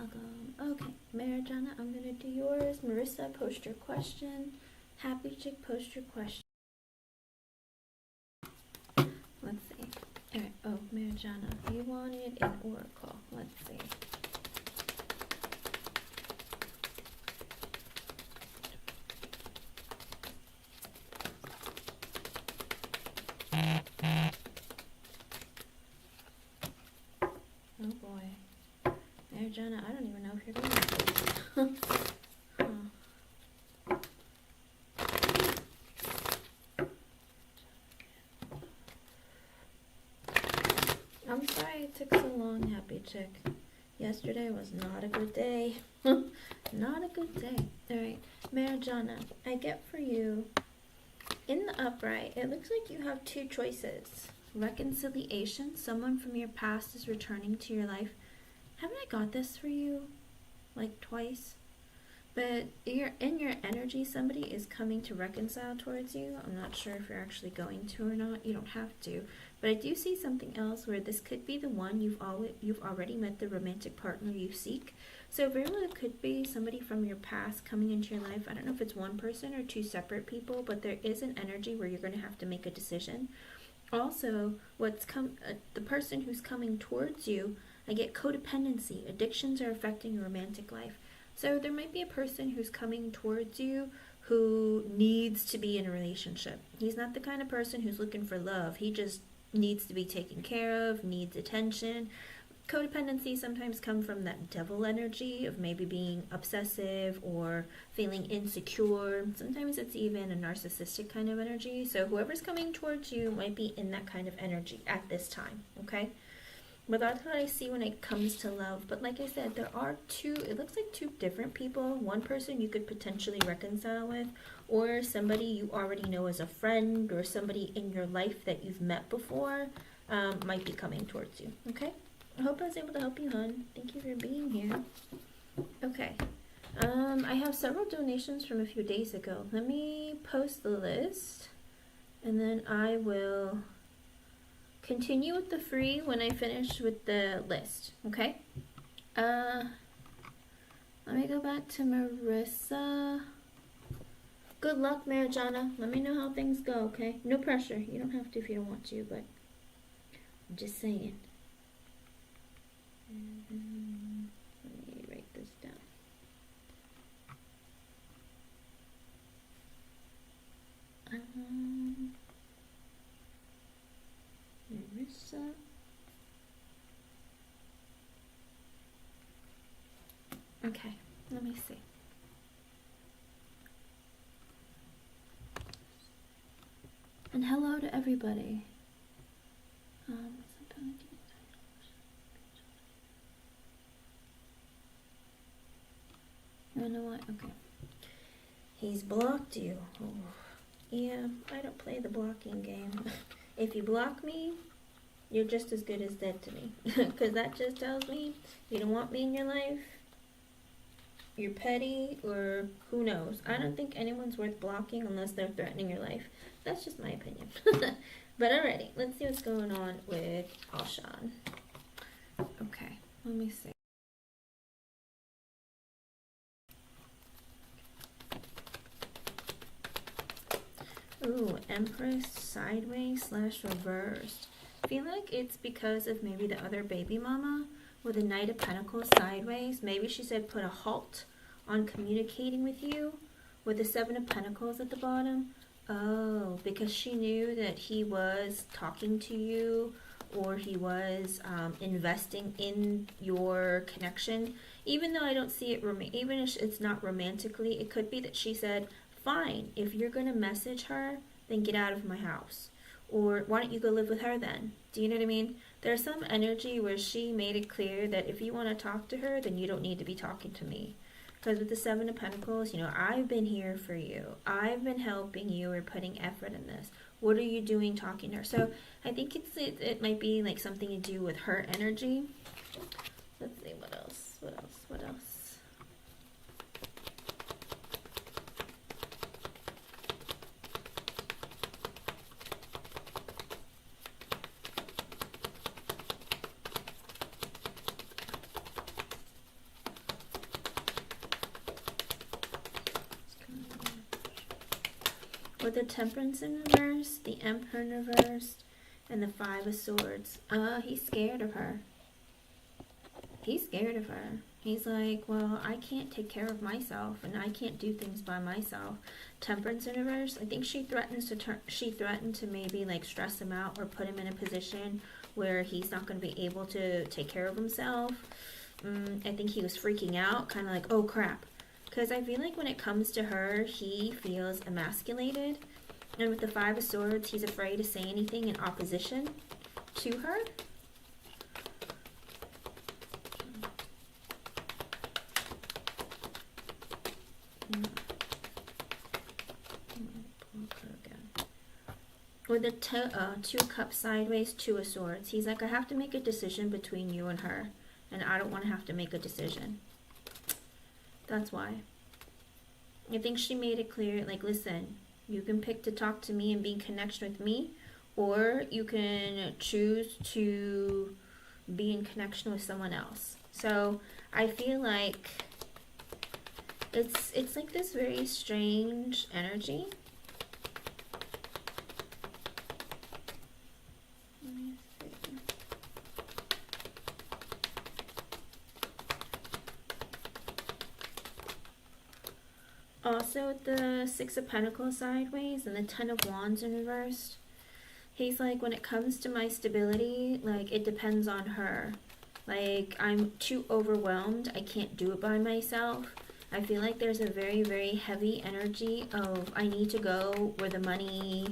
welcome. Okay, Marijana, I'm going to do yours. Marissa, post your question. Happy Chick, post your question. Let's see. Alright, oh, Marijana, you wanted an oracle. Let's see. Oh boy. Marijana, I don't even know if you're going to huh. I'm sorry it took so long, Happy Chick. Yesterday was not a good day. Not a good day. Alright, Marijana, I get for you, in the upright, it looks like you have two choices. Reconciliation, someone from your past is returning to your life. Haven't I got this for you? Like twice? But you're in your energy, somebody is coming to reconcile towards you. I'm not sure if you're actually going to or not. You don't have to. But I do see something else where this could be the one you've already met the romantic partner you seek. So very well it could be somebody from your past coming into your life. I don't know if it's one person or two separate people, but there is an energy where you're going to have to make a decision. Also, the person who's coming towards you, I get codependency. Addictions are affecting your romantic life. So there might be a person who's coming towards you who needs to be in a relationship. He's not the kind of person who's looking for love. He just needs to be taken care of, needs attention. Codependency sometimes comes from that devil energy of maybe being obsessive or feeling insecure. Sometimes it's even a narcissistic kind of energy. So whoever's coming towards you might be in that kind of energy at this time, okay? But that's what I see when it comes to love. But like I said, there are it looks like two different people. One person you could potentially reconcile with, or somebody you already know as a friend, or somebody in your life that you've met before might be coming towards you, okay? I hope I was able to help you, hon. Thank you for being here. Okay. I have several donations from a few days ago. Let me post the list, and then I will continue with the free when I finish with the list, okay? Let me go back to Marissa. Good luck, Marijana. Let me know how things go, okay? No pressure. You don't have to if you don't want to, but I'm just saying. Let me write this down. Marissa. Okay, let me see. And hello to everybody. You know what? Okay. He's blocked you. Oh. Yeah, I don't play the blocking game. If you block me, you're just as good as dead to me. Because that just tells me you don't want me in your life, you're petty, or who knows. I don't think anyone's worth blocking unless they're threatening your life. That's just my opinion. But alrighty, let's see what's going on with Alshan. Okay, let me see. Ooh, Empress sideways / reversed. I feel like it's because of maybe the other baby mama with the Knight of Pentacles sideways. Maybe she said put a halt on communicating with you with the Seven of Pentacles at the bottom. Oh, because she knew that he was talking to you, or he was investing in your connection. Even though I don't see it, even if it's not romantically, it could be that she said, fine, if you're going to message her, then get out of my house. Or why don't you go live with her then? Do you know what I mean? There's some energy where she made it clear that if you want to talk to her, then you don't need to be talking to me. Because with the Seven of Pentacles, you know, I've been here for you. I've been helping you or putting effort in this. What are you doing talking to her? So I think it might be like something to do with her energy. Let's see, what else? With the Temperance in reverse, the Emperor in reverse, and the Five of Swords. He's scared of her. He's scared of her. He's like, well, I can't take care of myself, and I can't do things by myself. Temperance in reverse. I think she threatened to maybe like stress him out or put him in a position where he's not going to be able to take care of himself. I think he was freaking out, kind of like, oh crap. Because I feel like when it comes to her, he feels emasculated. And with the Five of Swords, he's afraid to say anything in opposition to her. With the Two Cups sideways, Two of Swords. He's like, I have to make a decision between you and her. And I don't want to have to make a decision. That's why. I think she made it clear, like, listen, you can pick to talk to me and be in connection with me, or you can choose to be in connection with someone else. So I feel like it's like this very strange energy. Also with the Six of Pentacles sideways and the Ten of Wands in reverse, he's like, when it comes to my stability, like, it depends on her. Like, I'm too overwhelmed. I can't do it by myself. I feel like there's a very, very heavy energy of I need to go where the money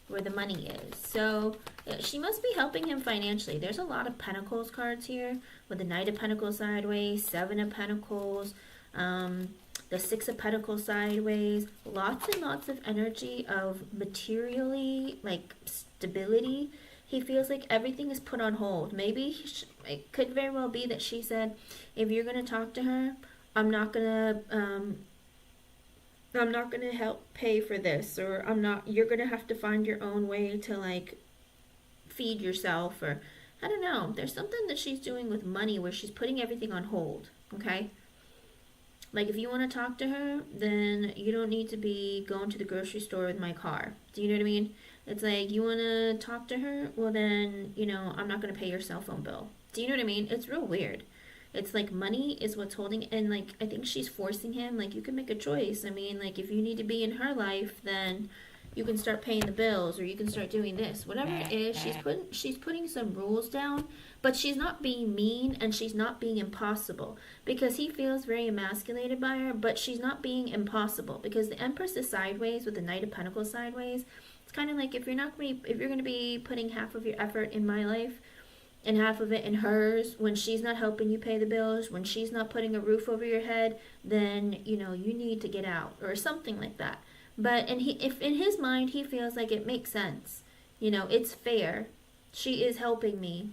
is. So she must be helping him financially. There's a lot of Pentacles cards here with the Knight of Pentacles sideways, Seven of Pentacles, the Six of Pentacles sideways, lots and lots of energy of materially, like, stability. He feels like everything is put on hold. Maybe it could very well be that she said, if you're going to talk to her, I'm not going to help pay for this, or you're going to have to find your own way to, like, feed yourself, or I don't know. There's something that she's doing with money where she's putting everything on hold, okay? Like, if you want to talk to her, then you don't need to be going to the grocery store with my car. Do you know what I mean? It's like, you want to talk to her? Well, then, you know, I'm not going to pay your cell phone bill. Do you know what I mean? It's real weird. It's like money is what's holding, and like, I think she's forcing him, like, you can make a choice. I mean, like, if you need to be in her life, then you can start paying the bills, or you can start doing this. Whatever it is, she's putting some rules down, but she's not being mean, and she's not being impossible, because he feels very emasculated by her, but she's not being impossible, because the Empress is sideways with the Knight of Pentacles sideways. It's kind of like, if you're going to be putting half of your effort in my life and half of it in hers, when she's not helping you pay the bills, when she's not putting a roof over your head, then, you know, you need to get out, or something like that. But if in his mind he feels like it makes sense, you know, it's fair, she is helping me,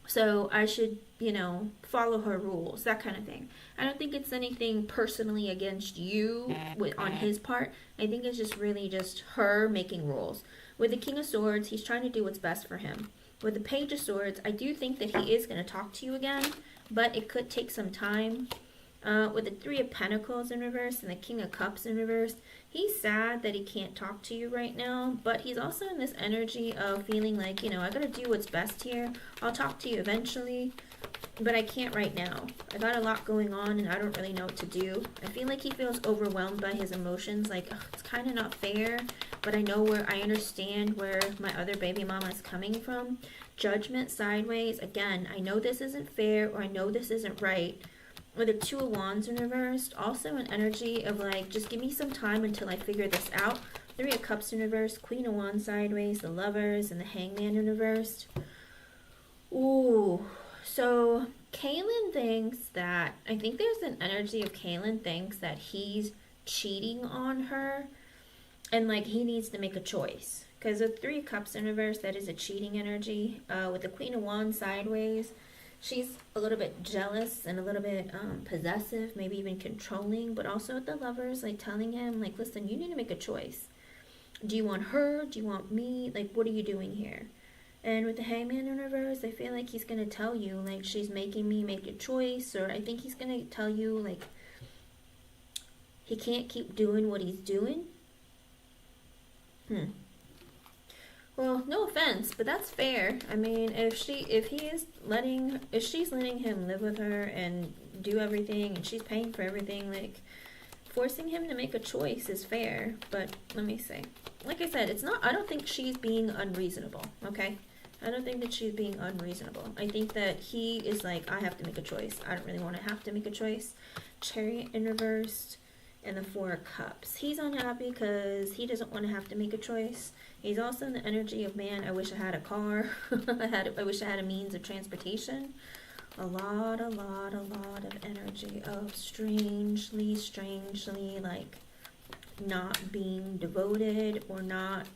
so I should, you know, follow her rules, that kind of thing. I don't think it's anything personally against you on his part. I think it's just really just her making rules. With the King of Swords, he's trying to do what's best for him. With the Page of Swords, I do think that he is going to talk to you again, but it could take some time. With the Three of Pentacles in reverse and the King of Cups in reverse, he's sad that he can't talk to you right now, but he's also in this energy of feeling like, you know, I gotta do what's best here. I'll talk to you eventually, but I can't right now. I got a lot going on and I don't really know what to do. I feel like he feels overwhelmed by his emotions, like, ugh, it's kind of not fair, but I understand where my other baby mama is coming from. Judgment sideways, again, I know this isn't fair, or I know this isn't right. With the Two of Wands in reversed, also an energy of like, just give me some time until I figure this out. Three of Cups in reverse, Queen of Wands sideways, the Lovers, and the Hangman in reversed. Ooh, so Kaylin thinks that, I think there's an energy of Kaylin thinks that he's cheating on her, and like he needs to make a choice. Because with Three of Cups in reverse, that is a cheating energy. With the Queen of Wands sideways, she's a little bit jealous and a little bit possessive, maybe even controlling, but also with the Lovers, like telling him, like, listen, you need to make a choice. Do you want her? Do you want me? Like, what are you doing here? And with the Hangman in reverse, I feel like he's going to tell you, like, she's making me make a choice, or I think he's going to tell you, like, he can't keep doing what he's doing. Well, no offense, but that's fair. I mean, if she's letting him live with her and do everything, and she's paying for everything, like, forcing him to make a choice is fair. But let me say, like I said, it's not. I don't think she's being unreasonable. Okay, I don't think that she's being unreasonable. I think that he is like, I have to make a choice. I don't really want to have to make a choice. Chariot in reverse and the Four of Cups. He's unhappy because he doesn't want to have to make a choice. He's also in the energy of, man, I wish I had a car. I wish I had a means of transportation. A lot of energy of strangely, like, not being devoted or not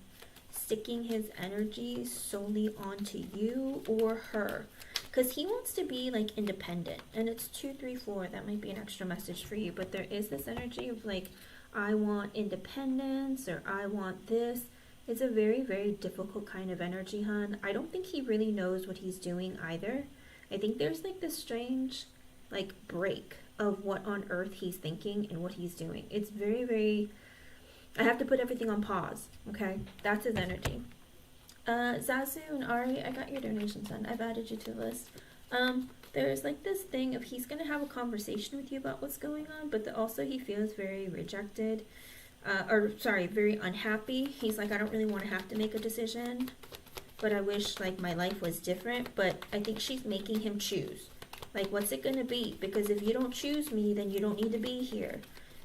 sticking his energy solely onto you or her. Because he wants to be, like, independent. And it's 2, 3, 4. That might be an extra message for you. But there is this energy of, like, I want independence or I want this. It's a very, very difficult kind of energy, hon. I don't think he really knows what he's doing either. I think there's, like, this strange, like, break of what on earth he's thinking and what he's doing. It's very, very... I have to put everything on pause, okay? That's his energy. Zazu and Ari, I got your donation, son. I've added you to the list. There's, like, this thing of he's going to have a conversation with you about what's going on, but also he feels very rejected. Very unhappy. He's like, I don't really want to have to make a decision, but I wish, like, my life was different. But I think she's making him choose. Like, what's it going to be? Because if you don't choose me, then you don't need to be here.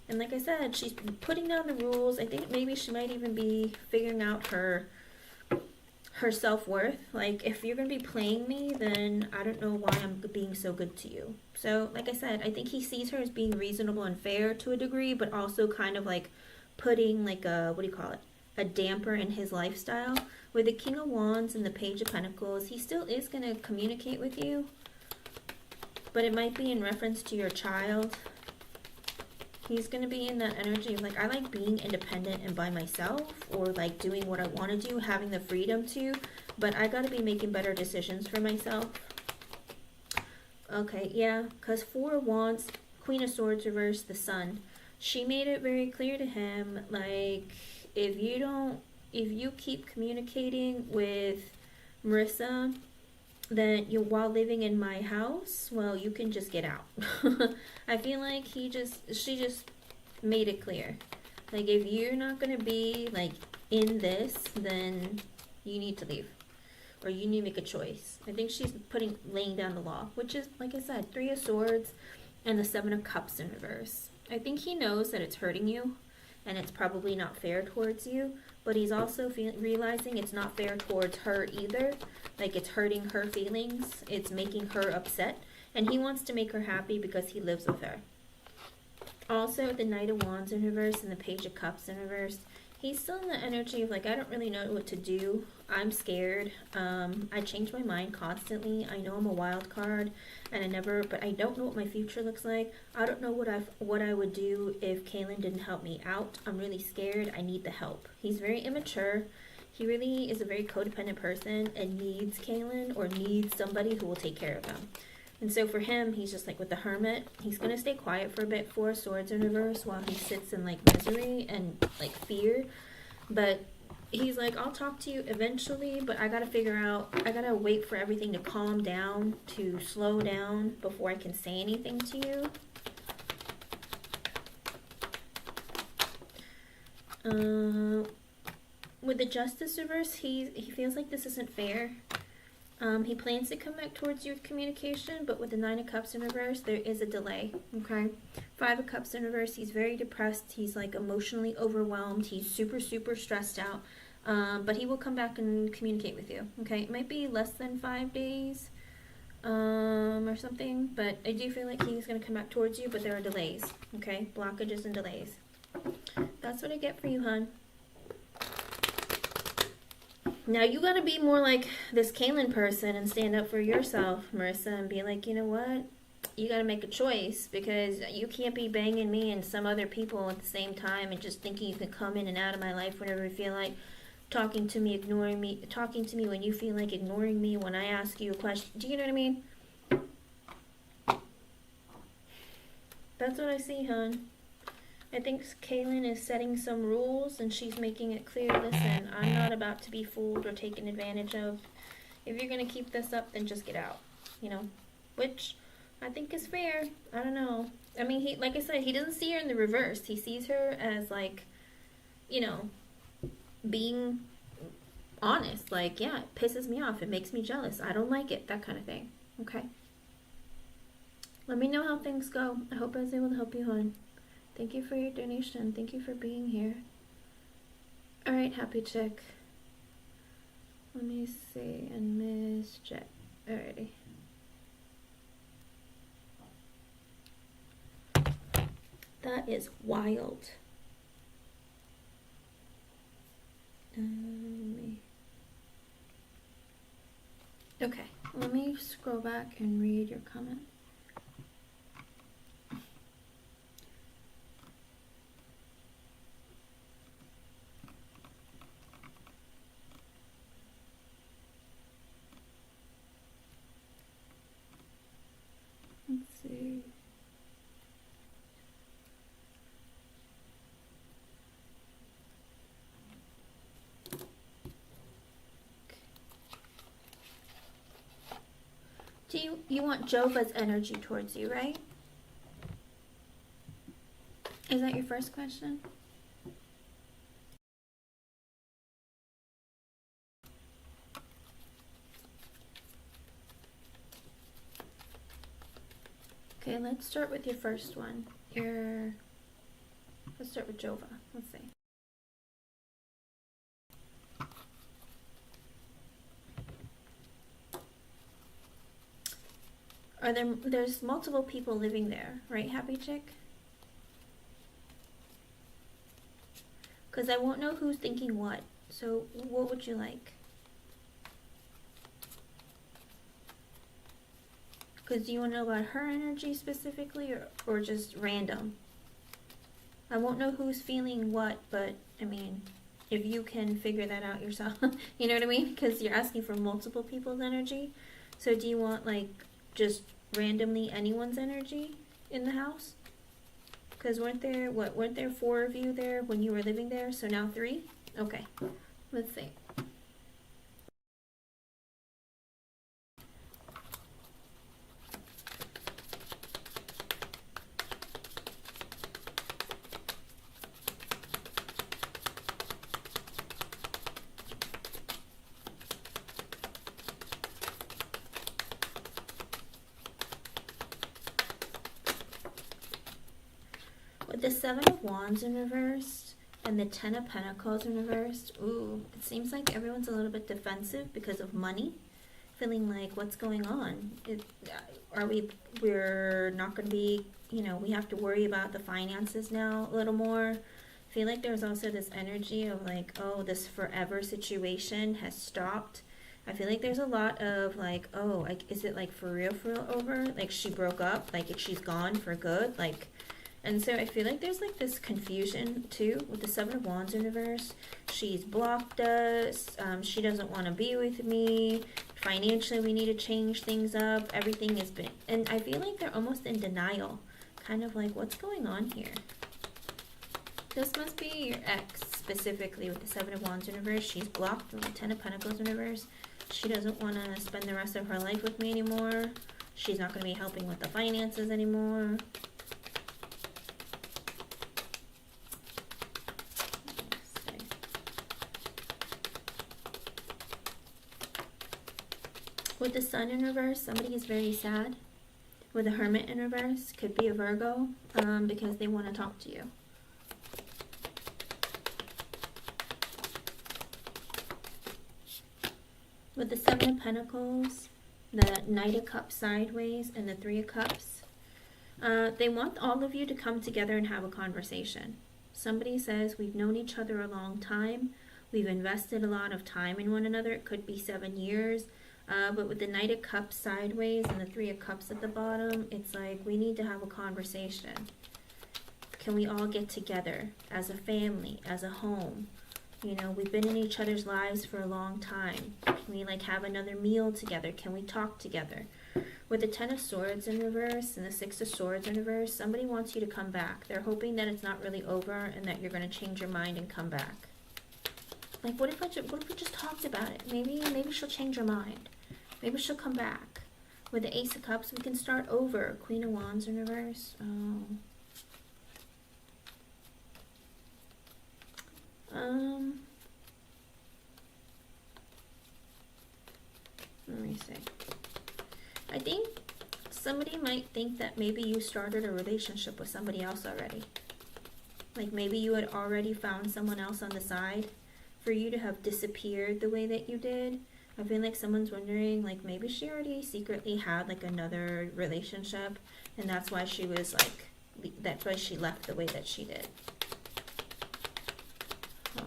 And like I said, she's putting down the rules. I think maybe she might even be figuring out her self-worth. Like, if you're going to be playing me, then I don't know why I'm being so good to you. So, like I said, I think he sees her as being reasonable and fair to a degree, but also kind of, like, putting, like, a damper in his lifestyle. With the King of Wands and the Page of Pentacles, he still is going to communicate with you, but it might be in reference to your child. He's going to be in that energy of, like, I like being independent and by myself, or, like, doing what I want to do, having the freedom to, but I got to be making better decisions for myself. Okay, yeah, because Four of Wands, Queen of Swords reverse, the Sun. She made it very clear to him, like, if you keep communicating with Marissa, then while living in my house, well, you can just get out. I feel like she just made it clear. Like, if you're not going to be, like, in this, then you need to leave. Or you need to make a choice. I think she's laying down the law, which is, like I said, 3 of Swords and the 7 of Cups in reverse. I think he knows that it's hurting you, and it's probably not fair towards you, but he's also realizing it's not fair towards her either. Like, it's hurting her feelings, it's making her upset, and he wants to make her happy because he lives with her. Also, the Knight of Wands in reverse and the Page of Cups in reverse. He's still in the energy of, like, I don't really know what to do. I'm scared. I change my mind constantly. I know I'm a wild card, and but I don't know what my future looks like. I don't know what I would do if Kaylin didn't help me out. I'm really scared. I need the help. He's very immature. He really is a very codependent person and needs Kaylin, or needs somebody who will take care of him. And so for him, he's just like with the Hermit. He's going to stay quiet for a bit, 4 of Swords in reverse, while he sits in, like, misery and, like, fear. But he's like, I'll talk to you eventually, but I got to wait for everything to calm down, to slow down before I can say anything to you. With the Justice reverse, he feels like this isn't fair. He plans to come back towards you with communication, but with the 9 of Cups in reverse, there is a delay, okay? 5 of Cups in reverse, he's very depressed. He's, like, emotionally overwhelmed. He's super, super stressed out. But he will come back and communicate with you, okay? It might be less than 5 days or something, but I do feel like he's going to come back towards you, but there are delays, okay? Blockages and delays. That's what I get for you, hon. Now, you gotta be more like this Kaylin person and stand up for yourself, Marissa, and be like, you know what? You gotta make a choice, because you can't be banging me and some other people at the same time and just thinking you can come in and out of my life whenever you feel like, talking to me, ignoring me, talking to me when you feel like ignoring me when I ask you a question. Do you know what I mean? That's what I see, hon. I think Kaylin is setting some rules and she's making it clear, listen, I'm not about to be fooled or taken advantage of. If you're going to keep this up, then just get out, you know, which I think is fair. I don't know. I mean, he, like I said, he doesn't see her in the reverse. He sees her as like, you know, being honest. Like, yeah, it pisses me off. It makes me jealous. I don't like it. That kind of thing. Okay. Let me know how things go. I hope I was able to help you, hon. Thank you for your donation. Thank you for being here. All right, happy chick. Let me see. And Miss Jet. Alrighty. That is wild. Okay, let me scroll back and read your comment. Let's see. Do you want Jova's energy towards you, right? Is that your first question? Okay, let's start with your first one. Let's start with Jova. Let's see. There's multiple people living there, right, Happy Chick? Because I won't know who's thinking what. So what would you like? Because do you want to know about her energy specifically, or just random? I won't know who's feeling what, but I mean, if you can figure that out yourself, you know what I mean? Because you're asking for multiple people's energy. So do you want like just randomly anyone's energy in the house? Because weren't there 4 of you there when you were living there? So now 3? Okay, let's see. With the 7 of Wands in reverse and the 10 of Pentacles in reverse, ooh, it seems like everyone's a little bit defensive because of money. Feeling like, what's going on? We're not going to be, you know, we have to worry about the finances now a little more. I feel like there's also this energy of like, oh, this forever situation has stopped. I feel like there's a lot of like, oh, like, is it like for real over? Like she broke up, like she's gone for good, like. And so I feel like there's like this confusion too with the 7 of Wands in reverse. She's blocked us. She doesn't want to be with me. Financially, we need to change things up. Everything has been, and I feel like they're almost in denial. Kind of like, what's going on here? This must be your ex specifically with the 7 of Wands in reverse. She's blocked with the 10 of Pentacles in reverse. She doesn't want to spend the rest of her life with me anymore. She's not going to be helping with the finances anymore. With the Sun in reverse, somebody is very sad. With the Hermit in reverse, could be a Virgo, because they want to talk to you. With the 7 of Pentacles, the Knight of Cups sideways, and the 3 of Cups, they want all of you to come together and have a conversation. Somebody says, we've known each other a long time. We've invested a lot of time in one another. It could be 7 years. But with the Knight of Cups sideways and the 3 of Cups at the bottom, it's like we need to have a conversation. Can we all get together as a family, as a home? You know, we've been in each other's lives for a long time. Can we like have another meal together? Can we talk together? With the Ten of Swords in reverse and the Six of Swords in reverse, somebody wants you to come back. They're hoping that it's not really over and that you're going to change your mind and come back. Like, what if we just talked about it? Maybe she'll change her mind. Maybe she'll come back. With the Ace of Cups, we can start over. Queen of Wands in reverse. Oh. Let me see. I think somebody might think that maybe you started a relationship with somebody else already. Like maybe you had already found someone else on the side for you to have disappeared the way that you did. I feel like someone's wondering, like maybe she already secretly had like another relationship and that's why she was like, that's why she left the way that she did. Huh.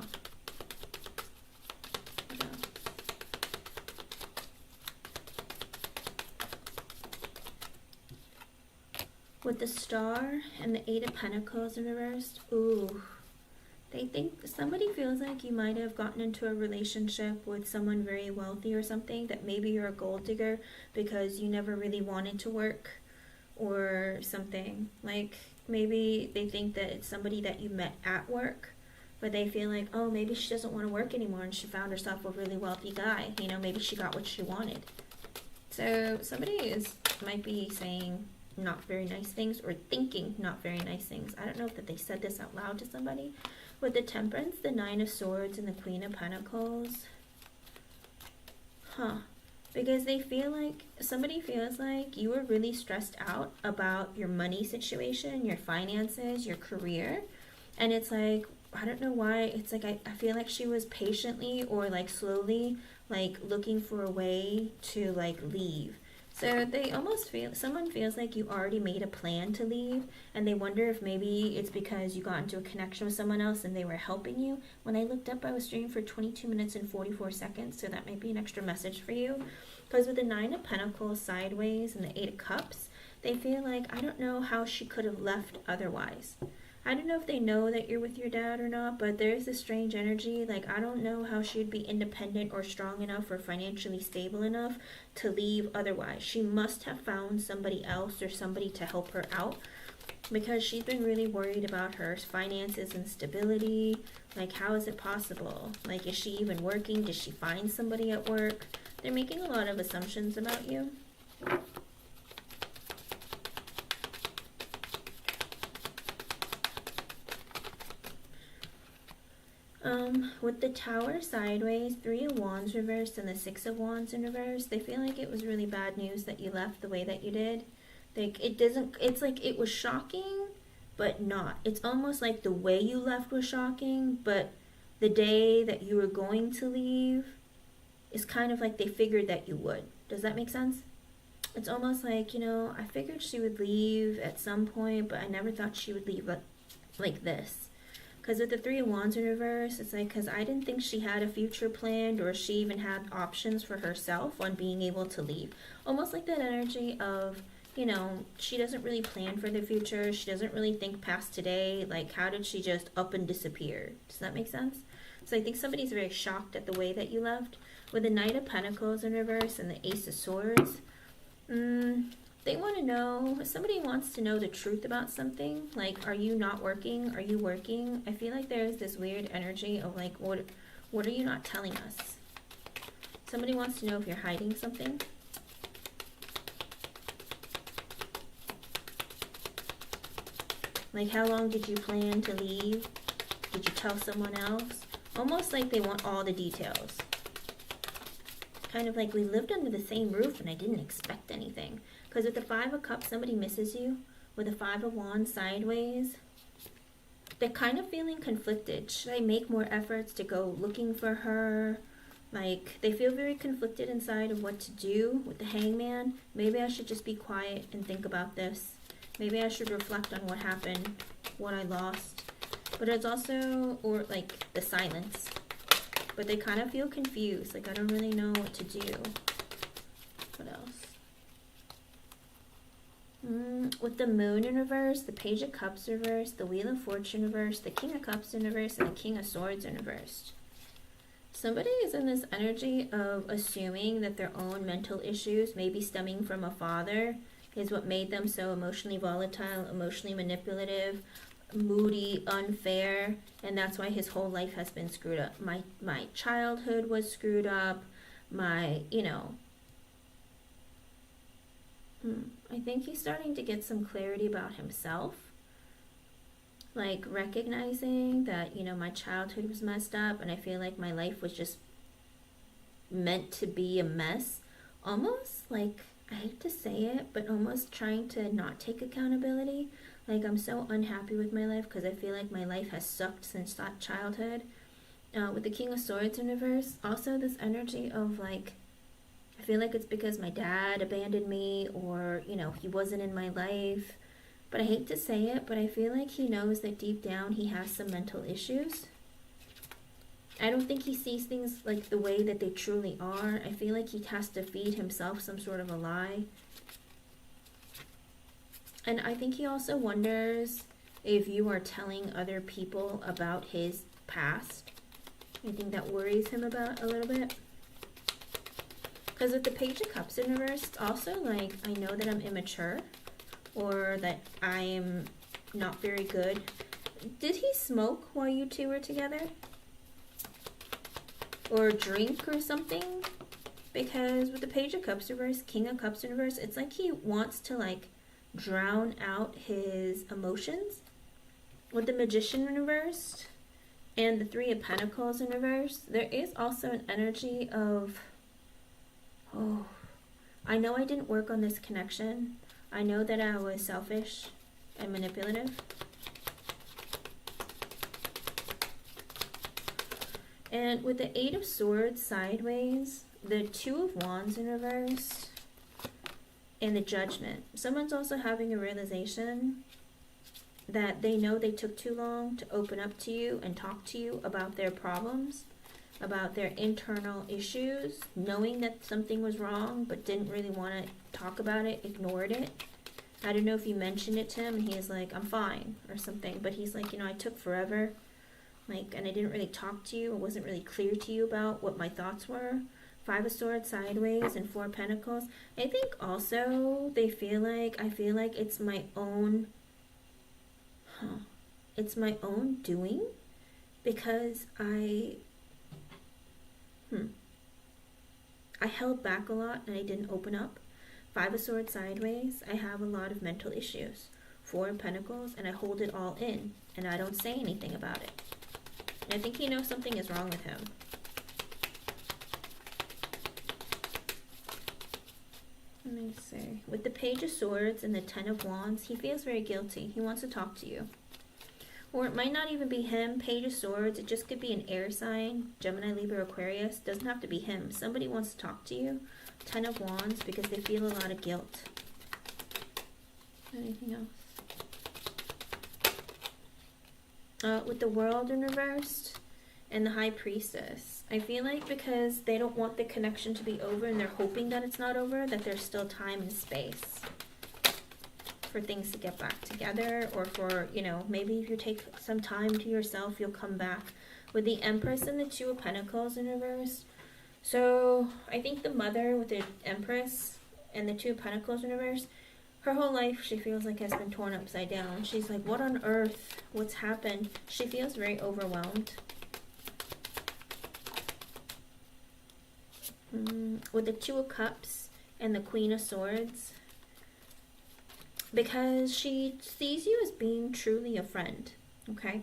With the Star and the Eight of Pentacles in reverse, ooh, they think somebody feels like you might have gotten into a relationship with someone very wealthy or something, that maybe you're a gold digger because you never really wanted to work or something. Like maybe they think that it's somebody that you met at work, but they feel like, oh, maybe she doesn't want to work anymore and she found herself a really wealthy guy. You know, maybe she got what she wanted. So somebody might be saying not very nice things or thinking not very nice things. I don't know if they said this out loud to somebody. With the Temperance, the Nine of Swords, and the Queen of Pentacles. Huh. Because they feel like, somebody feels like you were really stressed out about your money situation, your finances, your career. And it's like, I don't know why, it's like I feel like she was patiently or like slowly like looking for a way to like leave. So they almost feel, someone feels like you already made a plan to leave and they wonder if maybe it's because you got into a connection with someone else and they were helping you. When I looked up, I was streaming for 22 minutes and 44 seconds, so that might be an extra message for you. Because with the Nine of Pentacles sideways and the Eight of Cups, they feel like, I don't know how she could have left otherwise. I don't know if they know that you're with your dad or not, but there's this strange energy. Like, I don't know how she'd be independent or strong enough or financially stable enough to leave otherwise. She must have found somebody else or somebody to help her out because she's been really worried about her finances and stability. Like, how is it possible? Like, is she even working? Did she find somebody at work? They're making a lot of assumptions about you. With the Tower sideways, Three of Wands reversed, and the Six of Wands in reverse, they feel like it was really bad news that you left the way that you did. Like, it's like it was shocking, but not. It's almost like the way you left was shocking, but the day that you were going to leave is kind of like they figured that you would. Does that make sense? It's almost like, you know, I figured she would leave at some point, but I never thought she would leave like this. Because with the Three of Wands in reverse, it's like, because I didn't think she had a future planned or she even had options for herself on being able to leave. Almost like that energy of, you know, she doesn't really plan for the future. She doesn't really think past today. Like, how did she just up and disappear? Does that make sense? So I think somebody's very shocked at the way that you left. With the Knight of Pentacles in reverse and the Ace of Swords, they want to know, somebody wants to know the truth about something. Like, are you not working? Are you working? I feel like there's this weird energy of like, what are you not telling us? Somebody wants to know if you're hiding something. Like, how long did you plan to leave? Did you tell someone else? Almost like they want all the details. Kind of like, we lived under the same roof and I didn't expect anything. Because with the Five of Cups, somebody misses you. With the Five of Wands sideways, they're kind of feeling conflicted. Should I make more efforts to go looking for her? Like, they feel very conflicted inside of what to do. With the Hangman, maybe I should just be quiet and think about this. Maybe I should reflect on what happened, what I lost. But it's also, or like, the Silence. But they kind of feel confused. Like, I don't really know what to do. What else? With the Moon in reverse, the Page of Cups reversed, the Wheel of Fortune reversed, the King of Cups in reverse, and the King of Swords in reversed. Somebody is in this energy of assuming that their own mental issues, maybe stemming from a father, is what made them so emotionally volatile, emotionally manipulative, moody, unfair, and that's why his whole life has been screwed up. My childhood was screwed up. I think he's starting to get some clarity about himself. Like recognizing that, my childhood was messed up and I feel like my life was just meant to be a mess. Almost like, I hate to say it, but almost trying to not take accountability. Like, I'm so unhappy with my life because I feel like my life has sucked since that childhood. With the King of Swords in reverse, also this energy of like, I feel like it's because my dad abandoned me, or, he wasn't in my life. But I hate to say it, but I feel like he knows that deep down he has some mental issues. I don't think he sees things like the way that they truly are. I feel like he has to feed himself some sort of a lie. And I think he also wonders if you are telling other people about his past. I think that worries him about a little bit. Because with the Page of Cups in reverse, it's also like, I know that I'm immature, or that I'm not very good. Did he smoke while you two were together? Or drink or something? Because with the Page of Cups reverse, King of Cups in reverse, it's like he wants to like drown out his emotions. With the Magician in reverse and the Three of Pentacles in reverse, there is also an energy of, oh, I know I didn't work on this connection. I know that I was selfish and manipulative. And with the Eight of Swords sideways, the Two of Wands in reverse, and the Judgment. Someone's also having a realization that they know they took too long to open up to you and talk to you about their problems, about their internal issues, knowing that something was wrong but didn't really want to talk about it, ignored it. I don't know if you mentioned it to him and he's like, I'm fine, or something, but he's like, I took forever, like, and I didn't really talk to you. It wasn't really clear to you about what my thoughts were. Five of Swords sideways and Four of Pentacles. I think also I feel like it's my own, it's my own doing, because I held back a lot and I didn't open up. Five of Swords sideways, I have a lot of mental issues. Four of Pentacles, and I hold it all in and I don't say anything about it. And I think he knows something is wrong with him. Let me see. With the Page of Swords and the Ten of Wands, he feels very guilty. He wants to talk to you. Or it might not even be him. Page of Swords, it just could be an air sign. Gemini, Libra, Aquarius. Doesn't have to be him. Somebody wants to talk to you. Ten of Wands, because they feel a lot of guilt. Anything else? With the World in reverse and the High Priestess. I feel like because they don't want the connection to be over and they're hoping that it's not over, that there's still time and space for things to get back together, or for, maybe if you take some time to yourself, you'll come back. With the Empress and the Two of Pentacles in reverse. So I think the mother with the Empress and the Two of Pentacles in reverse, her whole life she feels like has been torn upside down. She's like, what on earth? What's happened? She feels very overwhelmed. With the Two of Cups and the Queen of Swords, because she sees you as being truly a friend, okay?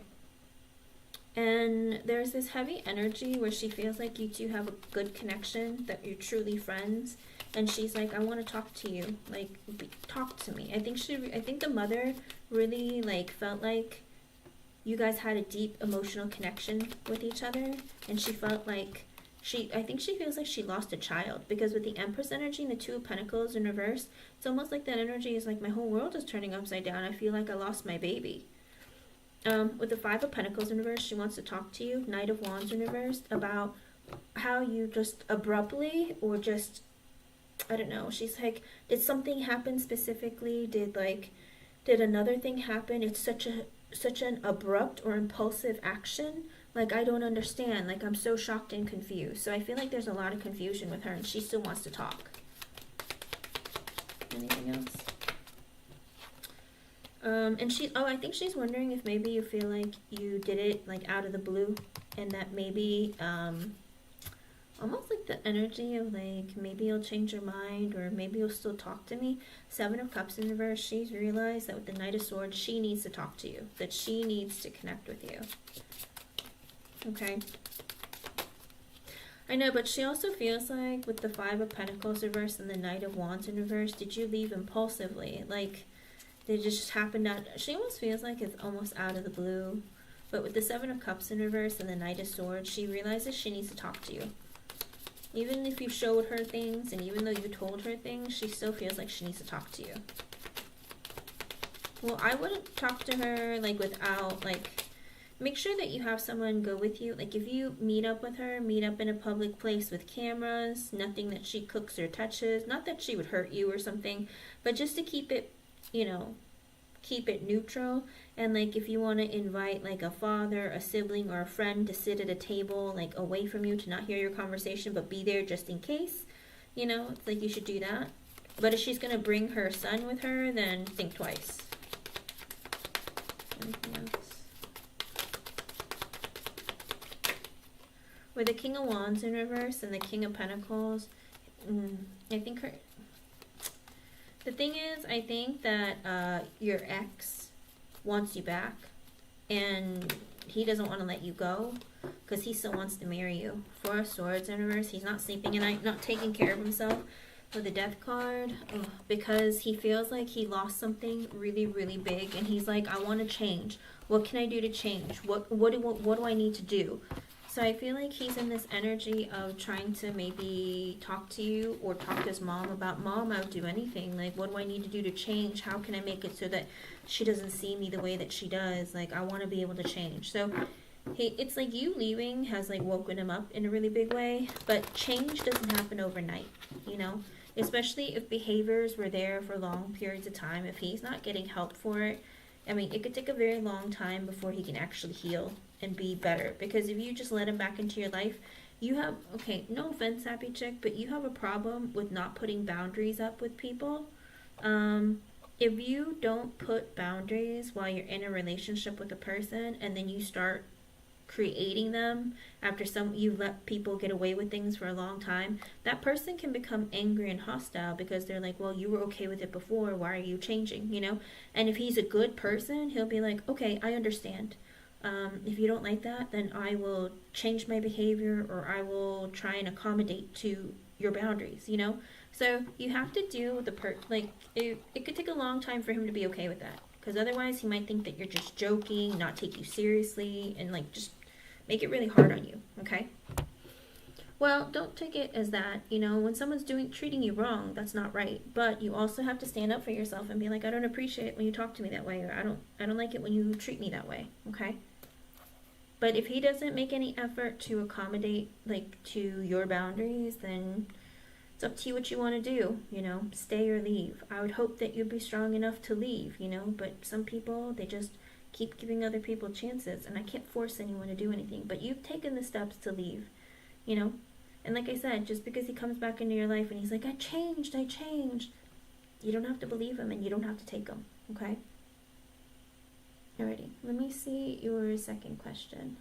And there's this heavy energy where she feels like you two have a good connection, that you're truly friends. And she's like, I want to talk to you. Like, talk to me. I think the mother really felt like you guys had a deep emotional connection with each other. And she felt like I think she feels like she lost a child, because with the Empress energy and the Two of Pentacles in reverse, it's almost like that energy is like, my whole world is turning upside down. I feel like I lost my baby. With the Five of Pentacles in reverse, she wants to talk to you. Knight of Wands in reverse, about how you just abruptly, or just, I don't know. She's like, did something happen specifically? Did another thing happen? It's such an abrupt or impulsive action. Like, I don't understand. Like, I'm so shocked and confused. So I feel like there's a lot of confusion with her, and she still wants to talk. Anything else? And I think she's wondering if maybe you feel like you did it, like, out of the blue, and that maybe, almost like the energy of, like, maybe you'll change your mind, or maybe you'll still talk to me. Seven of Cups in reverse, she's realized that with the Knight of Swords, she needs to talk to you, that she needs to connect with you. Okay? I know, but she also feels like with the Five of Pentacles reverse and the Knight of Wands in reverse, did you leave impulsively? Like, they just happened out. She almost feels like it's almost out of the blue. But with the Seven of Cups in reverse and the Knight of Swords, she realizes she needs to talk to you. Even if you showed her things and even though you told her things, she still feels like she needs to talk to you. Well, I wouldn't talk to her, like, without, like, make sure that you have someone go with you. Like, if you meet up with her, meet up in a public place with cameras, nothing that she cooks or touches. Not that she would hurt you or something, but just to keep it, you know, keep it neutral. And, like, if you want to invite, like, a father, a sibling, or a friend to sit at a table, like, away from you to not hear your conversation but be there just in case, you know, it's like you should do that. But if she's going to bring her son with her, then think twice. Anything else? With the King of Wands in reverse and the King of Pentacles, I think the thing is, I think that your ex wants you back, and he doesn't want to let you go because he still wants to marry you. Four of Swords in reverse, he's not sleeping at night, not taking care of himself. With the Death card, because he feels like he lost something really, really big, and he's like, I want to change. What can I do to change? What do I need to do? So I feel like he's in this energy of trying to maybe talk to you or talk to his mom about, Mom, I would do anything. Like, what do I need to do to change? How can I make it so that she doesn't see me the way that she does? Like, I want to be able to change. So it's like you leaving has, like, woken him up in a really big way. But change doesn't happen overnight, you know? Especially if behaviors were there for long periods of time. If he's not getting help for it, I mean, it could take a very long time before he can actually heal and be better. Because if you just let him back into your life, you have, okay, no offense, Happy Chick, but you have a problem with not putting boundaries up with people. If you don't put boundaries while you're in a relationship with a person, and then you start creating them after you let people get away with things for a long time, that person can become angry and hostile because they're like, well, you were okay with it before, why are you changing, you know? And if he's a good person, he'll be like, okay, I understand. If you don't like that, then I will change my behavior, or I will try and accommodate to your boundaries, you know? So you have to deal with it could take a long time for him to be okay with that, because otherwise he might think that you're just joking, not take you seriously, and, like, just make it really hard on you, okay? Well, don't take it as that, you know, when someone's treating you wrong, that's not right. But you also have to stand up for yourself and be like, I don't appreciate it when you talk to me that way, or I don't like it when you treat me that way, okay? But if he doesn't make any effort to accommodate, like, to your boundaries, then it's up to you what you want to do, you know, stay or leave. I would hope that you'd be strong enough to leave, you know, but some people, they just keep giving other people chances, and I can't force anyone to do anything, but you've taken the steps to leave, you know? And like I said, just because he comes back into your life and he's like, I changed, you don't have to believe him, and you don't have to take him, okay? Alrighty, let me see your second question.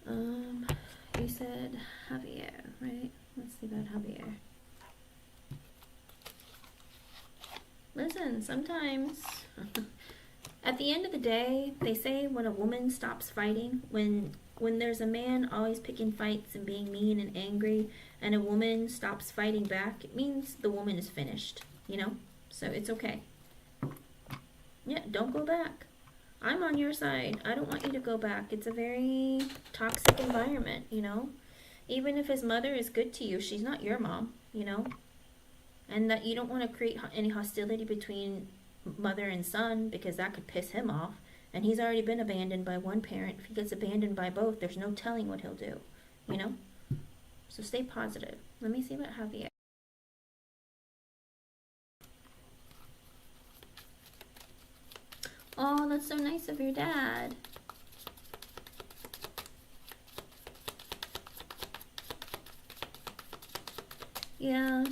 You said Javier, right? Let's see about Javier. Listen, sometimes at the end of the day, they say when a woman stops fighting, when there's a man always picking fights and being mean and angry, and a woman stops fighting back, it means the woman is finished, you know? So it's okay. Yeah, don't go back. I'm on your side. I don't want you to go back. It's a very toxic environment, you know? Even if his mother is good to you, she's not your mom, you know? And that you don't want to create any hostility between mother and son, because that could piss him off. And he's already been abandoned by one parent. If he gets abandoned by both, there's no telling what he'll do, you know? So stay positive. Let me see what Javier. Oh, that's so nice of your dad. Yeah,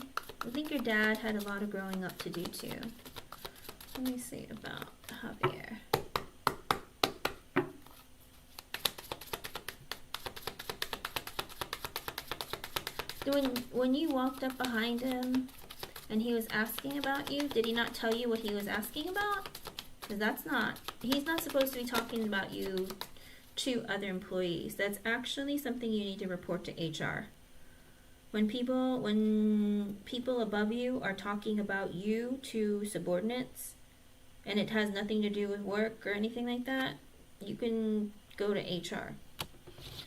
I think your dad had a lot of growing up to do too. Let me see about Javier. When you walked up behind him and he was asking about you, did he not tell you what he was asking about? Because he's not supposed to be talking about you to other employees. That's actually something you need to report to HR. When people above you are talking about you to subordinates, and it has nothing to do with work or anything like that, you can go to HR.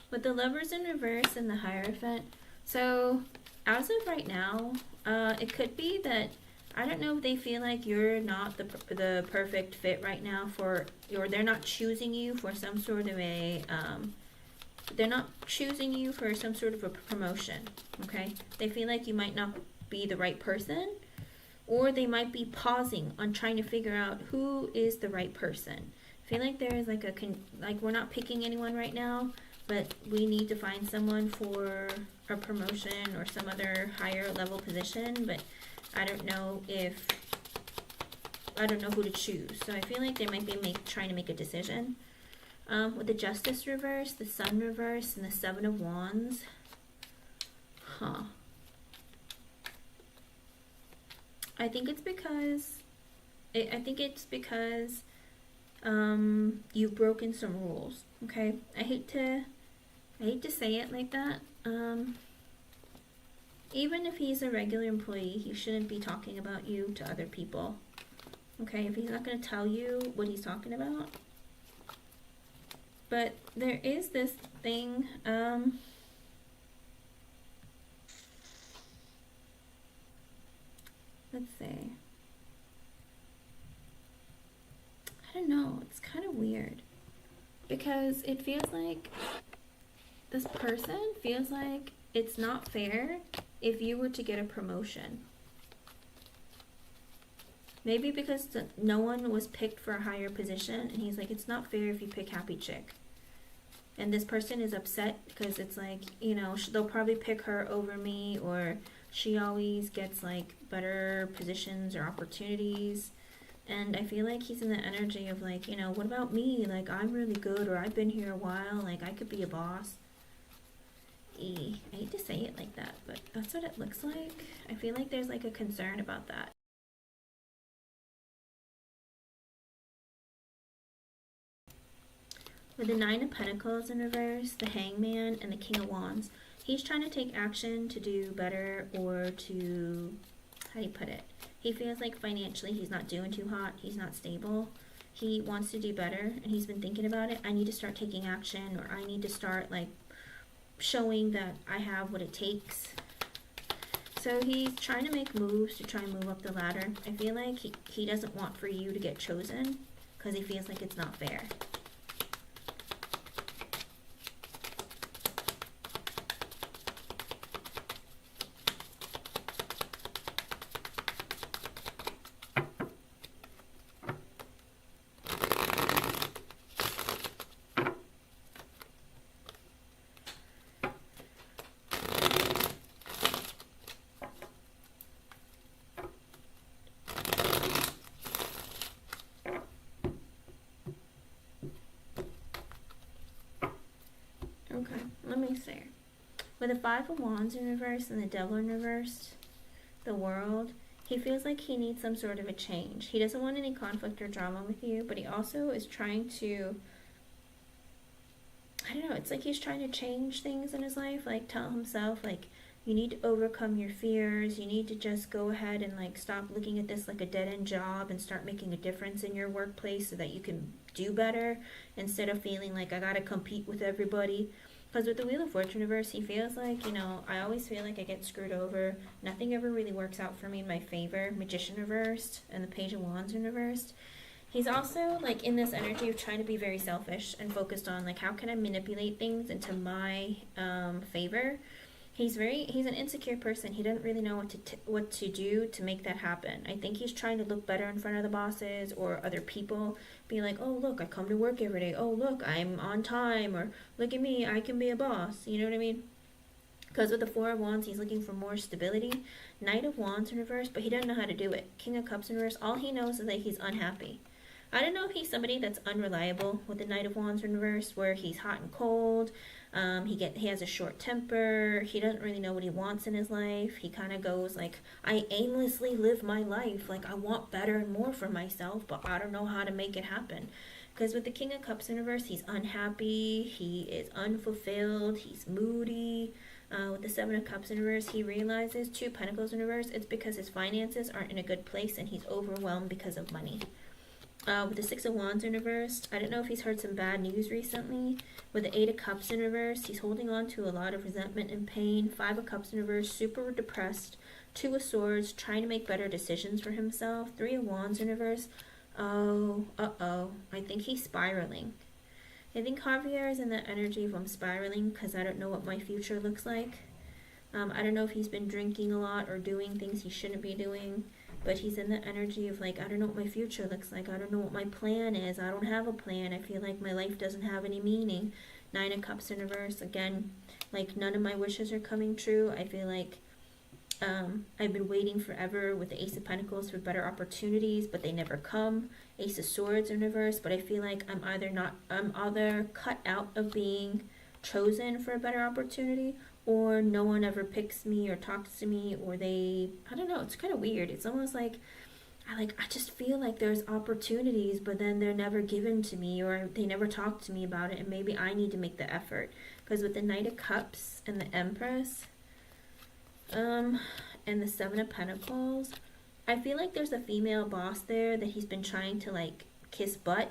With the Lovers in reverse and the Hierophant, so as of right now, it could be that, I don't know if they feel like you're not the perfect fit right now or they're not choosing you for some sort of a, they're not choosing you for some sort of a promotion, okay? They feel like you might not be the right person, or they might be pausing on trying to figure out who is the right person. I feel like there is like we're not picking anyone right now, but we need to find someone for a promotion or some other higher level position, but I don't know who to choose. So I feel like they might be trying to make a decision. With the Justice reverse, the Sun reverse, and the Seven of Wands. I think it's because you've broken some rules. Okay, I hate to say it like that. Even if he's a regular employee, he shouldn't be talking about you to other people. Okay, if he's not going to tell you what he's talking about. But there is this thing, let's see. I don't know, it's kind of weird. Because it feels like this person feels like it's not fair if you were to get a promotion. Maybe because no one was picked for a higher position, and he's like, it's not fair if you pick Happy Chick. And this person is upset because it's like, you know, they'll probably pick her over me, or she always gets like better positions or opportunities. And I feel like he's in the energy of like, you know, what about me? Like, I'm really good, or I've been here a while, like I could be a boss. I hate to say it like that, but that's what it looks like. I feel like there's like a concern about that. With the Nine of Pentacles in reverse, the Hangman, and the King of Wands, he's trying to take action to do better, or to, how do you put it? He feels like financially he's not doing too hot, he's not stable. He wants to do better, and he's been thinking about it. I need to start taking action, or I need to start like showing that I have what it takes. So he's trying to make moves to try and move up the ladder. I feel like he doesn't want for you to get chosen because he feels like it's not fair. Okay, let me see. With the Five of Wands in reverse and the Devil in reverse, the World, he feels like he needs some sort of a change. He doesn't want any conflict or drama with you, but he also is trying to, I don't know, it's like he's trying to change things in his life, like tell himself, like, you need to overcome your fears, you need to just go ahead and like stop looking at this like a dead-end job and start making a difference in your workplace so that you can do better, instead of feeling like I gotta compete with everybody. Because with the Wheel of Fortune reverse, he feels like, you know, I always feel like I get screwed over. Nothing ever really works out for me in my favor. Magician reversed and the Page of Wands in reversed. He's also like in this energy of trying to be very selfish and focused on like, how can I manipulate things into my favor. He's an insecure person. He doesn't really know what to do to make that happen. I think he's trying to look better in front of the bosses or other people, be like, oh look, I come to work every day, oh look, I'm on time, or look at me, I can be a boss, you know what I mean? Because with the Four of Wands, he's looking for more stability. Knight of Wands in reverse, but he doesn't know how to do it. King of Cups in reverse, all he knows is that he's unhappy. I don't know if he's somebody that's unreliable with the Knight of Wands in reverse, where he's hot and cold. He has a short temper. He doesn't really know what he wants in his life. He kind of goes like, I aimlessly live my life. Like, I want better and more for myself, but I don't know how to make it happen. Because with the King of Cups in reverse, he's unhappy. He is unfulfilled. He's moody. With the Seven of Cups in reverse, he realizes, Two Pentacles in reverse, it's because his finances aren't in a good place and he's overwhelmed because of money. With the Six of Wands in reverse, I don't know if he's heard some bad news recently. With the Eight of Cups in reverse, he's holding on to a lot of resentment and pain. Five of Cups in reverse, super depressed. Two of Swords, trying to make better decisions for himself. Three of Wands in reverse, I think he's spiraling. I think Javier is in the energy of I'm spiraling because I don't know what my future looks like. I don't know if he's been drinking a lot or doing things he shouldn't be doing, but he's in the energy of like, I don't know what my future looks like. I don't know what my plan is. I don't have a plan. I feel like my life doesn't have any meaning. Nine of Cups in reverse, again, like none of my wishes are coming true. I feel like I've been waiting forever with the Ace of Pentacles for better opportunities, but they never come. Ace of Swords in reverse, but I feel like I'm either cut out of being chosen for a better opportunity, or no one ever picks me or talks to me, or I don't know, it's kind of weird. It's almost like I just feel like there's opportunities, but then they're never given to me, or they never talk to me about it, and maybe I need to make the effort. Because with the Knight of Cups and the Empress, and the Seven of Pentacles, I feel like there's a female boss there that he's been trying to like kiss butt,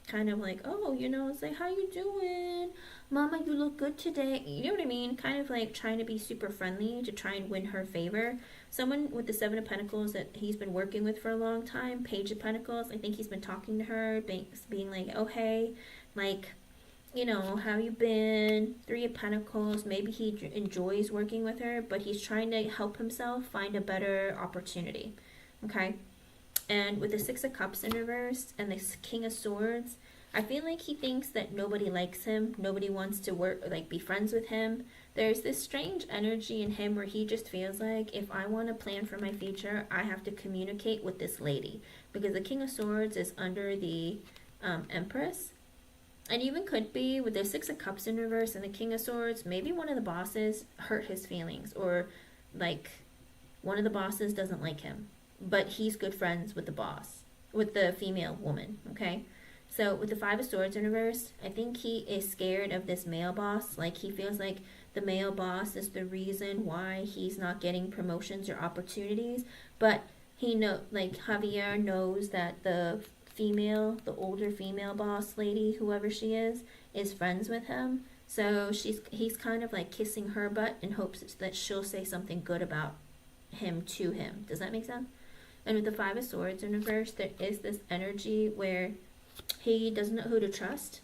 kind of like, oh, it's like, how you doing, mama, you look good today, you know what I mean, kind of like trying to be super friendly to try and win her favor. Someone with the Seven of Pentacles that he's been working with for a long time. Page of Pentacles, I think he's been talking to her, being like, oh hey, like, how you been? Three of Pentacles, maybe he enjoys working with her, but he's trying to help himself find a better opportunity, okay? And with the Six of Cups in reverse and the King of Swords, I feel like he thinks that nobody likes him, nobody wants to be friends with him. There's this strange energy in him where he just feels like, if I want to plan for my future, I have to communicate with this lady, because the King of Swords is under the Empress. And even could be with the Six of Cups in reverse and the King of Swords, maybe one of the bosses hurt his feelings, or like one of the bosses doesn't like him, but he's good friends with the boss, with the female woman, okay? So with the Five of Swords in reverse, I think he is scared of this male boss. Like, he feels like the male boss is the reason why he's not getting promotions or opportunities, but Javier knows that the older female boss lady, whoever she is friends with him. So he's kind of like kissing her butt in hopes that she'll say something good about him to him. Does that make sense? And with the Five of Swords in reverse, there is this energy where he doesn't know who to trust.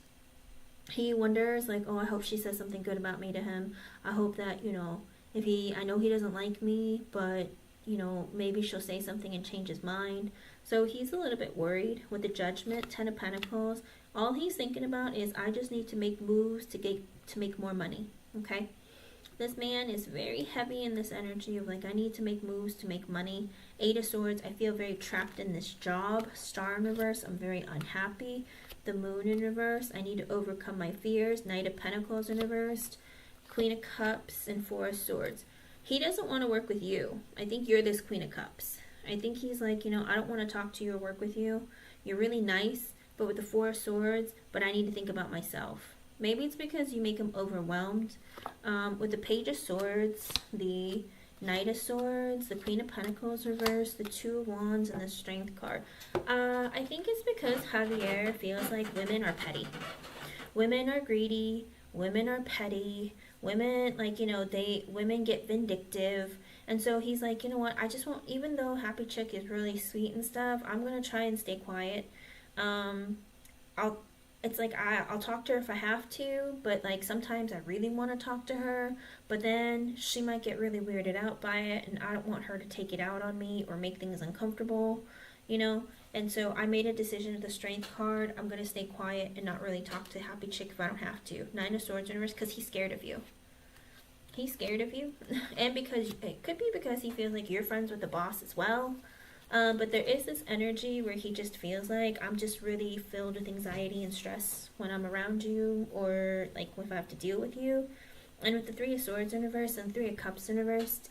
He wonders like, oh, I hope she says something good about me to him. I hope that, I know he doesn't like me, but maybe she'll say something and change his mind. So he's a little bit worried. With the Judgment, Ten of Pentacles, all he's thinking about is, I just need to make moves to make more money, okay? This man is very heavy in this energy of like, I need to make moves to make money. Eight of Swords, I feel very trapped in this job. Star in reverse, I'm very unhappy. The Moon in reverse, I need to overcome my fears. Knight of Pentacles in reverse. Queen of Cups and Four of Swords. He doesn't want to work with you. I think you're this Queen of Cups. I think he's like, I don't want to talk to you or work with you. You're really nice, but with the Four of Swords, but I need to think about myself. Maybe it's because you make him overwhelmed. With the Page of Swords, the Knight of Swords, the Queen of Pentacles reversed, the Two of Wands, and the Strength card. I think it's because Javier feels like women are petty. Women are greedy. Women are petty. Women, women get vindictive. And so he's like, you know what, I just won't, even though Happy Chick is really sweet and stuff, I'm going to try and stay quiet. I'll talk to her if I have to, but like sometimes I really want to talk to her, but then she might get really weirded out by it, and I don't want her to take it out on me or make things uncomfortable, And so I made a decision with the Strength card. I'm going to stay quiet and not really talk to Happy Chick if I don't have to. Nine of Swords in reverse, because he's scared of you. He's scared of you. And because it could be because he feels like you're friends with the boss as well. But there is this energy where he just feels like I'm just really filled with anxiety and stress when I'm around you, or like if I have to deal with you. And with the Three of Swords in reverse and Three of Cups in reverse,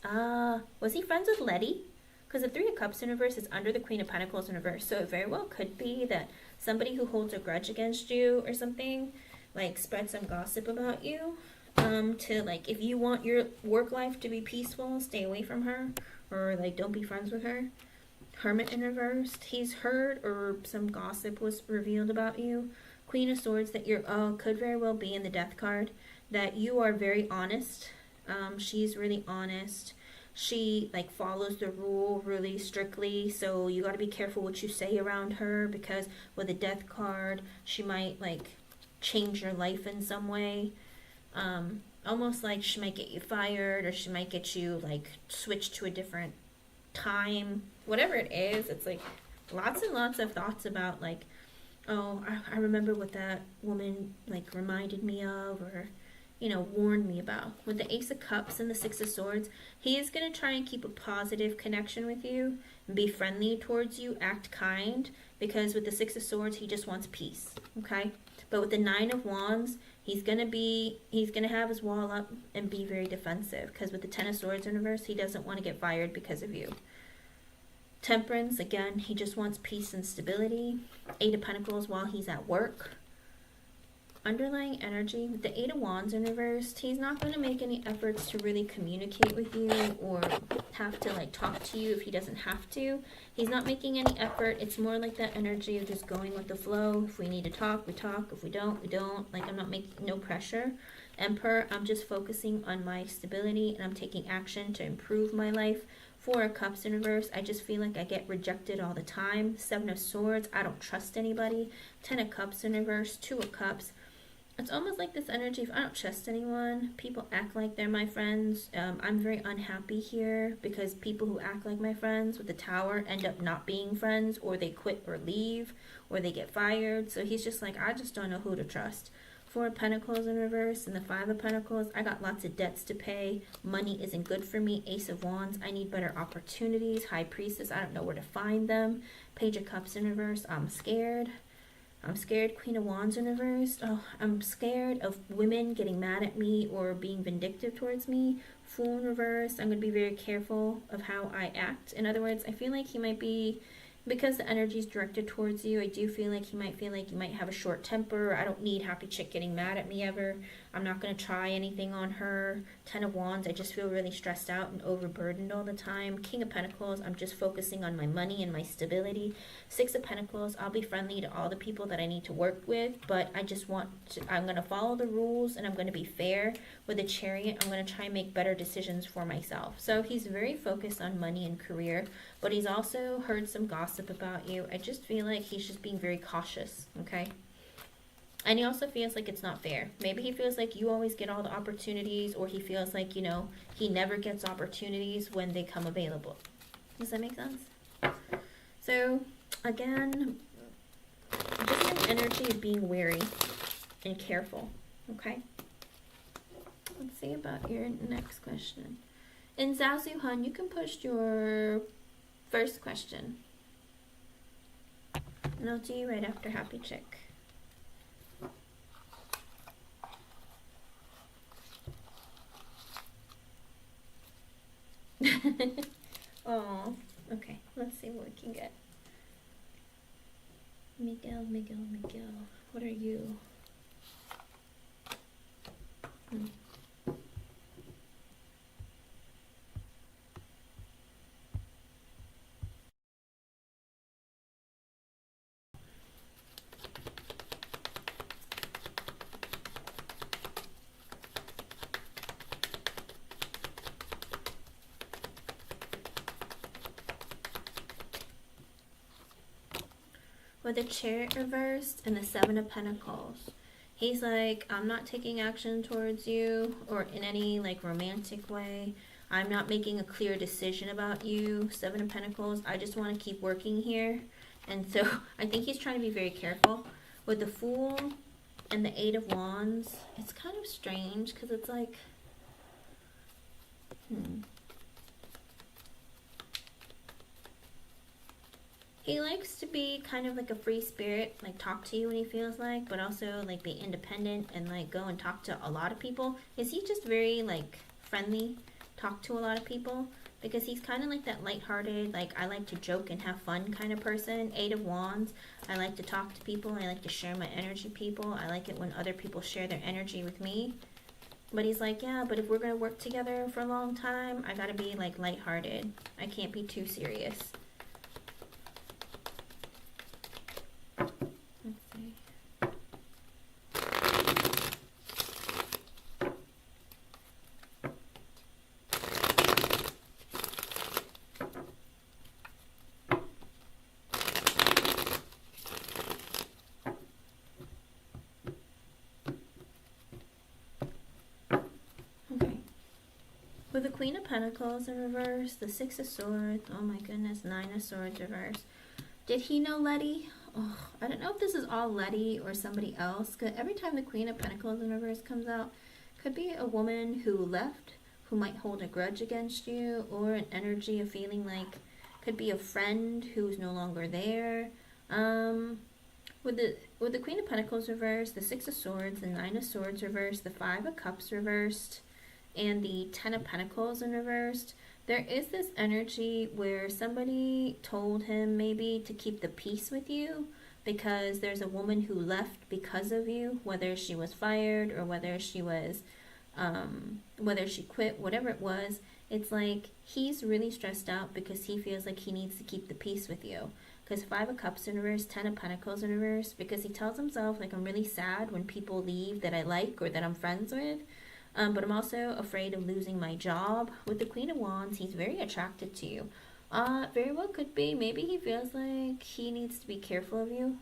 was he friends with Letty? Because the Three of Cups in reverse is under the Queen of Pentacles in reverse. So it very well could be that somebody who holds a grudge against you or something, like spread some gossip about you. To like, if you want your work life to be peaceful, stay away from her. Or like, don't be friends with her. Hermit in reverse, he's heard or some gossip was revealed about you. Queen of Swords, that you're, could very well be in the Death card, that you are very honest. She's really honest. She like follows the rule really strictly, so you got to be careful what you say around her, because with the Death card, she might like change your life in some way. Almost like she might get you fired, or she might get you like switched to a different time, whatever it is. It's like lots and lots of thoughts about like, oh, I remember what that woman like reminded me of, or warned me about. With the Ace of Cups and the Six of Swords, he is going to try and keep a positive connection with you and be friendly towards you, act kind, because with the Six of Swords, he just wants peace, okay? But with the Nine of Wands, he's going to have his wall up and be very defensive, because with the Ten of Swords in reverse, he doesn't want to get fired because of you. Temperance, again, he just wants peace and stability. Eight of Pentacles while he's at work. Underlying energy, with the Eight of Wands in reverse, he's not going to make any efforts to really communicate with you or have to like talk to you if he doesn't have to. He's not making any effort. It's more like that energy of just going with the flow. If we need to talk, we talk. If we don't, we don't. Like, I'm not making no pressure. Emperor, I'm just focusing on my stability and I'm taking action to improve my life. Four of Cups in reverse, I just feel like I get rejected all the time. Seven of Swords, I don't trust anybody. 10 of Cups in reverse, Two of Cups. It's almost like this energy, if I don't trust anyone, people act like they're my friends. I'm very unhappy here because people who act like my friends with the Tower end up not being friends, or they quit or leave, or they get fired. So he's just like, I just don't know who to trust. Four of Pentacles in reverse and the Five of Pentacles. I got lots of debts to pay. Money isn't good for me. Ace of Wands. I need better opportunities. High Priestess. I don't know where to find them. Page of Cups in reverse. I'm scared. I'm scared. Queen of Wands in reverse. Oh, I'm scared of women getting mad at me or being vindictive towards me. Fool in reverse. I'm going to be very careful of how I act. In other words, I feel like he might be, because the energy is directed towards you, I do feel like you might have a short temper. I don't need Happy Chick getting mad at me ever. I'm not going to try anything on her. 10 of Wands, I just feel really stressed out and overburdened all the time. King of Pentacles, I'm just focusing on my money and my stability. 6 of Pentacles, I'll be friendly to all the people that I need to work with, but I'm going to follow the rules and I'm going to be fair. With the Chariot, I'm going to try and make better decisions for myself. So he's very focused on money and career, but he's also heard some gossip about you. I just feel like he's just being very cautious, okay? And he also feels like it's not fair. Maybe he feels like you always get all the opportunities, or he feels like, he never gets opportunities when they come available. Does that make sense? So, again, just an energy of being wary and careful, okay? Let's see about your next question. In Zazu Hun, you can post your first question. And I'll do you right after Happy Chick. Oh, okay. Let's see what we can get. Miguel. What are you? With the Chariot reversed and the Seven of Pentacles, he's like, I'm not taking action towards you or in any like romantic way. I'm not making a clear decision about you. Seven of Pentacles, I just want to keep working here. And so I think he's trying to be very careful. With the Fool and the Eight of Wands, it's kind of strange because it's like, He likes to be kind of like a free spirit, like talk to you when he feels like, but also like be independent and like go and talk to a lot of people. Is he just very like friendly, talk to a lot of people? Because he's kind of like that lighthearted, like I like to joke and have fun kind of person. 8 of Wands. I like to talk to people. I like to share my energy people. I like it when other people share their energy with me. But he's like, yeah, but if we're going to work together for a long time, I got to be like lighthearted. I can't be too serious. Let's see. Okay. With the Queen of Pentacles in reverse, the 6 of Swords, oh my goodness, 9 of Swords reverse. Did he know Letty? Oh, I don't know if this is all Letty or somebody else. Cause every time the Queen of Pentacles in reverse comes out, could be a woman who left, who might hold a grudge against you, or an energy of feeling like, could be a friend who's no longer there. With the Queen of Pentacles reversed, the 6 of Swords, the 9 of Swords reversed, the 5 of Cups reversed, and the 10 of Pentacles in reversed, there is this energy where somebody told him maybe to keep the peace with you because there's a woman who left because of you, whether she was fired or whether she was, whether she quit, whatever it was. It's like he's really stressed out because he feels like he needs to keep the peace with you. Because 5 of Cups in reverse, 10 of Pentacles in reverse, because he tells himself, like, I'm really sad when people leave that I like or that I'm friends with. But I'm also afraid of losing my job. With the Queen of Wands, he's very attracted to you. Very well could be. Maybe he feels like he needs to be careful of you.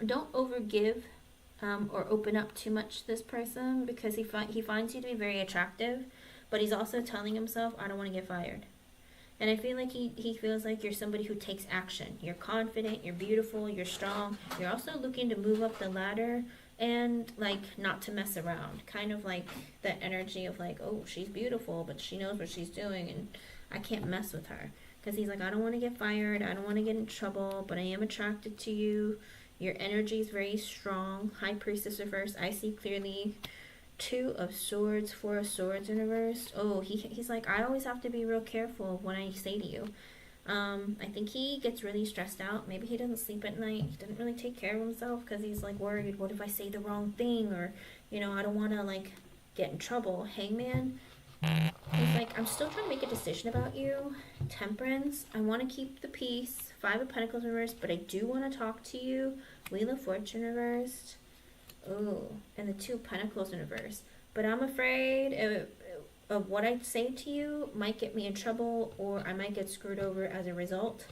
Don't overgive or open up too much to this person because he finds you to be very attractive. But he's also telling himself, I don't want to get fired. And I feel like he feels like you're somebody who takes action. You're confident, you're beautiful, you're strong. You're also looking to move up the ladder and like not to mess around. Kind of like that energy of like, oh, she's beautiful, but she knows what she's doing and I can't mess with her. Because he's like, I don't want to get fired, I don't want to get in trouble, but I am attracted to you. Your energy is very strong. High Priestess reverse, I see clearly. 2 of Swords, 4 of Swords in reverse. Oh, he's like, I always have to be real careful when I say to you. I think he gets really stressed out. Maybe he doesn't sleep at night. He doesn't really take care of himself because he's like worried, what if I say the wrong thing? Or, you know, I don't want to like get in trouble. Hangman. He's like, I'm still trying to make a decision about you. Temperance. I want to keep the peace. 5 of Pentacles reversed, but I do want to talk to you. Wheel of Fortune reversed. Oh, and the 2 of Pentacles in reverse. But I'm afraid of what I say to you might get me in trouble, or I might get screwed over as a result.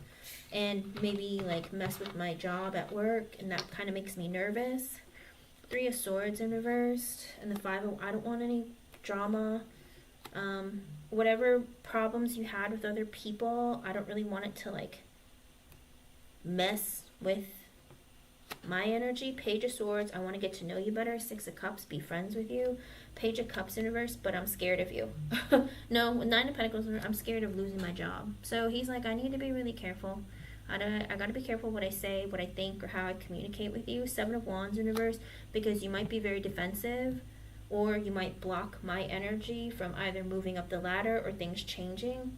And maybe like mess with my job at work, and that kind of makes me nervous. 3 of Swords in reverse. And the 5 of, I don't want any drama. Whatever problems you had with other people, I don't really want it to like mess with my energy. Page of Swords, I want to get to know you better. 6 of Cups, be friends with you. Page of Cups in reverse, but I'm scared of you. No, with 9 of Pentacles, I'm scared of losing my job. So he's like, I need to be really careful. I gotta be careful what I say, what I think, or how I communicate with you. 7 of Wands in reverse, because you might be very defensive, or you might block my energy from either moving up the ladder or things changing.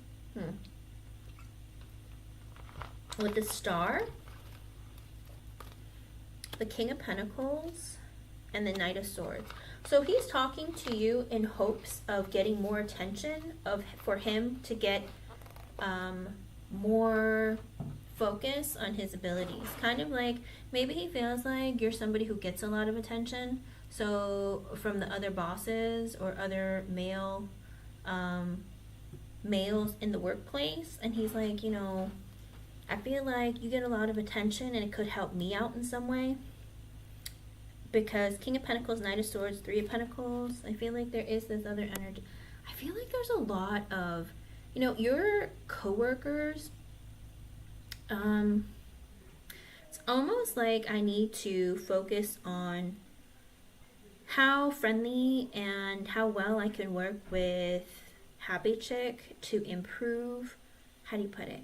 With the Star, the King of Pentacles, and the Knight of Swords. So he's talking to you in hopes of getting more attention, for him to get more focus on his abilities. Kind of like, maybe he feels like you're somebody who gets a lot of attention, so from the other bosses or other males in the workplace, and he's like, you know, I feel like you get a lot of attention and it could help me out in some way. Because King of Pentacles, Knight of Swords, 3 of Pentacles, I feel like there is this other energy. I feel like there's a lot of, you know, your coworkers, it's almost like I need to focus on how friendly and how well I can work with Happy Chick to improve, how do you put it?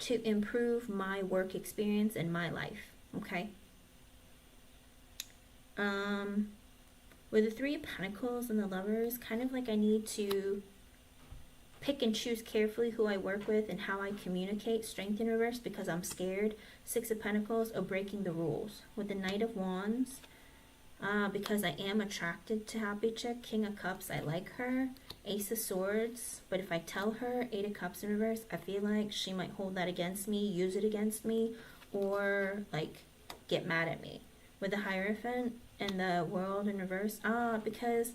To improve my work experience in my life, okay? With the Three of Pentacles and the Lovers, kind of like I need to pick and choose carefully who I work with and how I communicate. Strength in reverse, because I'm scared. Six of Pentacles of breaking the rules. With the Knight of Wands, because I am attracted to Happy Chick. King of Cups, I like her. Ace of Swords, but if I tell her Eight of Cups in reverse, I feel like she might hold that against me, use it against me, or like get mad at me. With the Hierophant and the World in reverse, because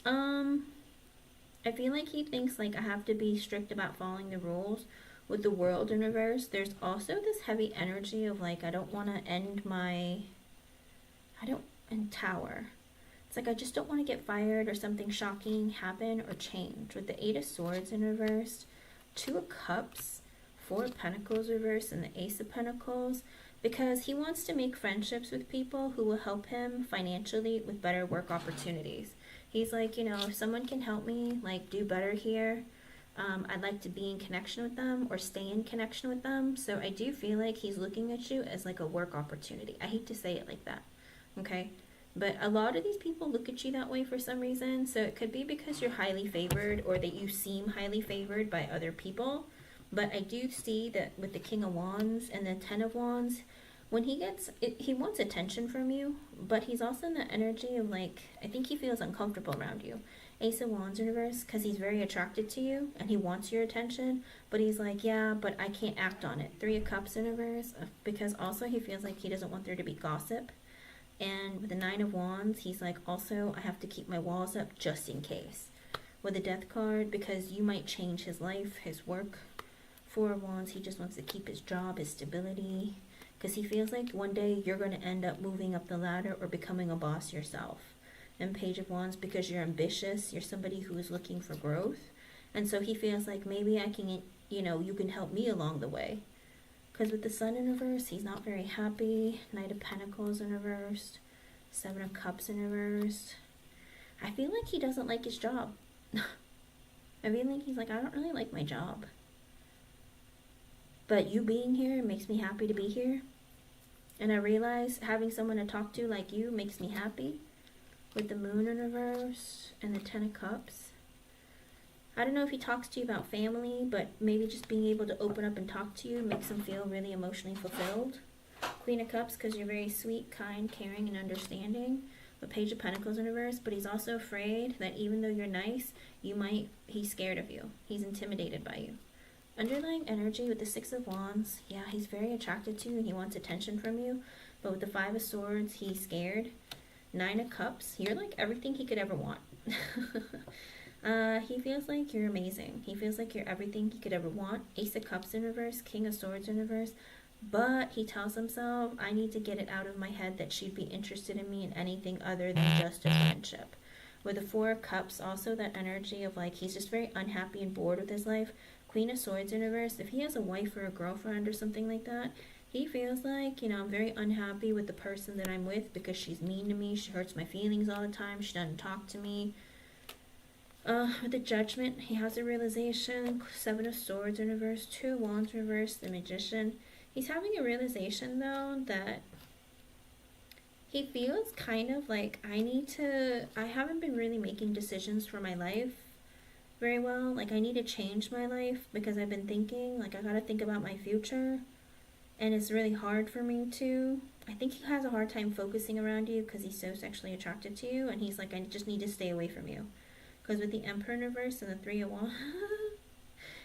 I feel like he thinks like I have to be strict about following the rules. With the World in reverse, there's also this heavy energy of like I don't want to end my and Tower. It's like I just don't want to get fired or something shocking happen or change. With the Eight of Swords in reverse, Two of Cups, Four of Pentacles reverse, and the Ace of Pentacles, because he wants to make friendships with people who will help him financially with better work opportunities. He's like, you know, if someone can help me like do better here, I'd like to be in connection with them or stay in connection with them. So I do feel like he's looking at you as like a work opportunity. I hate to say it like that, okay? But a lot of these people look at you that way for some reason. So it could be because you're highly favored or that you seem highly favored by other people. But I do see that with the King of Wands and the Ten of Wands, when he gets it, he wants attention from you, but he's also in the energy of like, I think he feels uncomfortable around you. Ace of Wands in reverse, because he's very attracted to you and he wants your attention, but he's like, yeah, but I can't act on it. Three of Cups in reverse, because also he feels like he doesn't want there to be gossip. And with the Nine of Wands, he's like, also, I have to keep my walls up just in case. With the Death card, because you might change his life, his work. Four of Wands, he just wants to keep his job, his stability, because he feels like one day you're going to end up moving up the ladder or becoming a boss yourself. And Page of Wands, because you're ambitious, you're somebody who is looking for growth. And so he feels like maybe I can, you know, you can help me along the way. Because with the Sun in reverse, he's not very happy. Knight of Pentacles in reverse. Seven of Cups in reverse. I feel like he doesn't like his job. I feel like he's like, I don't really like my job. But you being here makes me happy to be here. And I realize having someone to talk to like you makes me happy. With the Moon in reverse and the Ten of Cups. I don't know if he talks to you about family, but maybe just being able to open up and talk to you makes him feel really emotionally fulfilled. Queen of Cups, because you're very sweet, kind, caring, and understanding. But Page of Pentacles in reverse, but he's also afraid that even though you're nice, he's scared of you. He's intimidated by you. Underlying energy with the Six of Wands, yeah, he's very attracted to you and he wants attention from you. But with the Five of Swords, he's scared. Nine of Cups, you're like everything he could ever want. He feels like you're amazing. He feels like you're everything he could ever want. Ace of Cups in reverse, King of Swords in reverse. But he tells himself, I need to get it out of my head that she'd be interested in me in anything other than just a friendship. With the Four of Cups, also that energy of like, he's just very unhappy and bored with his life. Queen of Swords in reverse, if he has a wife or a girlfriend or something like that, he feels like, you know, I'm very unhappy with the person that I'm with because she's mean to me, she hurts my feelings all the time, she doesn't talk to me. With the Judgment, he has a realization. Seven of Swords in reverse, Two of Wands in reverse, the Magician. He's having a realization, though, that he feels kind of like I haven't been really making decisions for my life very well. Like, I need to change my life because I've been thinking, like, I gotta think about my future. And it's really hard for me to. I think he has a hard time focusing around you because he's so sexually attracted to you. And he's like, I just need to stay away from you. Because with the Emperor in reverse and the Three of Wands,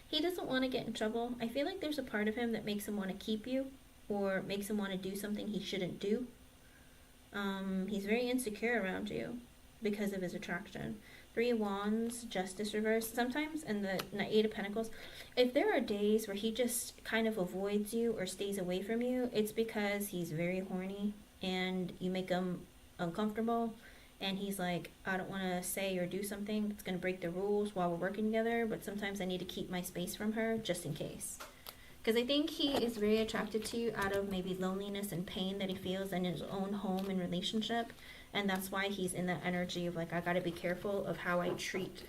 he doesn't want to get in trouble. I feel like there's a part of him that makes him want to keep you or makes him want to do something he shouldn't do. He's very insecure around you because of his attraction. Three of Wands, Justice reverse. Sometimes in the Eight of Pentacles, if there are days where he just kind of avoids you or stays away from you, it's because he's very horny and you make him uncomfortable. And he's like, I don't want to say or do something that's going to break the rules while we're working together, but sometimes I need to keep my space from her just in case. Because I think he is very attracted to you out of maybe loneliness and pain that he feels in his own home and relationship. And that's why he's in that energy of like, I gotta be careful of how I treat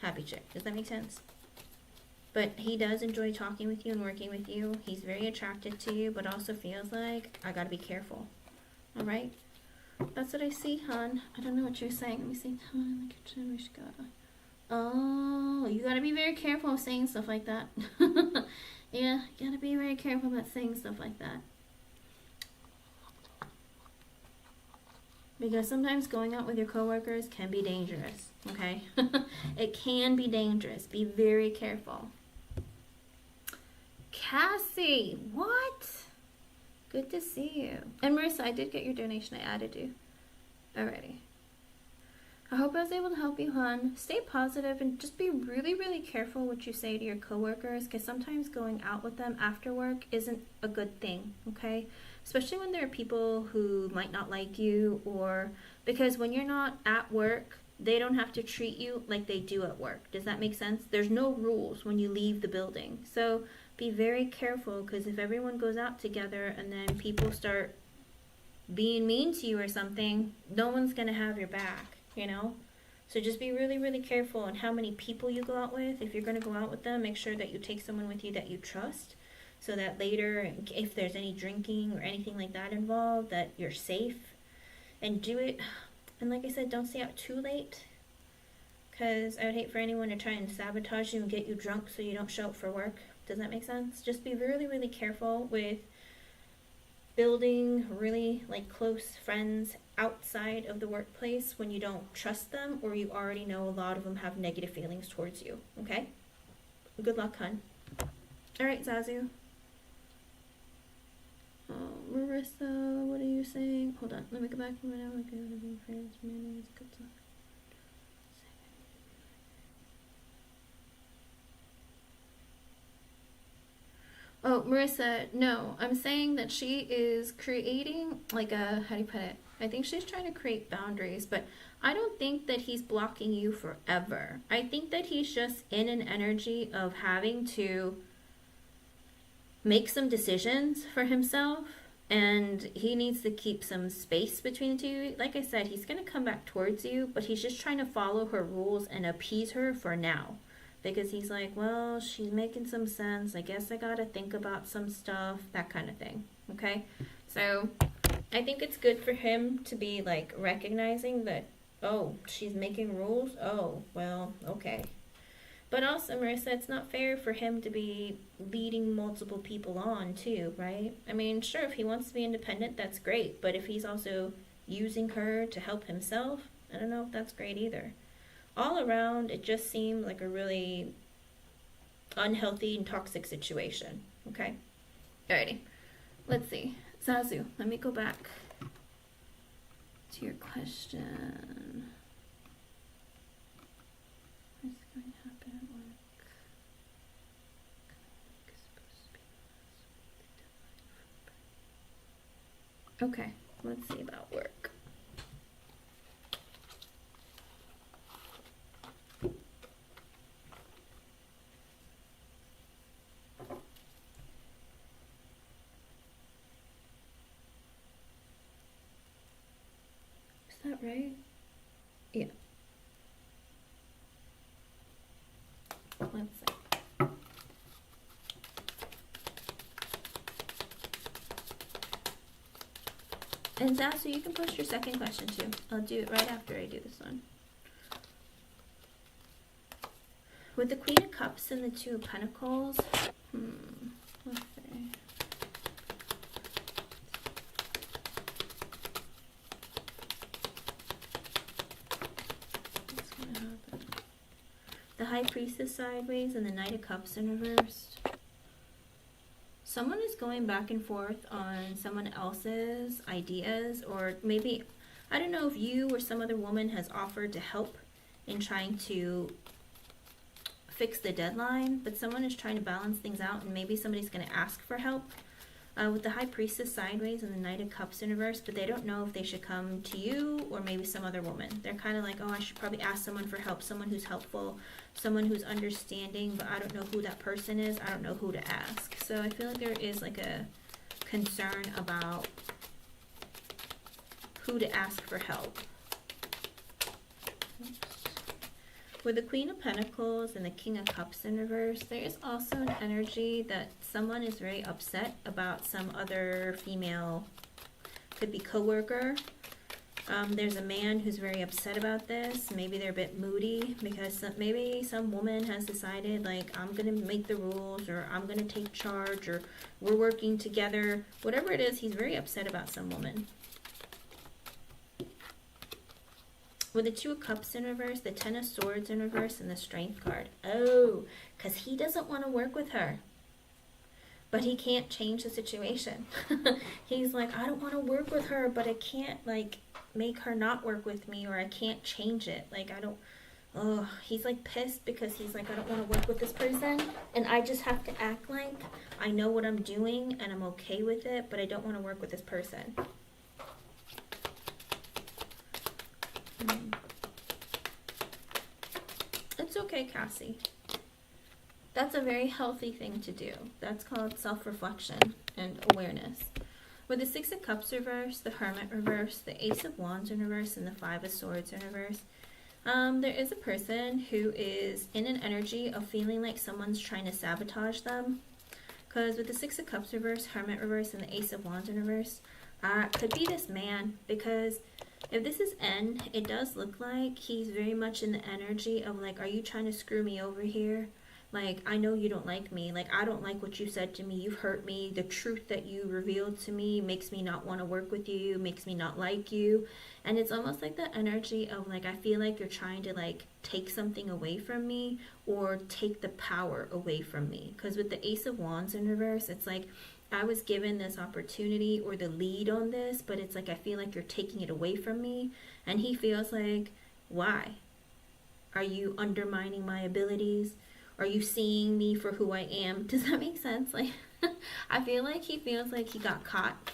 Happy Chick. Does that make sense? But he does enjoy talking with you and working with you. He's very attracted to you, but also feels like, I gotta be careful. Alright? That's what I see, hon. I don't know what you're saying. Let me see. Oh, you gotta be very careful of saying stuff like that. Yeah, you gotta be very careful about saying stuff like that. Because sometimes going out with your coworkers can be dangerous, okay? It can be dangerous. Be very careful. Cassie, what? Good to see you. And Marissa, I did get your donation. I added you. Alrighty. I hope I was able to help you, hon. Stay positive and just be really, really careful what you say to your coworkers, because sometimes going out with them after work isn't a good thing, okay? Especially when there are people who might not like you, or because when you're not at work, they don't have to treat you like they do at work. Does that make sense? There's no rules when you leave the building. So be very careful, because if everyone goes out together and then people start being mean to you or something, no one's going to have your back, you know? So just be really, really careful on how many people you go out with. If you're going to go out with them, make sure that you take someone with you that you trust, so that later, if there's any drinking or anything like that involved, that you're safe. And do it, and like I said, don't stay out too late, because I would hate for anyone to try and sabotage you and get you drunk so you don't show up for work. Does that make sense? Just be really, really careful with building really like close friends outside of the workplace when you don't trust them, or you already know a lot of them have negative feelings towards you, okay? Good luck, hon. Alright, Zazu. Oh, Marissa, what are you saying? Hold on, let me go back. Oh, Marissa, no, I'm saying that she is creating like a, how do you put it? I think she's trying to create boundaries, but I don't think that he's blocking you forever. I think that he's just in an energy of having to make some decisions for himself, and he needs to keep some space between the two. Like I said, he's going to come back towards you, but he's just trying to follow her rules and appease her for now. Because he's like, well, she's making some sense. I guess I gotta think about some stuff, that kind of thing. Okay? So, I think it's good for him to be, like, recognizing that, oh, she's making rules? Oh, well, okay. But also, Marissa, it's not fair for him to be leading multiple people on, too, right? I mean, sure, if he wants to be independent, that's great. But if he's also using her to help himself, I don't know if that's great either. All around, it just seemed like a really unhealthy and toxic situation, okay? Alrighty, let's see. Zazu, let me go back to your question. What's going to happen at work? Okay, let's see about work. Is that right? Yeah. Let's see. And Zazu, you can post your second question too. I'll do it right after I do this one. With the Queen of Cups and the Two of Pentacles, let's see. What's going to happen? The High Priestess sideways and the Knight of Cups in reverse. Someone is going back and forth on someone else's ideas, or maybe, I don't know if you or some other woman has offered to help in trying to fix the deadline, but someone is trying to balance things out, and maybe somebody's going to ask for help with the High Priestess sideways and the Knight of Cups in reverse, but they don't know if they should come to you or maybe some other woman. They're kind of like, oh, I should probably ask someone for help, someone who's helpful, someone who's understanding, but I don't know who that person is. I don't know who to ask. So I feel like there is like a concern about who to ask for help. With the Queen of Pentacles and the King of Cups in reverse, there is also an energy that someone is very upset about some other female, could be coworker. There's a man who's very upset about this. Maybe they're a bit moody because maybe some woman has decided, like, I'm going to make the rules, or I'm going to take charge, or we're working together. Whatever it is, he's very upset about some woman. With the Two of Cups in reverse, the Ten of Swords in reverse, and the Strength card. Oh, because he doesn't want to work with her. But he can't change the situation. He's like, I don't want to work with her, but I can't, like, make her not work with me, or I can't change it. Like, I don't... Oh, he's, like, pissed because he's like, I don't want to work with this person. And I just have to act like I know what I'm doing and I'm okay with it, but I don't want to work with this person. It's okay, Cassie. That's a very healthy thing to do. That's called self-reflection and awareness. With the Six of Cups reverse, the Hermit reverse, the Ace of Wands in reverse, and the Five of Swords in reverse, there is a person who is in an energy of feeling like someone's trying to sabotage them. Because with the Six of Cups reverse, Hermit reverse, and the Ace of Wands in reverse, could be this man, because if this is N, it does look like he's very much in the energy of like, are you trying to screw me over here? Like, I know you don't like me. Like, I don't like what you said to me. You've hurt me. The truth that you revealed to me makes me not want to work with you, makes me not like you. And it's almost like the energy of like, I feel like you're trying to like take something away from me, or take the power away from me. Because with the Ace of Wands in reverse, it's like, I was given this opportunity or the lead on this, but it's like, I feel like you're taking it away from me. And he feels like, why? Are you undermining my abilities? Are you seeing me for who I am? Does that make sense? Like, I feel like he feels like he got caught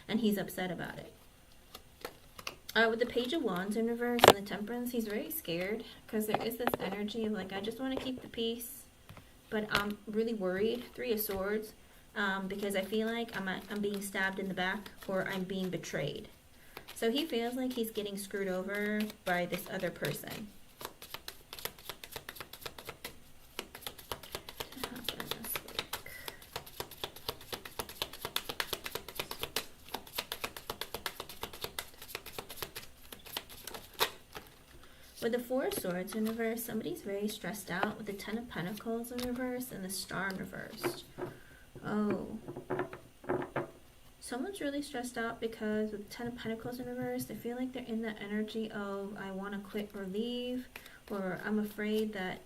and he's upset about it. With the Page of Wands in reverse and the Temperance, he's very scared because there is this energy of like, I just want to keep the peace, but I'm really worried. Three of Swords. Because I feel like I'm being stabbed in the back, or I'm being betrayed. So he feels like he's getting screwed over by this other person. With the Four of Swords in reverse, somebody's very stressed out with the Ten of Pentacles in reverse and the Star in reverse. Oh, someone's really stressed out because with the Ten of Pentacles in reverse, they feel like they're in that energy of I want to quit or leave, or I'm afraid that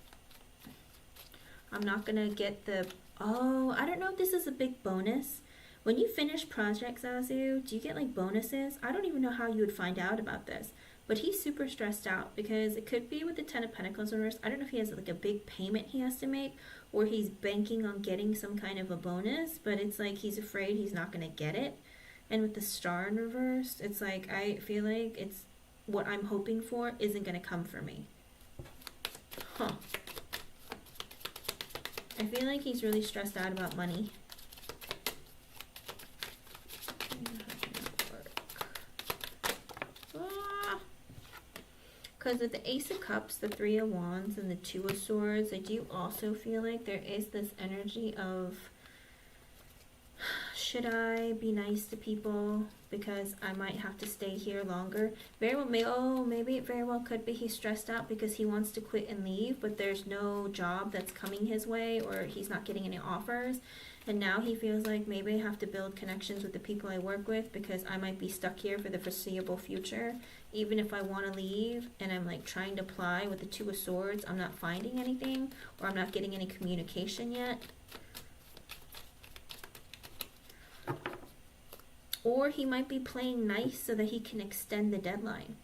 I'm not going to get the, oh, I don't know if this is a big bonus. When you finish projects, Zazu, do you get like bonuses? I don't even know how you would find out about this. But he's super stressed out because it could be with the Ten of Pentacles in reverse. I don't know if he has like a big payment he has to make, or he's banking on getting some kind of a bonus, but it's like he's afraid he's not going to get it. And with the Star in reverse, it's like I feel like it's what I'm hoping for isn't going to come for me. Huh. I feel like he's really stressed out about money. Because with the Ace of Cups, the Three of Wands, and the Two of Swords, I do also feel like there is this energy of, should I be nice to people because I might have to stay here longer? Very well, maybe it very well could be he's stressed out because he wants to quit and leave, but there's no job that's coming his way, or he's not getting any offers. And now he feels like maybe I have to build connections with the people I work with because I might be stuck here for the foreseeable future. Even if I want to leave and I'm like trying to apply with the Two of Swords, I'm not finding anything, or I'm not getting any communication yet. Or he might be playing nice so that he can extend the deadline.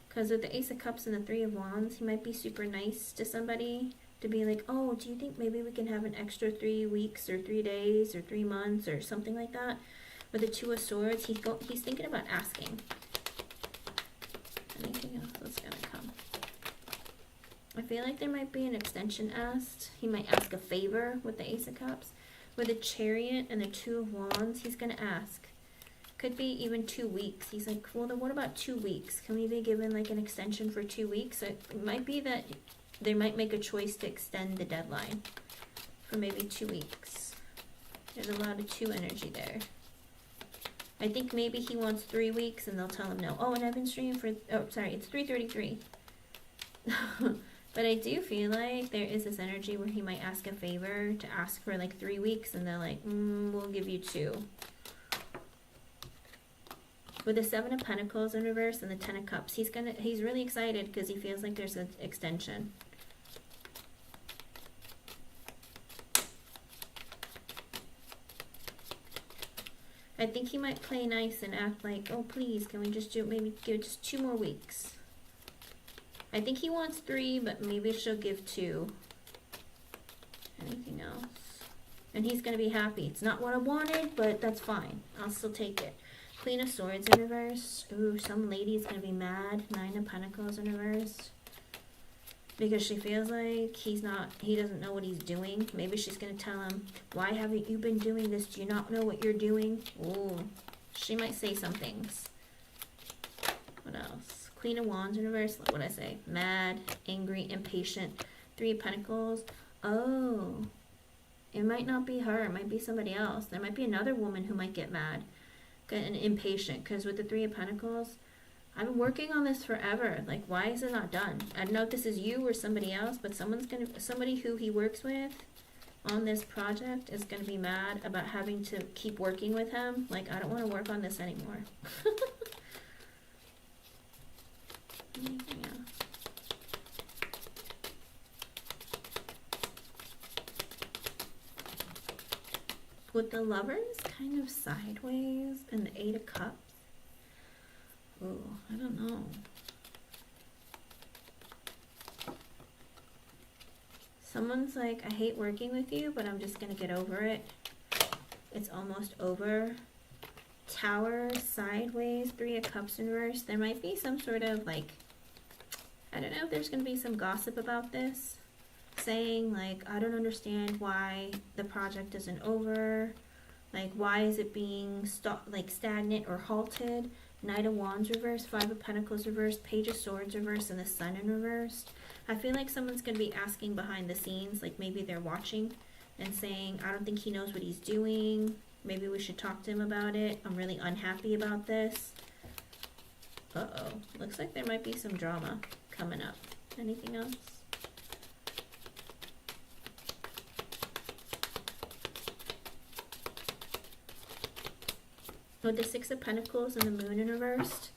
Because with the Ace of Cups and the Three of Wands, he might be super nice to somebody to be like, oh, do you think maybe we can have an extra 3 weeks or 3 days or 3 months or something like that? With the Two of Swords, he's thinking about asking. Anything else that's going to come? I feel like there might be an extension asked. He might ask a favor with the Ace of Cups. With the Chariot and the Two of Wands, he's going to ask. Could be even 2 weeks. He's like, well, then what about 2 weeks? Can we be given like an extension for 2 weeks? It might be that they might make a choice to extend the deadline for maybe 2 weeks. There's a lot of 2 energy there. I think maybe he wants 3 weeks and they'll tell him no. Oh, and I've been streaming for, oh, sorry, it's 3:33. But I do feel like there is this energy where he might ask a favor to ask for like 3 weeks and they're like, we'll give you 2. With the 7 of Pentacles in reverse and the 10 of Cups, he's really excited because he feels like there's an extension. I think he might play nice and act like, oh please, can we just maybe give it just 2 more weeks. I think he wants 3, but maybe she'll give 2. Anything else? And he's going to be happy. It's not what I wanted, but that's fine. I'll still take it. Queen of Swords in reverse. Ooh, some lady's going to be mad. 9 of Pentacles in reverse. Because she feels like he doesn't know what he's doing. Maybe she's going to tell him, why haven't you been doing this? Do you not know what you're doing? Ooh, she might say some things. What else? Queen of Wands in reverse. What would I say? Mad, angry, impatient. 3 of Pentacles. Oh, it might not be her. It might be somebody else. There might be another woman who might get mad and impatient. Because with the 3 of Pentacles, I've been working on this forever. Like, why is it not done? I don't know if this is you or somebody else, but somebody who he works with on this project is gonna be mad about having to keep working with him. Like, I don't want to work on this anymore. Anything else? With the Lovers kind of sideways and the 8 of Cups. Oh, I don't know. Someone's like, I hate working with you, but I'm just going to get over it. It's almost over. Tower, sideways, 3 of Cups in reverse. There might be some sort of like, I don't know if there's going to be some gossip about this. Saying like, I don't understand why the project isn't over. Like, why is it being stagnant or halted? Knight of Wands reversed, 5 of Pentacles reversed, Page of Swords reversed, and the Sun in reversed. I feel like someone's going to be asking behind the scenes, like maybe they're watching and saying, I don't think he knows what he's doing. Maybe we should talk to him about it. I'm really unhappy about this. Uh-oh. Looks like there might be some drama coming up. Anything else? With the 6 of Pentacles and the Moon in reversed.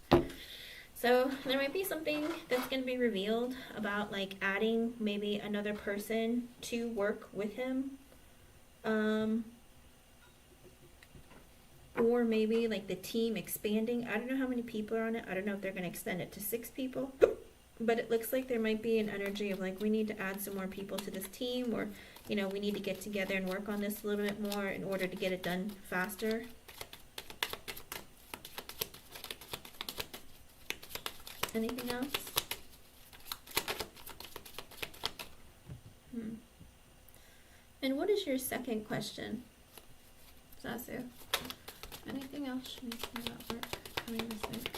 So there might be something that's going to be revealed about like adding maybe another person to work with him. Or maybe like the team expanding. I don't know how many people are on it. I don't know if they're going to extend it to 6 people. But it looks like there might be an energy of like, we need to add some more people to this team. Or, you know, we need to get together and work on this a little bit more in order to get it done faster. Anything else? And what is your second question, Sasu? Anything else you need to know about work coming this week?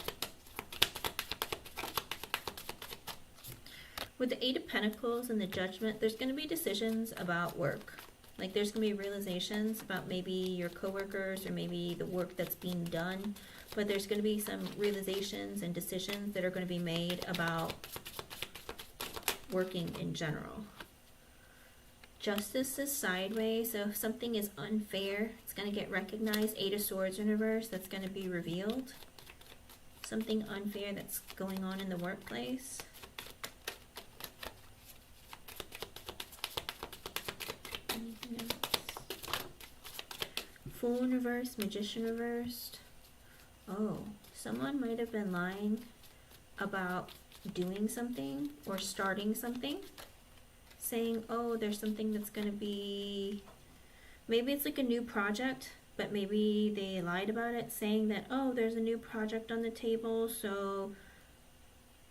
With the 8 of Pentacles and the Judgment, there's going to be decisions about work. Like there's going to be realizations about maybe your coworkers or maybe the work that's being done. But there's going to be some realizations and decisions that are going to be made about working in general. Justice is sideways, so if something is unfair, it's going to get recognized. 8 of Swords in reverse, that's going to be revealed. Something unfair that's going on in the workplace. Anything else? Fool in reverse, Magician reversed. Oh, someone might have been lying about doing something or starting something. Saying, oh, there's something that's going to be, maybe it's like a new project, but maybe they lied about it, saying that, oh, there's a new project on the table, so,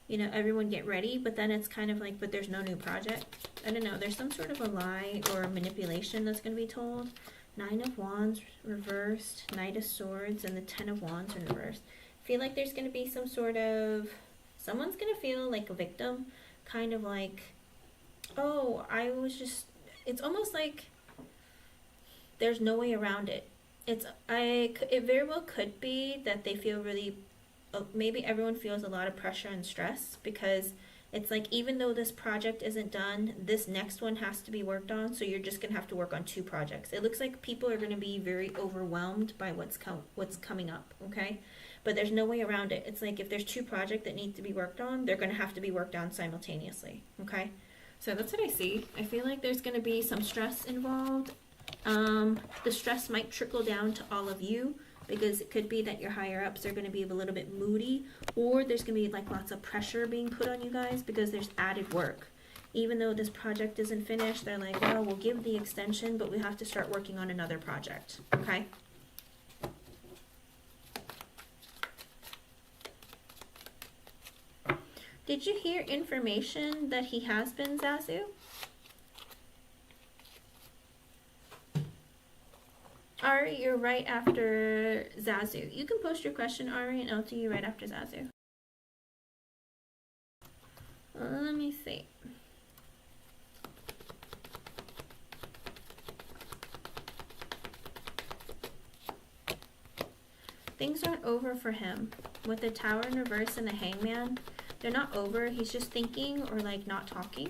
you know, everyone get ready. But then it's kind of like, but there's no new project. I don't know. There's some sort of a lie or a manipulation that's going to be told. Nine of Wands reversed, Knight of Swords, and the Ten of Wands in reverse. I feel like there's going to be some sort of, someone's going to feel like a victim, kind of like, oh, I was just, it's almost like there's no way around it. It very well could be that they feel really, maybe everyone feels a lot of pressure and stress, because it's like, even though this project isn't done, this next one has to be worked on, so you're just gonna have to work on two projects. It looks like people are gonna be very overwhelmed by what's coming up, okay? But there's no way around it. It's like, if there's two projects that need to be worked on, they're gonna have to be worked on simultaneously, okay? So that's what I see. I feel like there's gonna be some stress involved. The stress might trickle down to all of you, because it could be that your higher ups are going to be a little bit moody, or there's going to be like lots of pressure being put on you guys because there's added work. Even though this project isn't finished, they're like, well, we'll give the extension, but we have to start working on another project, okay? Did you hear information that he has been, Zazu? Ari, you're right after Zazu. You can post your question, Ari, and I'll do you right after Zazu. Let me see. Things aren't over for him. With the Tower in reverse and the Hangman, they're not over. He's just thinking or like not talking.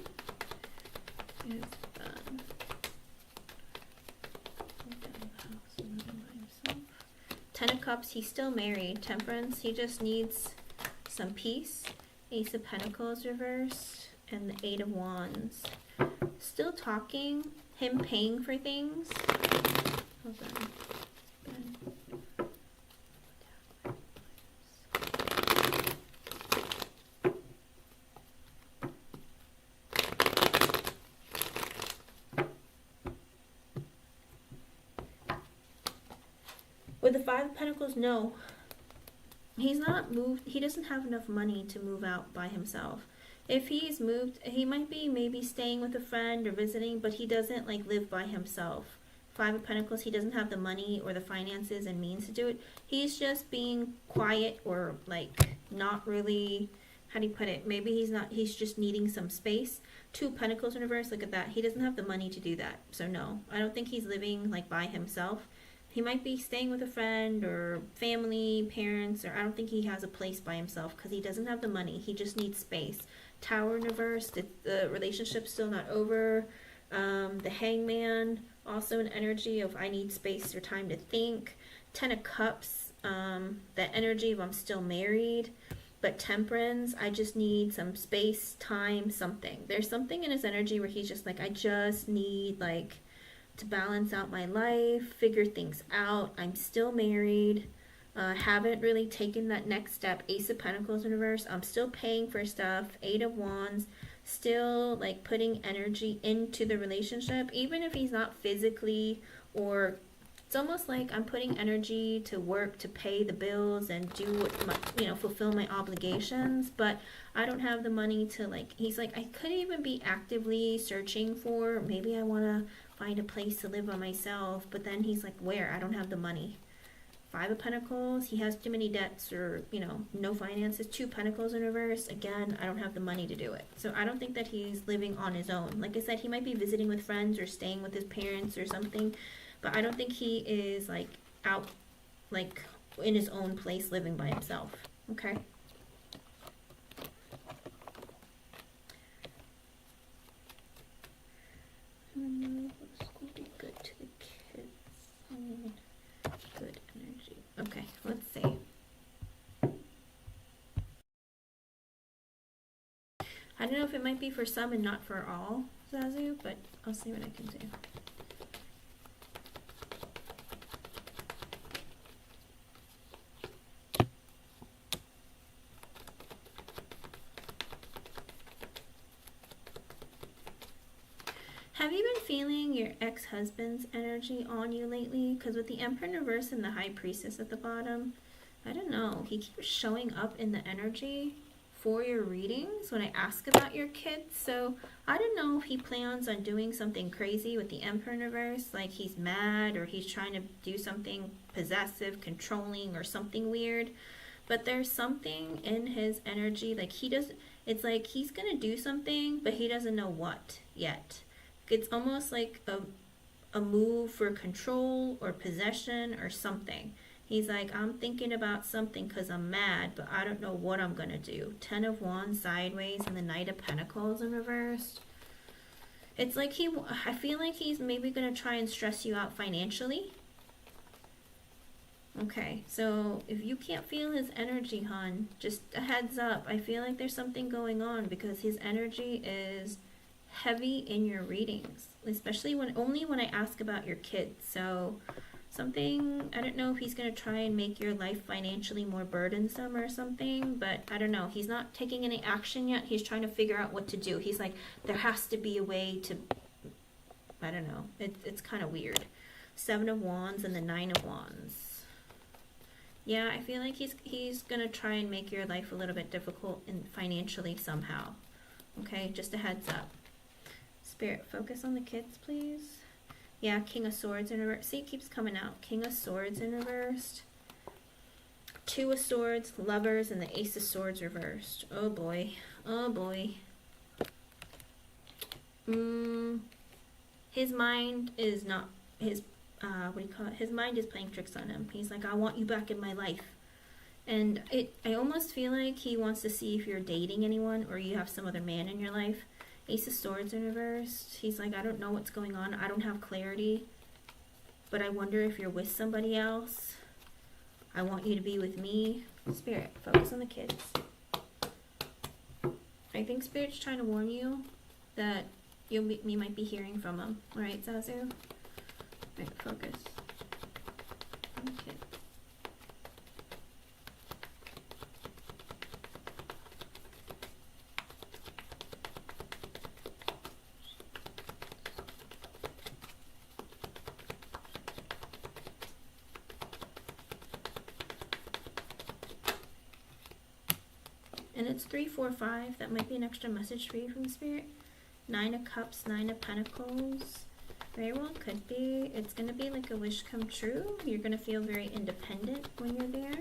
Ten of Cups, he's still married. Temperance, he just needs some peace. Ace of Pentacles reversed, and the Eight of Wands. Still talking, him paying for things. Hold on. With the Five of Pentacles, no. He's not moved. He doesn't have enough money to move out by himself. If he's moved, he might be maybe staying with a friend or visiting, but he doesn't like live by himself. Five of Pentacles, he doesn't have the money or the finances and means to do it. He's just being quiet, or like not really, how do you put it? Maybe he's just needing some space. Two of Pentacles in reverse, look at that. He doesn't have the money to do that. So no, I don't think he's living like by himself. He might be staying with a friend or family, parents, or I don't think he has a place by himself because he doesn't have the money. He just needs space. Tower in reverse, the relationship's still not over. The Hangman, also an energy of I need space or time to think. Ten of Cups, that energy of I'm still married. But Temperance, I just need some space, time, something. There's something in his energy where he's just like, I just need like to balance out my life, figure things out. I'm still married, haven't really taken that next step. Ace of Pentacles in reverse, I'm still paying for stuff. Eight of Wands, still like putting energy into the relationship, even if he's not physically, or it's almost like I'm putting energy to work to pay the bills and do what fulfill my obligations, but I don't have the money to like, he's like, I could even be actively searching for, maybe I want to find a place to live by myself, but then he's like, where? I don't have the money. Five of Pentacles, he has too many debts, or no finances. Two Pentacles in reverse, again, I don't have the money to do it. So I don't think that he's living on his own. Like I said, he might be visiting with friends or staying with his parents or something, but I don't think he is like out like in his own place living by himself. Okay. Will be good to the kids. Good energy. Okay, let's see. I don't know if it might be for some and not for all, Zazu, but I'll see what I can do. Have you been feeling your ex-husband's energy on you lately? Because with the Emperor in reverse and the High Priestess at the bottom, I don't know. He keeps showing up in the energy for your readings when I ask about your kids. So I don't know if he plans on doing something crazy with the Emperor in reverse, like he's mad or he's trying to do something possessive, controlling, or something weird. But there's something in his energy, like it's like he's gonna do something, but he doesn't know what yet. It's almost like a move for control or possession or something. He's like, I'm thinking about something because I'm mad, but I don't know what I'm going to do. 10 of Wands sideways and the Knight of Pentacles in reversed. It's like I feel like he's maybe going to try and stress you out financially. Okay, so if you can't feel his energy, hon, just a heads up. I feel like there's something going on because his energy is heavy in your readings, especially only when I ask about your kids. So something, I don't know if he's going to try and make your life financially more burdensome or something, but I don't know. He's not taking any action yet. He's trying to figure out what to do. He's like, there has to be a way to, I don't know. It's kind of weird. 7 of Wands and the 9 of Wands. Yeah, I feel like he's going to try and make your life a little bit difficult and financially somehow. Okay, just a heads up. Spirit, focus on the kids, please. Yeah, King of Swords in reverse. See, it keeps coming out. King of Swords in reversed. 2 of Swords, Lovers, and the Ace of Swords reversed. Oh boy. Oh boy. His mind is not, his mind is playing tricks on him. He's like, I want you back in my life. And I almost feel like he wants to see if you're dating anyone or you have some other man in your life. Ace of Swords in reversed. He's like, I don't know what's going on. I don't have clarity. But I wonder if you're with somebody else. I want you to be with me. Spirit, focus on the kids. I think Spirit's trying to warn you that you might be hearing from him. Alright, Zazu? Alright, focus on the kids. And it's 3, 4, 5. That might be an extra message for you from the Spirit. 9 of Cups, 9 of Pentacles. Very well could be. It's going to be like a wish come true. You're going to feel very independent when you're there.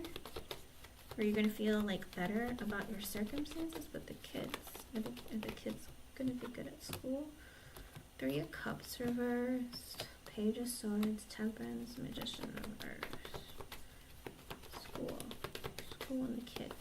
Or you're going to feel like better about your circumstances with the kids. Are the kids going to be good at school? 3 of Cups reversed. Page of Swords, Temperance, Magician reversed. School. School and the kids.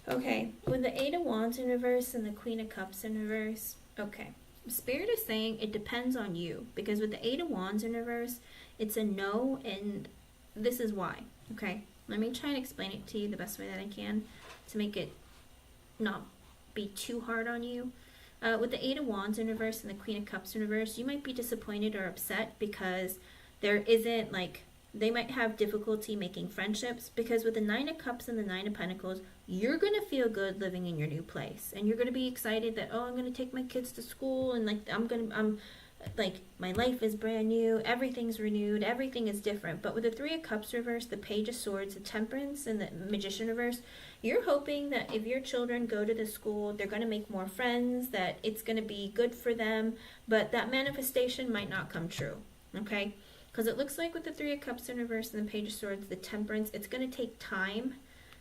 Okay, with the 8 of Wands in reverse and the Queen of Cups in reverse, okay. Spirit is saying it depends on you, because with the 8 of Wands in reverse, it's a no, and this is why, okay? Let me try and explain it to you the best way that I can to make it not be too hard on you. With the 8 of Wands in reverse and the Queen of Cups in reverse, you might be disappointed or upset because there isn't, like, they might have difficulty making friendships, because with the 9 of Cups and the 9 of Pentacles, you're going to feel good living in your new place. And you're going to be excited that, oh, I'm going to take my kids to school, and like, I'm like, my life is brand new, everything's renewed, everything is different. But with the 3 of Cups reverse, the Page of Swords, the Temperance, and the Magician reverse, you're hoping that if your children go to the school, they're going to make more friends, that it's going to be good for them, but that manifestation might not come true, okay? Because it looks like with the 3 of Cups in reverse and the Page of Swords, the Temperance, it's going to take time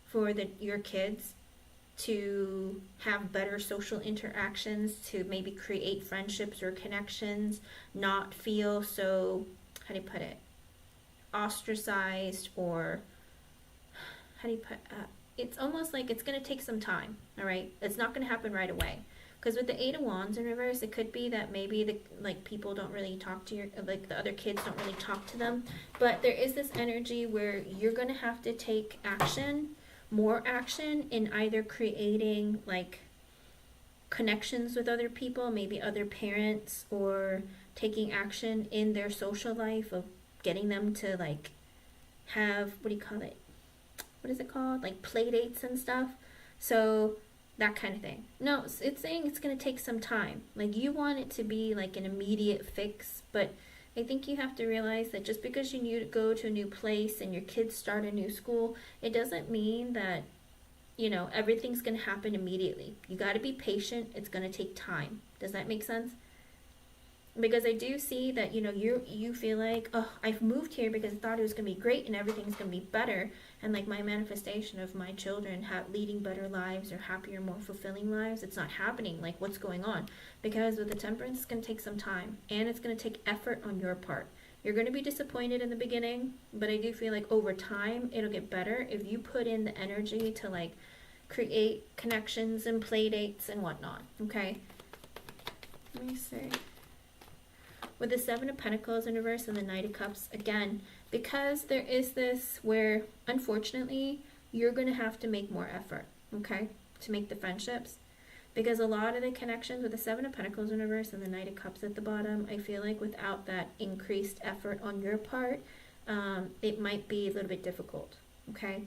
for your kids to have better social interactions, to maybe create friendships or connections, not feel so, how do you put it, ostracized, or how do you put, it's almost like it's going to take some time, all right? It's not going to happen right away. Because with the Eight of Wands in reverse, it could be that maybe the like people don't really talk to your, like the other kids don't really talk to them. But there is this energy where you're going to have to take action, more action in either creating like connections with other people, maybe other parents, or taking action in their social life of getting them to like have, what do you call it? What is it called? Like play dates and stuff. So that kind of thing. No, it's saying it's going to take some time. Like you want it to be like an immediate fix, but I think you have to realize that just because you need to go to a new place and your kids start a new school, it doesn't mean that, you know, everything's going to happen immediately. You got to be patient. It's going to take time. Does that make sense? Because I do see that, you know, you feel like, oh, I've moved here because I thought it was going to be great and everything's going to be better. And like my manifestation of my children leading better lives or happier, more fulfilling lives, it's not happening. Like what's going on? Because with the Temperance, it's going to take some time and it's going to take effort on your part. You're going to be disappointed in the beginning, but I do feel like over time, it'll get better if you put in the energy to like create connections and play dates and whatnot. Okay. Let me see. With the Seven of Pentacles in reverse and the Knight of Cups, again, because there is this where, unfortunately, you're going to have to make more effort, okay, to make the friendships. Because a lot of the connections with the Seven of Pentacles in reverse and the Knight of Cups at the bottom, I feel like without that increased effort on your part, it might be a little bit difficult, okay?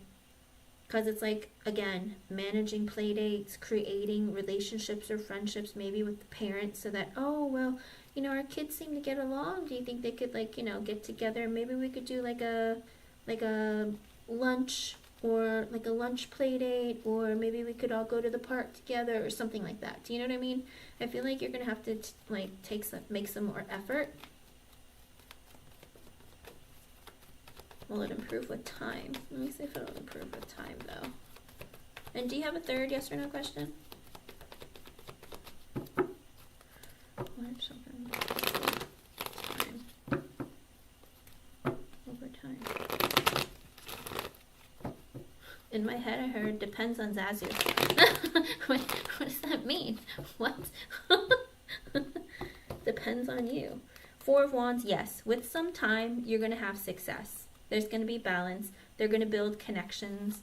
Because it's like, again, managing play dates, creating relationships or friendships maybe with the parents so that, oh, well, you know, our kids seem to get along. Do you think they could, like, you know, get together? Maybe we could do like a lunch or like a lunch play date, or maybe we could all go to the park together or something like that. Do you know what I mean? I feel like you're going to have to like make some more effort. Will it improve with time? Let me see if it'll improve with time though. And do you have a third yes or no question? Something. Time. Over time. In my head I heard depends on Zazu. what does that mean? What? Depends on you. Four of Wands, yes. With some time, you're going to have success. There's going to be balance. They're going to build connections.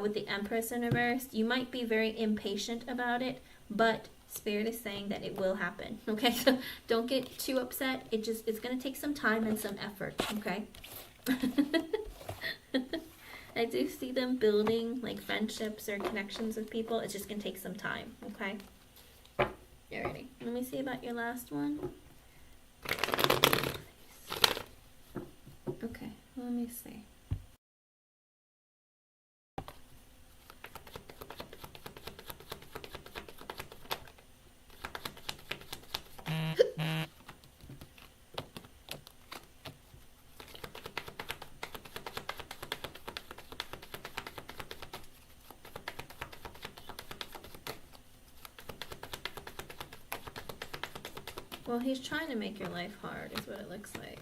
With the Empress in reverse, you might be very impatient about it, but Spirit is saying that it will happen, okay? So don't get too upset. It's going to take some time and some effort, okay? I do see them building like friendships or connections with people. It's just going to take some time, okay? Alrighty. Let me see about your last one. Okay, let me see. Well, he's trying to make your life hard, is what it looks like.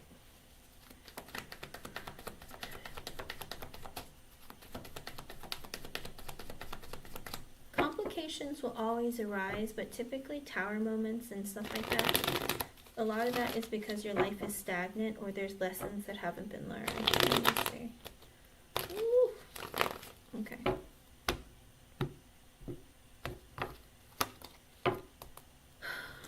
Complications will always arise, but typically tower moments and stuff like that, a lot of that is because your life is stagnant or there's lessons that haven't been learned. Let me see. Ooh. Okay.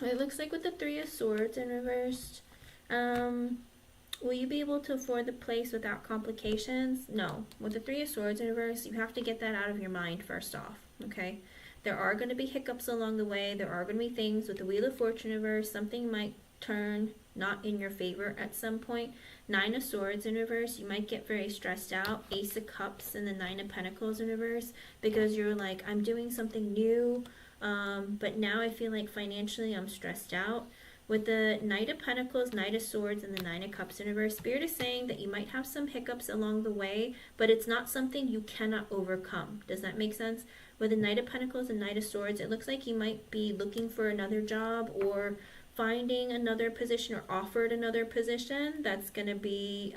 It looks like with the Three of Swords in reversed, will you be able to afford the place without complications? No. With the Three of Swords in reverse, you have to get that out of your mind first off, okay? There are going to be hiccups along the way. There are going to be things with the Wheel of Fortune in reverse. Something might turn not in your favor at some point. Nine of Swords in reverse, you might get very stressed out. Ace of Cups and the Nine of Pentacles in reverse, because you're like, I'm doing something new. But now I feel like financially I'm stressed out. With the Knight of Pentacles, Knight of Swords, and the Nine of Cups in reverse, Spirit is saying that you might have some hiccups along the way, but it's not something you cannot overcome. Does that make sense? With the Knight of Pentacles and Knight of Swords, it looks like you might be looking for another job or finding another position or offered another position that's going to be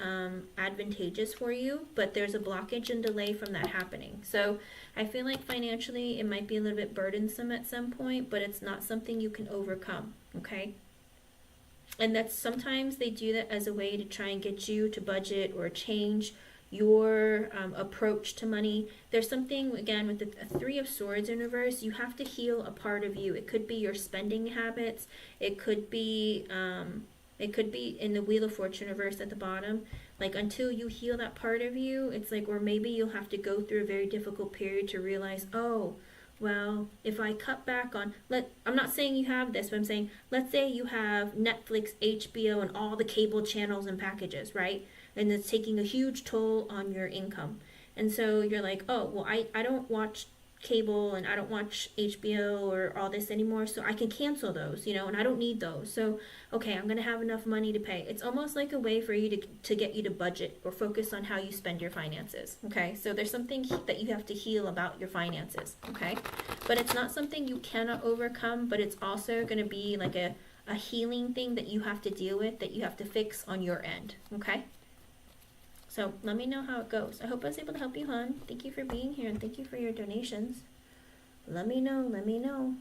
advantageous for you, but there's a blockage and delay from that happening. So I feel like financially it might be a little bit burdensome at some point, but it's not something you can overcome, okay? And that's sometimes they do that as a way to try and get you to budget or change your approach to money. There's something, again, with the Three of Swords in reverse, you have to heal a part of you. It could be your spending habits. It could be in the Wheel of Fortune reverse at the bottom. Like, until you heal that part of you, it's like, or maybe you'll have to go through a very difficult period to realize, oh, well, if I cut back on, I'm not saying you have this, but I'm saying, let's say you have Netflix, HBO, and all the cable channels and packages, right? And it's taking a huge toll on your income. And so you're like, oh, well, I don't watch cable and I don't watch HBO or all this anymore, so I can cancel those, and I don't need those. So, okay, I'm going to have enough money to pay. It's almost like a way for you to get you to budget or focus on how you spend your finances, okay? So there's something that you have to heal about your finances, okay? But it's not something you cannot overcome, but it's also going to be like a healing thing that you have to deal with, that you have to fix on your end, okay? So let me know how it goes. I hope I was able to help you, hon. Thank you for being here and thank you for your donations. Let me know, let me know.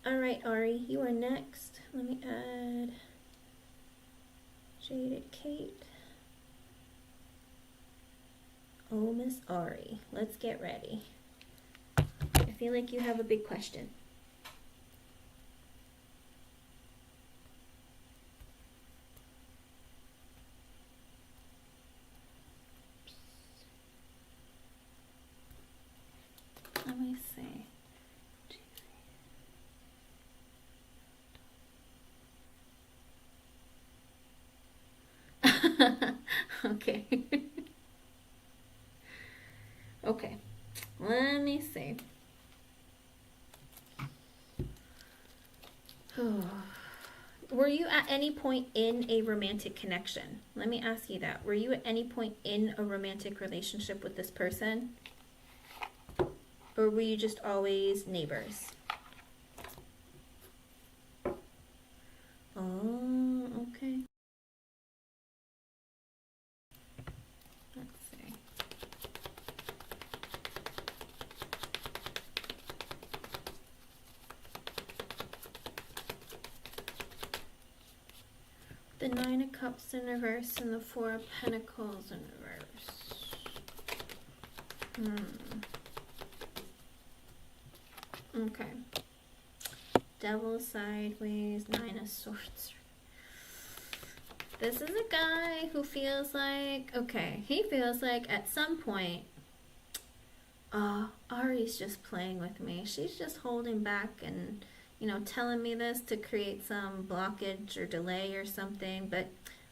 All right, Ari, you are next. Let me add Jaded Kate. Oh, Miss Ari, let's get ready. I feel like you have a big question. Let me see. Okay. Okay. Let me see. Were you at any point in a romantic connection? Let me ask you that. Were you at any point in a romantic relationship with this person? Or were you just always neighbors? Oh, okay. Let's see. The Nine of Cups in reverse and the Four of Pentacles in reverse. Okay. Devil sideways, Nine of Swords. This is a guy who feels like, okay, he feels like at some point, Ari's just playing with me. She's just holding back and, telling me this to create some blockage or delay or something, but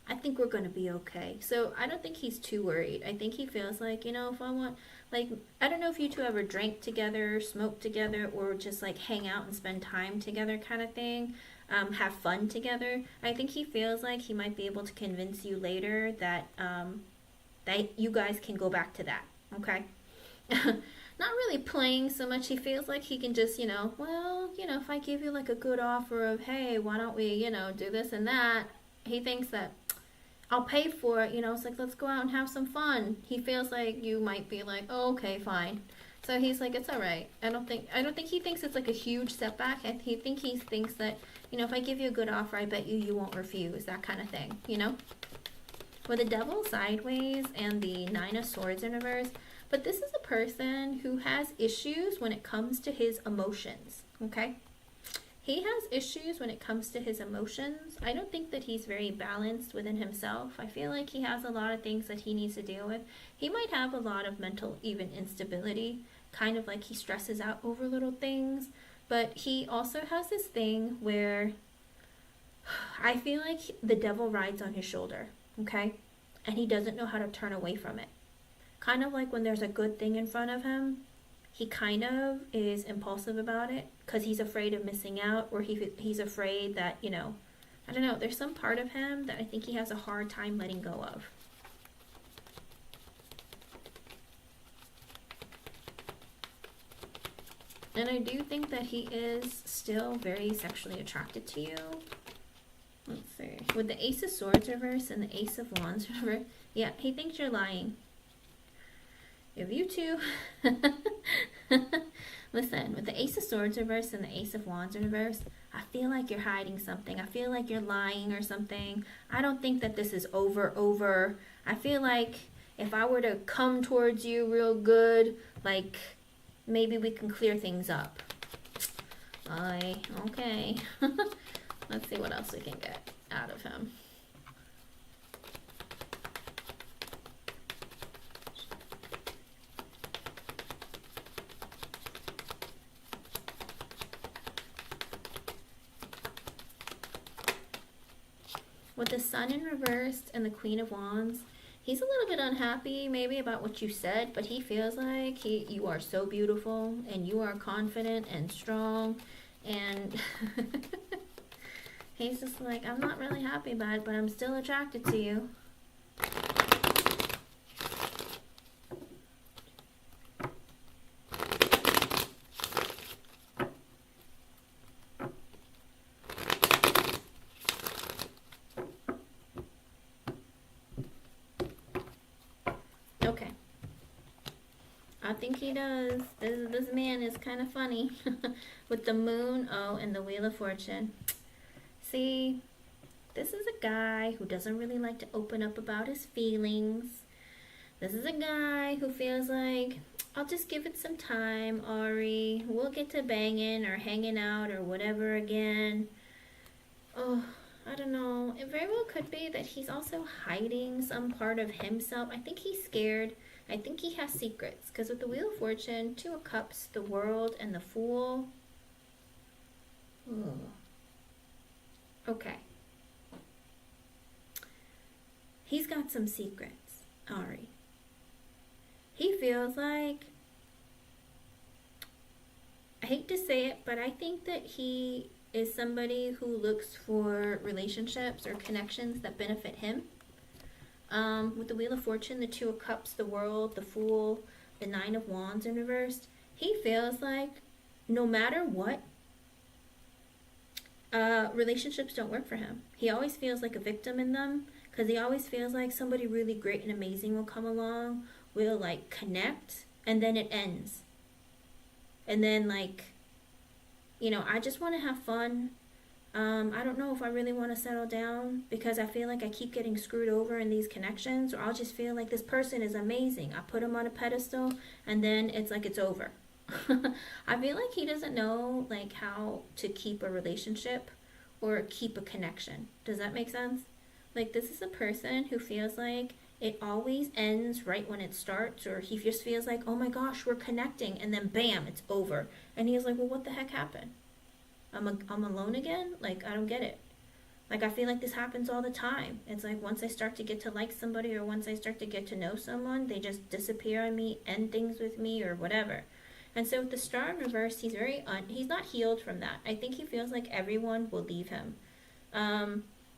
I think we're going to be okay. So I don't think he's too worried. I think he feels like, if I want, like, I don't know if you two ever drank together, smoked together, or just like hang out and spend time together kind of thing, have fun together. I think he feels like he might be able to convince you later that, that you guys can go back to that, okay? Not really playing so much. He feels like he can just, if I give you like a good offer of, hey, why don't we, do this and that, he thinks that I'll pay for it, it's like, let's go out and have some fun. He feels like you might be like, oh, okay, fine. So he's like, it's all right. I don't think he thinks it's like a huge setback. He thinks that, if I give you a good offer, I bet you won't refuse, that kind of thing, With the Devil sideways and the Nine of Swords in reverse, but this is a person who has issues when it comes to his emotions, okay? He has issues when it comes to his emotions. I don't think that he's very balanced within himself. I feel like he has a lot of things that he needs to deal with. He might have a lot of mental, even instability, kind of like he stresses out over little things. But he also has this thing where I feel like the devil rides on his shoulder, okay? And he doesn't know how to turn away from it. Kind of like when there's a good thing in front of him, he kind of is impulsive about it because he's afraid of missing out, or he's afraid that, I don't know, there's some part of him that I think he has a hard time letting go of. And I do think that he is still very sexually attracted to you. Let's see. With the Ace of Swords reverse and the Ace of Wands reverse, yeah, he thinks you're lying. If you two, listen, with the Ace of Swords reverse and the Ace of Wands reverse, I feel like you're hiding something. I feel like you're lying or something. I don't think that this is over. I feel like if I were to come towards you real good, like, maybe we can clear things up. Okay. Let's see what else we can get out of him. With the Sun in reversed and the Queen of Wands, he's a little bit unhappy maybe about what you said, but he feels like you are so beautiful and you are confident and strong, and he's just like, I'm not really happy about it, but I'm still attracted to you. Okay. I think he does. This man is kind of funny. With the Moon, and the Wheel of Fortune. See, this is a guy who doesn't really like to open up about his feelings. This is a guy who feels like, I'll just give it some time, Ari. We'll get to banging or hanging out or whatever again. Oh, I don't know. It very well could be that he's also hiding some part of himself. I think he's scared. I think he has secrets. Because with the Wheel of Fortune, Two of Cups, the World, and the Fool. Ooh. Okay. He's got some secrets, Ari. He feels like, I hate to say it, but I think that he is somebody who looks for relationships or connections that benefit him. With the Wheel of Fortune, the Two of Cups, the World, the Fool, the Nine of Wands in reversed, he feels like no matter what, relationships don't work for him. He always feels like a victim in them, because he always feels like somebody really great and amazing will come along, will like connect, and then it ends. And then like, I just want to have fun. I don't know if I really want to settle down, because I feel like I keep getting screwed over in these connections, or I'll just feel like this person is amazing. I put him on a pedestal, and then it's like it's over. I feel like he doesn't know like how to keep a relationship or keep a connection. Does that make sense? Like, this is a person who feels like it always ends right when it starts, or he just feels like, oh my gosh, we're connecting, and then bam, it's over. And he's like, well, what the heck happened? I'm alone again? Like, I don't get it. Like, I feel like this happens all the time. It's like once I start to get to like somebody, or once I start to get to know someone, they just disappear on me, end things with me, or whatever. And so with the Star in reverse, he's he's not healed from that. I think he feels like everyone will leave him.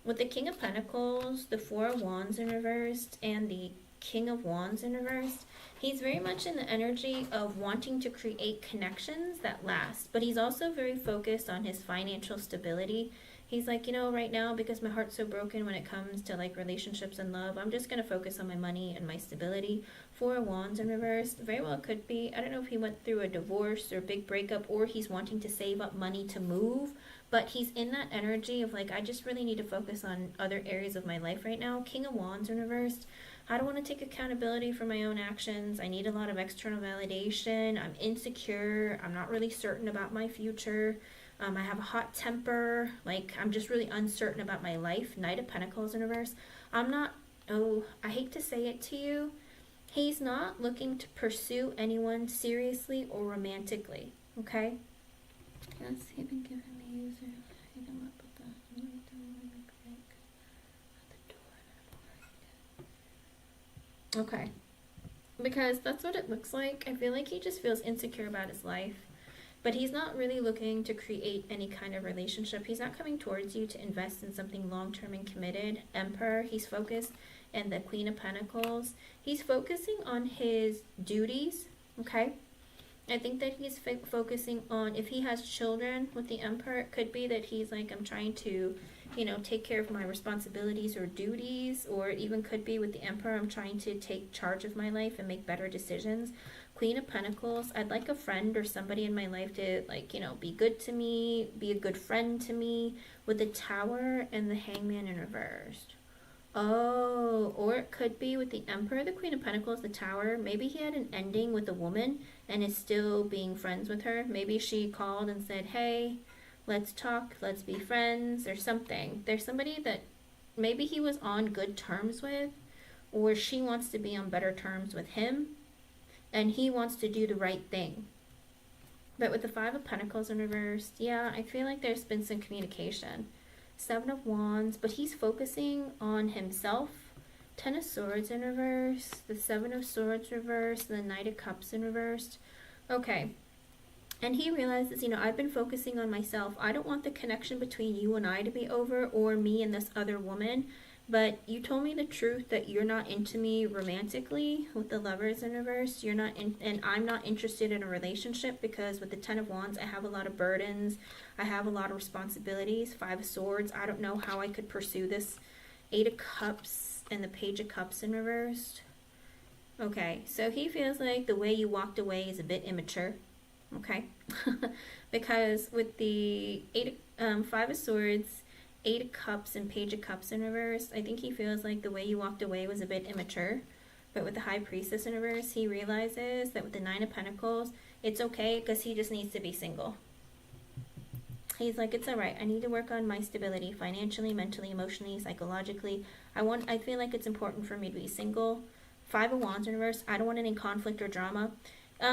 With the King of Pentacles, the Four of Wands in reversed, and the King of Wands in reversed, he's very much in the energy of wanting to create connections that last. But he's also very focused on his financial stability. He's like, right now, because my heart's so broken when it comes to like relationships and love, I'm just going to focus on my money and my stability. Four of Wands in reverse, very well could be, I don't know if he went through a divorce or a big breakup, or he's wanting to save up money to move, but he's in that energy of like, I just really need to focus on other areas of my life right now. King of Wands in reversed, I don't want to take accountability for my own actions. I need a lot of external validation. I'm insecure. I'm not really certain about my future. I have a hot temper. Like, I'm just really uncertain about my life. Knight of Pentacles in reverse. I hate to say it to you. He's not looking to pursue anyone seriously or romantically. Okay? Let's see if I can give him a user. Hit him up with the Okay. Because that's what it looks like. I feel like he just feels insecure about his life. But he's not really looking to create any kind of relationship. He's not coming towards you to invest in something long-term and committed. Emperor, he's focused. And the Queen of Pentacles, he's focusing on his duties, okay? I think that he's focusing on, if he has children with the Emperor, it could be that he's like, I'm trying to, you know, take care of my responsibilities or duties, or it even could be with the Emperor, I'm trying to take charge of my life and make better decisions. Queen of Pentacles, I'd like a friend or somebody in my life to, like, you know, be good to me, be a good friend to me, with the Tower and the Hangman in reversed. Oh, or it could be with the Emperor, the Queen of Pentacles, the Tower. Maybe he had an ending with a woman and is still being friends with her. Maybe she called and said, hey, let's talk, let's be friends, or something. There's somebody that maybe he was on good terms with, or she wants to be on better terms with him, and he wants to do the right thing. But with the Five of Pentacles in reverse, yeah, I feel like there's been some communication. Seven of Wands, but he's focusing on himself. Ten of Swords in reverse, the Seven of Swords reversed, the Knight of Cups in reversed. Okay. And he realizes, you know, I've been focusing on myself. I don't want the connection between you and I to be over, or me and this other woman. But you told me the truth that you're not into me romantically with the Lovers in reverse. You're not in, and I'm not interested in a relationship, because with the Ten of Wands, I have a lot of burdens. I have a lot of responsibilities. Five of Swords, I don't know how I could pursue this. Eight of Cups and the Page of Cups in reversed. Okay, so he feels like the way you walked away is a bit immature. Okay, because with the Five of Swords, Eight of Cups and Page of Cups in reverse, I think he feels like the way you walked away was a bit immature. But with the High Priestess in reverse, he realizes that with the Nine of Pentacles, it's okay, because he just needs to be single. He's like, it's alright, I need to work on my stability financially, mentally, emotionally, psychologically. I feel like it's important for me to be single. Five of Wands in reverse, I don't want any conflict or drama.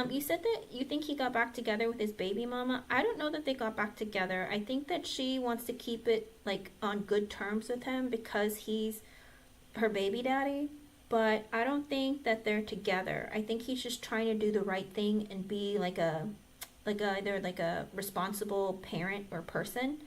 You said that you think he got back together with his baby mama. I don't know that they got back together. I think that she wants to keep it, like, on good terms with him because he's her baby daddy. But I don't think that they're together. I think he's just trying to do the right thing and be either a responsible parent or person.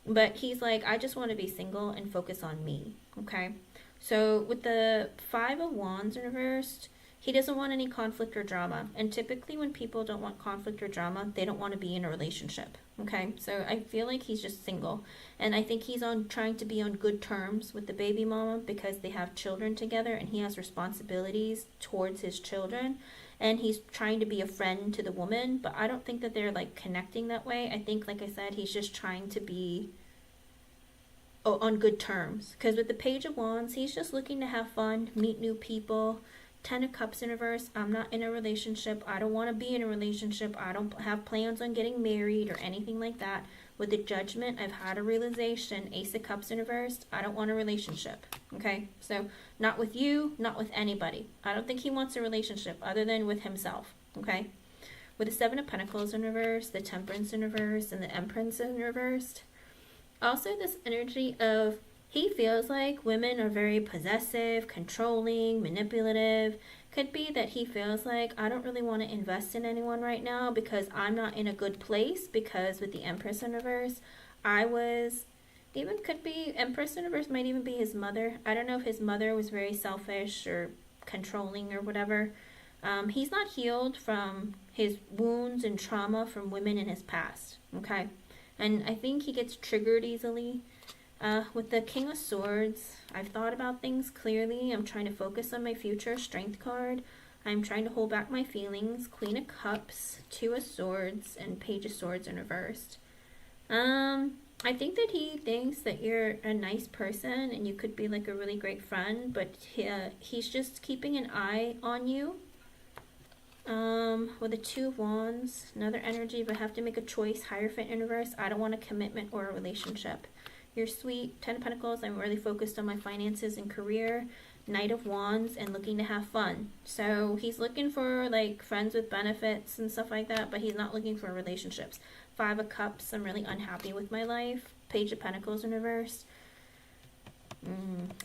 But he's like, I just want to be single and focus on me. Okay? So with the Five of Wands reversed, he doesn't want any conflict or drama. And typically when people don't want conflict or drama, they don't want to be in a relationship. Okay? So I feel like he's just single. And I think he's trying to be on good terms with the baby mama because they have children together and he has responsibilities towards his children. And he's trying to be a friend to the woman. But I don't think that they're, like, connecting that way. I think, like I said, he's just trying to be on good terms. Because with the Page of Wands, he's just looking to have fun, meet new people. Ten of Cups in reverse, I'm not in a relationship. I don't want to be in a relationship. I don't have plans on getting married or anything like that. With the Judgment, I've had a realization. Ace of Cups in reverse, I don't want a relationship. Okay? So, not with you, not with anybody. I don't think he wants a relationship other than with himself. Okay? With the Seven of Pentacles in reverse, the Temperance in reverse, and the Empress in reversed. Also, this energy of he feels like women are very possessive, controlling, manipulative. Could be that he feels like, I don't really want to invest in anyone right now because I'm not in a good place, because with the Empress in reverse, could be, Empress in reverse might even be his mother. I don't know if his mother was very selfish or controlling or whatever. He's not healed from his wounds and trauma from women in his past, okay? And I think he gets triggered easily. With the King of Swords, I've thought about things clearly. I'm trying to focus on my future. Strength card. I'm trying to hold back my feelings. Queen of Cups, Two of Swords, and Page of Swords in reversed. I think that he thinks that you're a nice person and you could be like a really great friend, but he's just keeping an eye on you. With the Two of Wands, another energy, but I have to make a choice. Hierophant in reverse. I don't want a commitment or a relationship. You're sweet. Ten of Pentacles, I'm really focused on my finances and career. Knight of Wands, and looking to have fun. So he's looking for, like, friends with benefits and stuff like that, but he's not looking for relationships. Five of Cups, I'm really unhappy with my life. Page of Pentacles in reverse.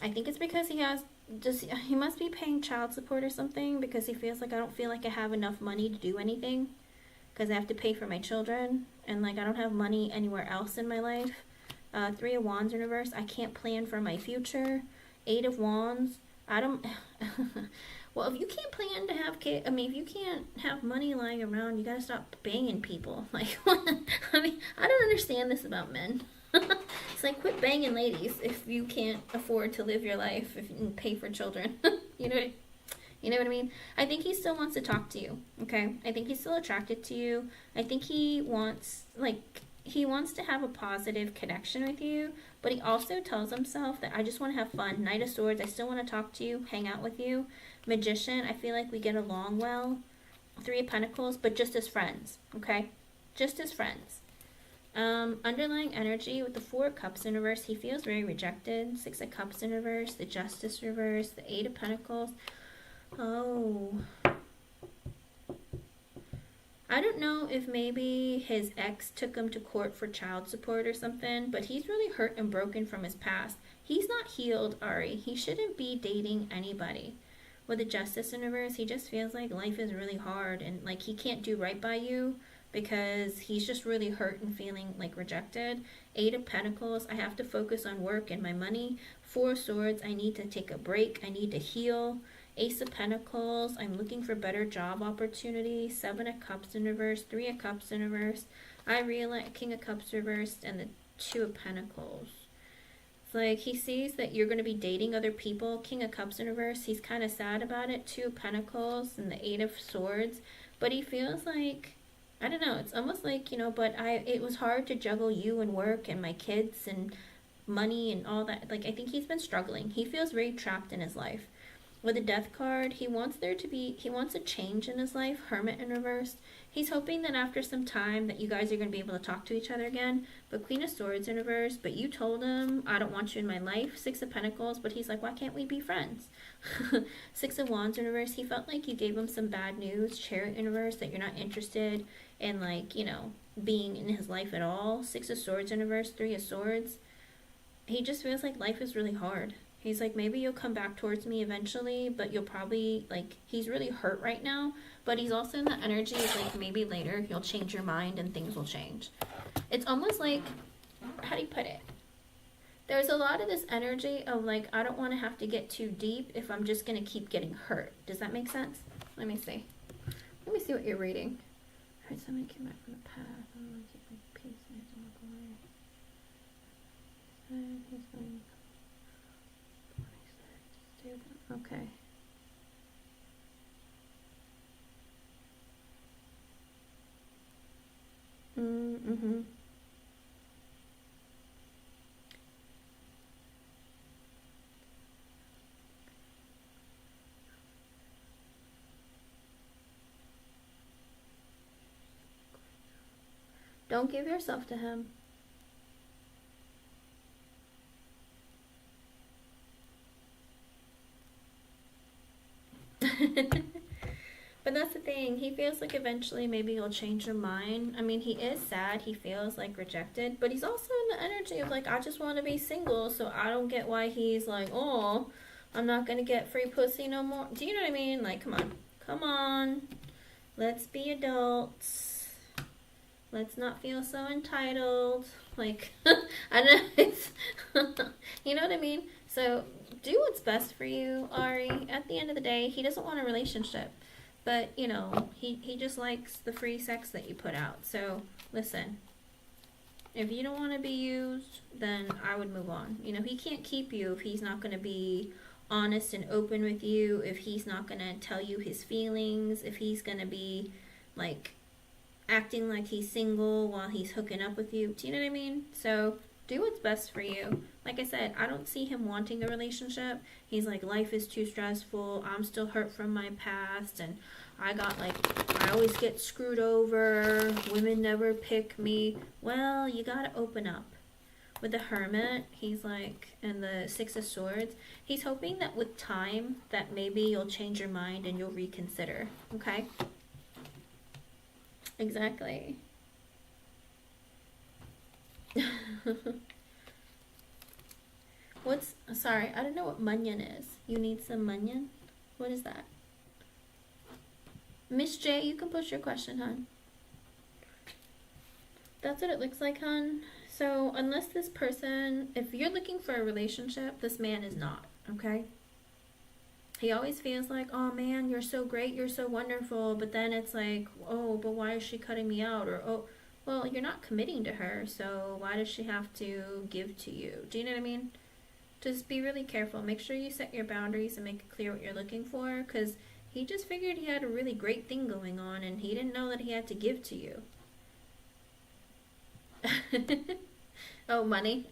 I think it's because he must be paying child support or something, because he feels like, I don't feel like I have enough money to do anything because I have to pay for my children, and, like, I don't have money anywhere else in my life. Three of Wands in reverse, I can't plan for my future. Eight of Wands, I don't Well, if you can't plan to have kids, I mean, if you can't have money lying around, you gotta stop banging people. Like, I mean, I don't understand this about men. It's like, quit banging ladies if you can't afford to live your life and pay for children. you know, you know what I mean? I think he still wants to talk to you. Okay, I think he's still attracted to you. I think he wants to have a positive connection with you, but he also tells himself that I just want to have fun. Knight of Swords, I still want to talk to you, hang out with you. Magician, I feel like we get along well. Three of Pentacles, but just as friends, okay? Just as friends. Underlying energy with the Four of Cups in reverse, he feels very rejected. Six of Cups in reverse, the Justice reverse, the Eight of Pentacles. Oh. I don't know if maybe his ex took him to court for child support or something, but he's really hurt and broken from his past. He's not healed, Ari. He shouldn't be dating anybody. With the Justice in reverse, he just feels like life is really hard and like he can't do right by you because he's just really hurt and feeling like rejected. Eight of Pentacles, I have to focus on work and my money. Four of Swords, I need to take a break. I need to heal. Ace of Pentacles, I'm looking for better job opportunities. Seven of Cups in reverse, Three of Cups in reverse. I realize King of Cups reversed and the Two of Pentacles. It's like he sees that you're going to be dating other people. King of Cups in reverse, he's kind of sad about it. Two of Pentacles and the Eight of Swords. But he feels like, I don't know, it's almost like, you know, but it was hard to juggle you and work and my kids and money and all that. Like, I think he's been struggling. He feels very trapped in his life. With the Death card, he wants a change in his life. Hermit in reverse. He's hoping that after some time that you guys are going to be able to talk to each other again. But Queen of Swords in reverse. But you told him, I don't want you in my life. Six of Pentacles. But he's like, why can't we be friends? Six of Wands in reverse. He felt like you gave him some bad news. Chariot in reverse. That you're not interested in, like, you know, being in his life at all. Six of Swords in reverse. Three of Swords. He just feels like life is really hard. He's like, maybe you'll come back towards me eventually, but you'll probably, like, he's really hurt right now, but he's also in the energy of, like, maybe later you'll change your mind and things will change. It's almost like, how do you put it? There's a lot of this energy of, like, I don't want to have to get too deep if I'm just going to keep getting hurt. Does that make sense? Let me see. Let me see what you're reading. I heard somebody came back from the past. I don't want to keep my peace. I have to walk away. He's going... Okay. Mm-hmm. Don't give yourself to him. But that's the thing, he feels like eventually maybe you'll change your mind. I mean, he is sad, he feels like rejected, but he's also in the energy of like, I just want to be single, so I don't get why he's like, oh, I'm not gonna get free pussy no more. Do you know what I mean? Like, come on, let's be adults, let's not feel so entitled. Like, I don't know, it's you know what I mean? So do what's best for you, Ari. At the end of the day, he doesn't want a relationship. But, you know, he just likes the free sex that you put out. So, listen. If you don't want to be used, then I would move on. You know, he can't keep you if he's not going to be honest and open with you. If he's not going to tell you his feelings. If he's going to be, like, acting like he's single while he's hooking up with you. Do you know what I mean? So, do what's best for you. Like I said, I don't see him wanting a relationship. He's like, life is too stressful. I'm still hurt from my past. And I always get screwed over. Women never pick me. Well, you gotta open up. With the Hermit, he's like, and the Six of Swords, he's hoping that with time, that maybe you'll change your mind and you'll reconsider. Okay? Exactly. Sorry, I don't know what munyon is. You need some munyon? What is that? Miss J, you can push your question, hon. That's what it looks like, hon. So, unless this person, if you're looking for a relationship, this man is not, okay? He always feels like, oh man, you're so great, you're so wonderful, but then it's like, oh, but why is she cutting me out? Or, oh, well, you're not committing to her, so why does she have to give to you? Do you know what I mean? Just be really careful. Make sure you set your boundaries and make it clear what you're looking for, because he just figured he had a really great thing going on, and he didn't know that he had to give to you. Oh, money?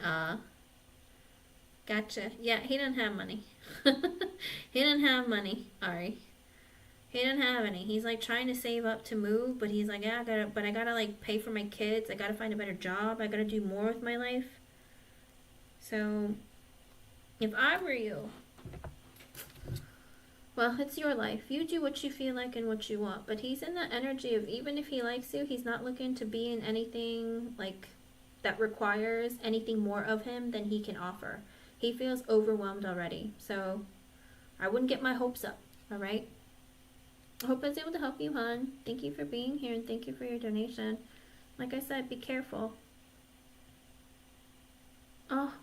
Gotcha. Yeah, he didn't have money. He didn't have money, Ari. He didn't have any. He's like trying to save up to move, but he's like, yeah, I gotta like pay for my kids. I gotta find a better job. I gotta do more with my life. So, if I were you, well, it's your life. You do what you feel like and what you want. But he's in that energy of, even if he likes you, he's not looking to be in anything like that requires anything more of him than he can offer. He feels overwhelmed already. So I wouldn't get my hopes up, all right? I hope I was able to help you, hon. Thank you for being here, and thank you for your donation. Like I said, be careful. Oh.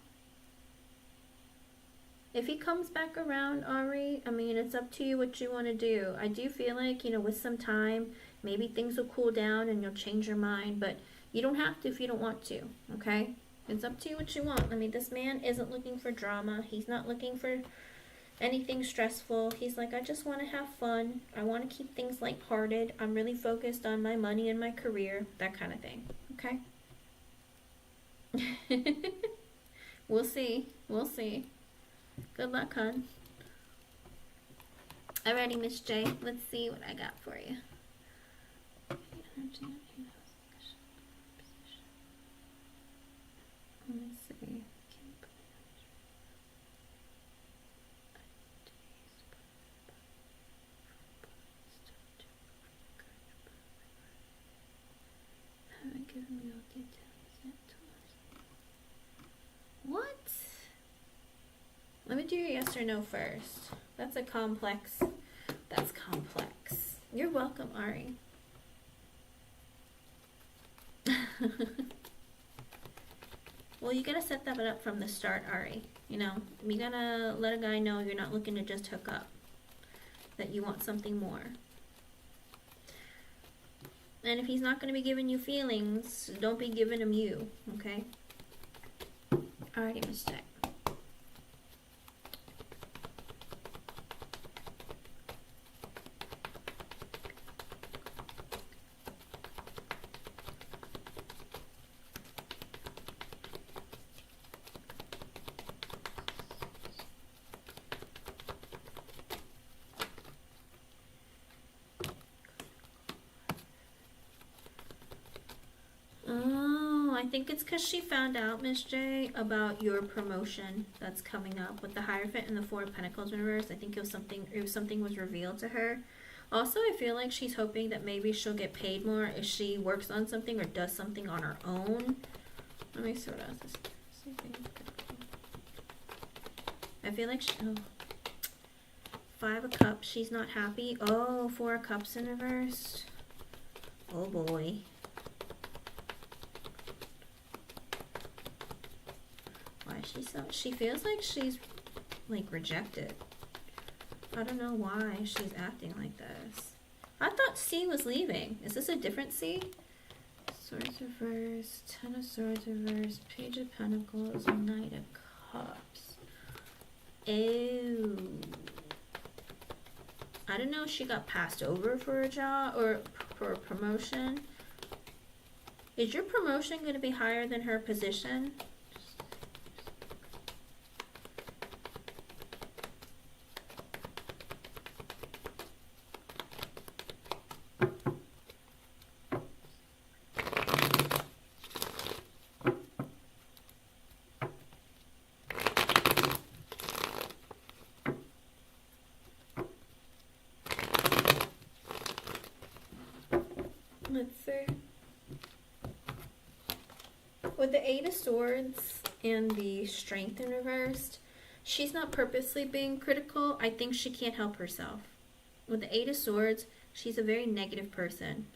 If he comes back around, Ari, I mean, it's up to you what you want to do. I do feel like, you know, with some time, maybe things will cool down and you'll change your mind, but you don't have to if you don't want to, okay? It's up to you what you want. I mean, this man isn't looking for drama. He's not looking for anything stressful. He's like, I just want to have fun. I want to keep things lighthearted. I'm really focused on my money and my career, that kind of thing, okay? We'll see. We'll see. Good luck, hon. Alrighty, Miss J. Let's see what I got for you. Let's see. Haven't given me all details yet. What? Let me do your yes or no first. That's complex. You're welcome, Ari. Well, you gotta set that up from the start, Ari. You know, you gotta let a guy know you're not looking to just hook up. That you want something more. And if he's not gonna be giving you feelings, don't be giving him you, okay? Alrighty, Miss Jack. I think it's because she found out, Miss J, about your promotion that's coming up with the Hierophant and the Four of Pentacles in reverse. I think something was revealed to her. Also, I feel like she's hoping that maybe she'll get paid more if she works on something or does something on her own. Let me see what else is. I feel like Five of Cups, she's not happy. Oh, Four of Cups in reverse. Oh boy. She feels like she's like rejected. I don't know why she's acting like this. I thought C was leaving. Is this a different C? Swords reverse, Ten of Swords reverse, Page of Pentacles, Knight of Cups. Ew. I don't know if she got passed over for a job or for a promotion. Is your promotion going to be higher than her position? Let's see. With the Eight of Swords and the Strength in reversed, she's not purposely being critical. I think she can't help herself. With the Eight of Swords, she's a very negative person.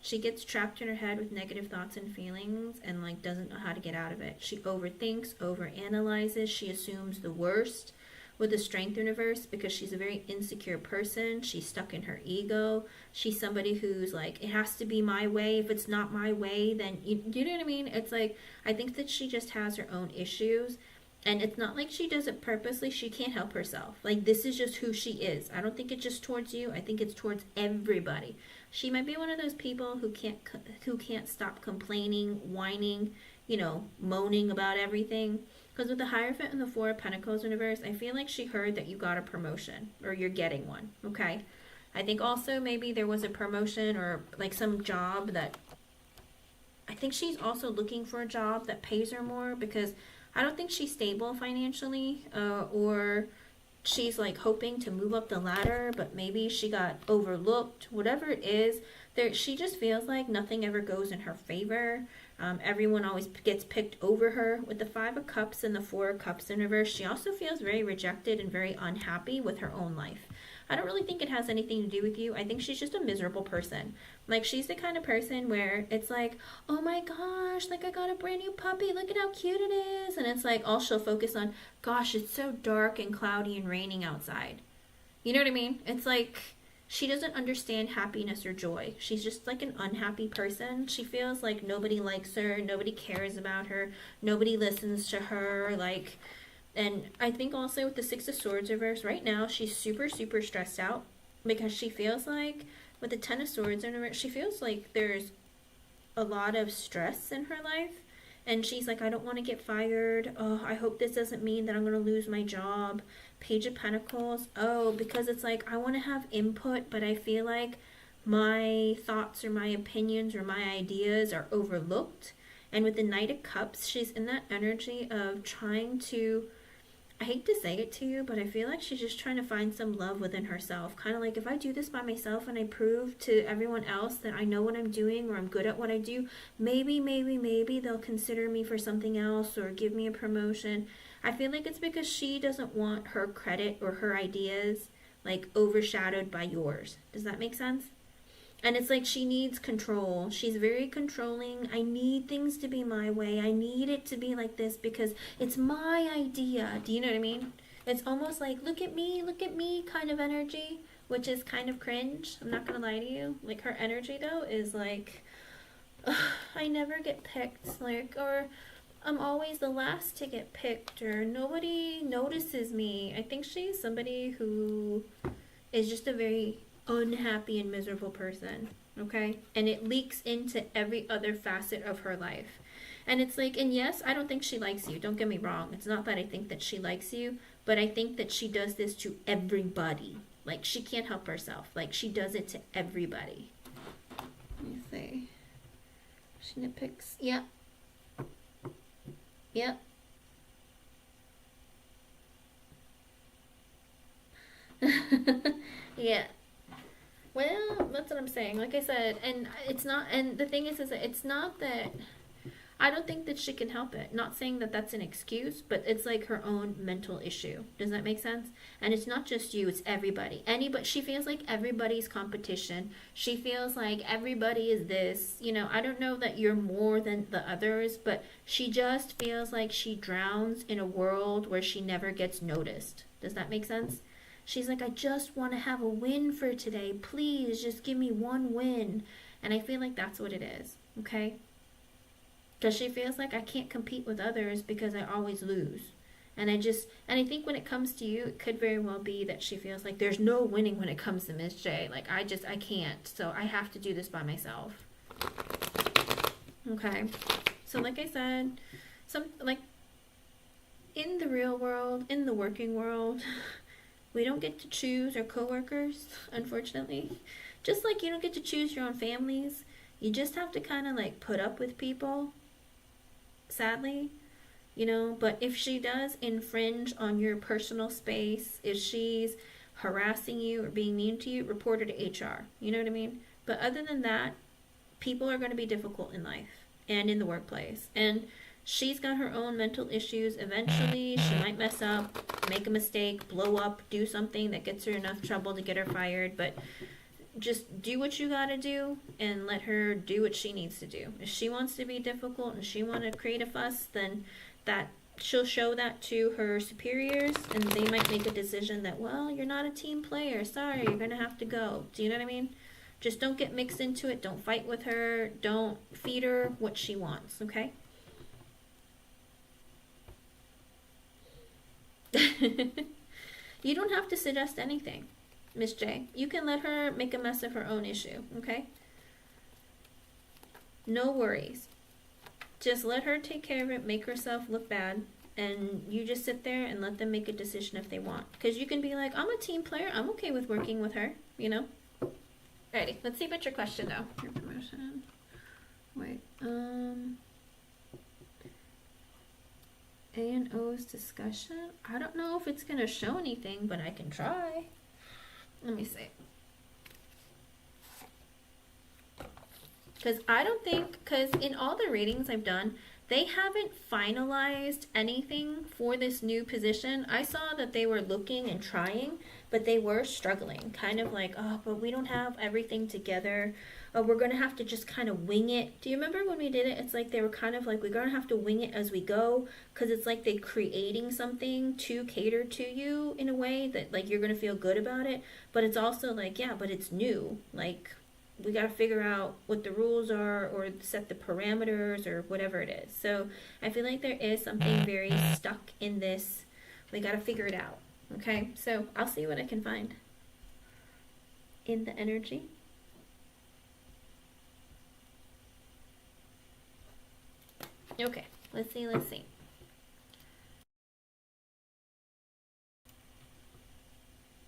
She gets trapped in her head with negative thoughts and feelings and like doesn't know how to get out of it. She overthinks, overanalyzes, she assumes the worst. with the Strength universe, because she's a very insecure person. She's stuck in her ego. She's somebody who's like, it has to be my way. If it's not my way, then you know what I mean? It's like, I think that she just has her own issues. And it's not like she does it purposely. She can't help herself. Like, this is just who she is. I don't think it's just towards you. I think it's towards everybody. She might be one of those people who can't stop complaining, whining, you know, moaning about everything. Because with the Hierophant and the Four of Pentacles universe, I feel like she heard that you got a promotion, or you're getting one, okay? I think also maybe there was a promotion or like some job that, I think she's also looking for a job that pays her more, because I don't think she's stable financially, or she's like hoping to move up the ladder, but maybe she got overlooked. Whatever it is, she just feels like nothing ever goes in her favor. Everyone always gets picked over her. With the Five of Cups and the Four of Cups in reverse, she also feels very rejected and very unhappy with her own life. I don't really think it has anything to do with you. I think she's just a miserable person. Like, she's the kind of person where it's like, oh my gosh, like I got a brand new puppy, look at how cute it is. And it's like, all she'll focus on, gosh, it's so dark and cloudy and raining outside. You know what I mean? It's like, she doesn't understand happiness or joy. She's just like an unhappy person. She feels like nobody likes her, nobody cares about her, nobody listens to her, like... And I think also with the Six of Swords reverse, right now, she's super, super stressed out, because she feels like, with the Ten of Swords in reverse, she feels like there's a lot of stress in her life. And she's like, I don't want to get fired. Oh, I hope this doesn't mean that I'm going to lose my job. Page of Pentacles. Oh, because it's like, I want to have input, but I feel like my thoughts or my opinions or my ideas are overlooked. And with the Knight of Cups, she's in that energy of trying to... I hate to say it to you, but I feel like she's just trying to find some love within herself. Kind of like, if I do this by myself and I prove to everyone else that I know what I'm doing, or I'm good at what I do, maybe they'll consider me for something else or give me a promotion. I feel like it's because she doesn't want her credit or her ideas like overshadowed by yours. Does that make sense? And it's like she needs control. She's very controlling. I need things to be my way. I need it to be like this because it's my idea. Do you know what I mean? It's almost like, look at me kind of energy, which is kind of cringe. I'm not going to lie to you. Like, her energy, though, is like, I never get picked. Like, or I'm always the last to get picked, or nobody notices me. I think she's somebody who is just a very unhappy and miserable person, okay? And it leaks into every other facet of her life. And it's like, and yes, I don't think she likes you. Don't get me wrong. It's not that I think that she likes you, but I think that she does this to everybody. Like, she can't help herself. Like, she does it to everybody. Let me see. She nitpicks. Yep. Yep. Yeah. Well, that's what I'm saying. Like I said, and it's not, and the thing is that it's not that, I don't think that she can help it. Not saying that that's an excuse, but it's like her own mental issue. Does that make sense? And it's not just you, it's everybody. Anybody, she feels like everybody's competition. She feels like everybody is this. You know, I don't know that you're more than the others, but she just feels like she drowns in a world where she never gets noticed. Does that make sense? She's like, I just want to have a win for today. Please, just give me one win. And I feel like that's what it is, okay? Because she feels like I can't compete with others because I always lose. And I think when it comes to you, it could very well be that she feels like there's no winning when it comes to Miss J. Like, I can't. So I have to do this by myself. Okay. So like I said, in the real world, in the working world... We don't get to choose our coworkers, unfortunately. Just like you don't get to choose your own families. You just have to kind of like put up with people, sadly, you know. But if she does infringe on your personal space, if she's harassing you or being mean to you, report her to HR. You know what I mean? But other than that, people are going to be difficult in life and in the workplace. And she's got her own mental issues. Eventually, she might mess up, make a mistake, blow up, do something that gets her enough trouble to get her fired. But just do what you gotta do and let her do what she needs to do. If she wants to be difficult and she wants to create a fuss, then she'll show that to her superiors, and they might make a decision that, well, you're not a team player. Sorry, you're gonna have to go. Do you know what I mean? Just don't get mixed into it. Don't fight with her. Don't feed her what she wants, okay? You don't have to suggest anything, Miss J. You can let her make a mess of her own issue, okay? No worries. Just let her take care of it, make herself look bad, and you just sit there and let them make a decision if they want. Because you can be like, I'm a team player. I'm okay with working with her, you know? Alrighty, let's see about your question, though. Your promotion. Wait, A&O's discussion? I don't know if it's going to show anything, but I can try. Let me see. Because I don't think, because in all the readings I've done, they haven't finalized anything for this new position. I saw that they were looking and trying, but they were struggling. Kind of like, oh, but we don't have everything together. Oh, we're going to have to just kind of wing it. Do you remember when we did it? It's like they were kind of like, we're going to have to wing it as we go. Because it's like they're creating something to cater to you in a way that like you're going to feel good about it. But it's also like, yeah, but it's new. Like, we got to figure out what the rules are or set the parameters or whatever it is. So I feel like there is something very stuck in this. We got to figure it out. Okay, so I'll see what I can find in the energy. Okay, let's see.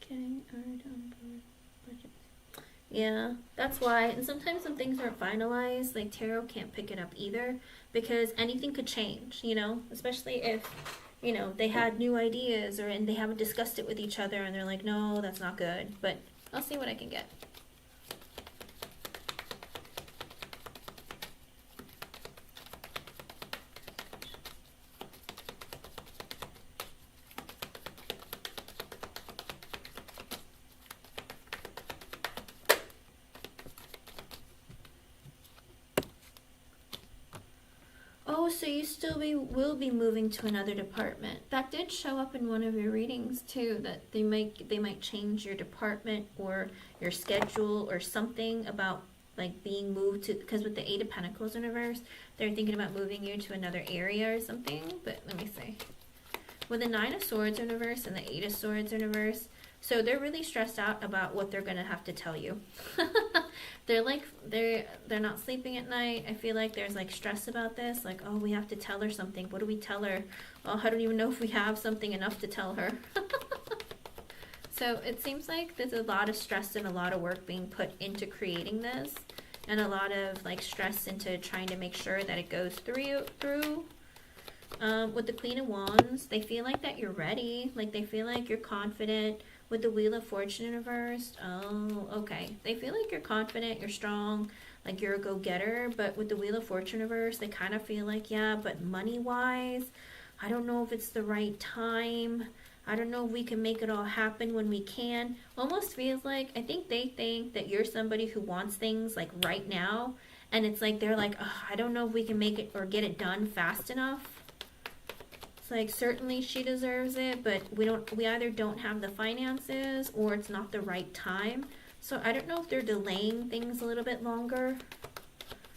Getting art on board budget. Yeah, that's why. And sometimes when things aren't finalized, like tarot can't pick it up either because anything could change, you know, especially if, you know, they had new ideas or and they haven't discussed it with each other and they're like, no, that's not good. But I'll see what I can get. Oh, so you still will be moving to another department. That did show up in one of your readings too, that they might change your department or your schedule or something about like being moved to, because with the Eight of Pentacles in reverse, they're thinking about moving you to another area or something. But let me see. With the Nine of Swords in reverse and the Eight of Swords in reverse, so they're really stressed out about what they're gonna have to tell you. They're like they're not sleeping at night. I feel like there's like stress about this. Like, oh, we have to tell her something. What do we tell her? Oh, I don't even know if we have something enough to tell her. So it seems like there's a lot of stress and a lot of work being put into creating this, and a lot of like stress into trying to make sure that it goes through. With the Queen of Wands, they feel like that you're ready. Like they feel like you're confident. With the Wheel of Fortune in reverse, oh, okay. They feel like you're confident, you're strong, like you're a go-getter. But with the Wheel of Fortune in reverse, they kind of feel like, yeah, but money-wise, I don't know if it's the right time. I don't know if we can make it all happen when we can. Almost feels like, I think they think that you're somebody who wants things like right now. And it's like, they're like, I don't know if we can make it or get it done fast enough. It's like, certainly she deserves it, but we either don't have the finances or it's not the right time. So I don't know if they're delaying things a little bit longer,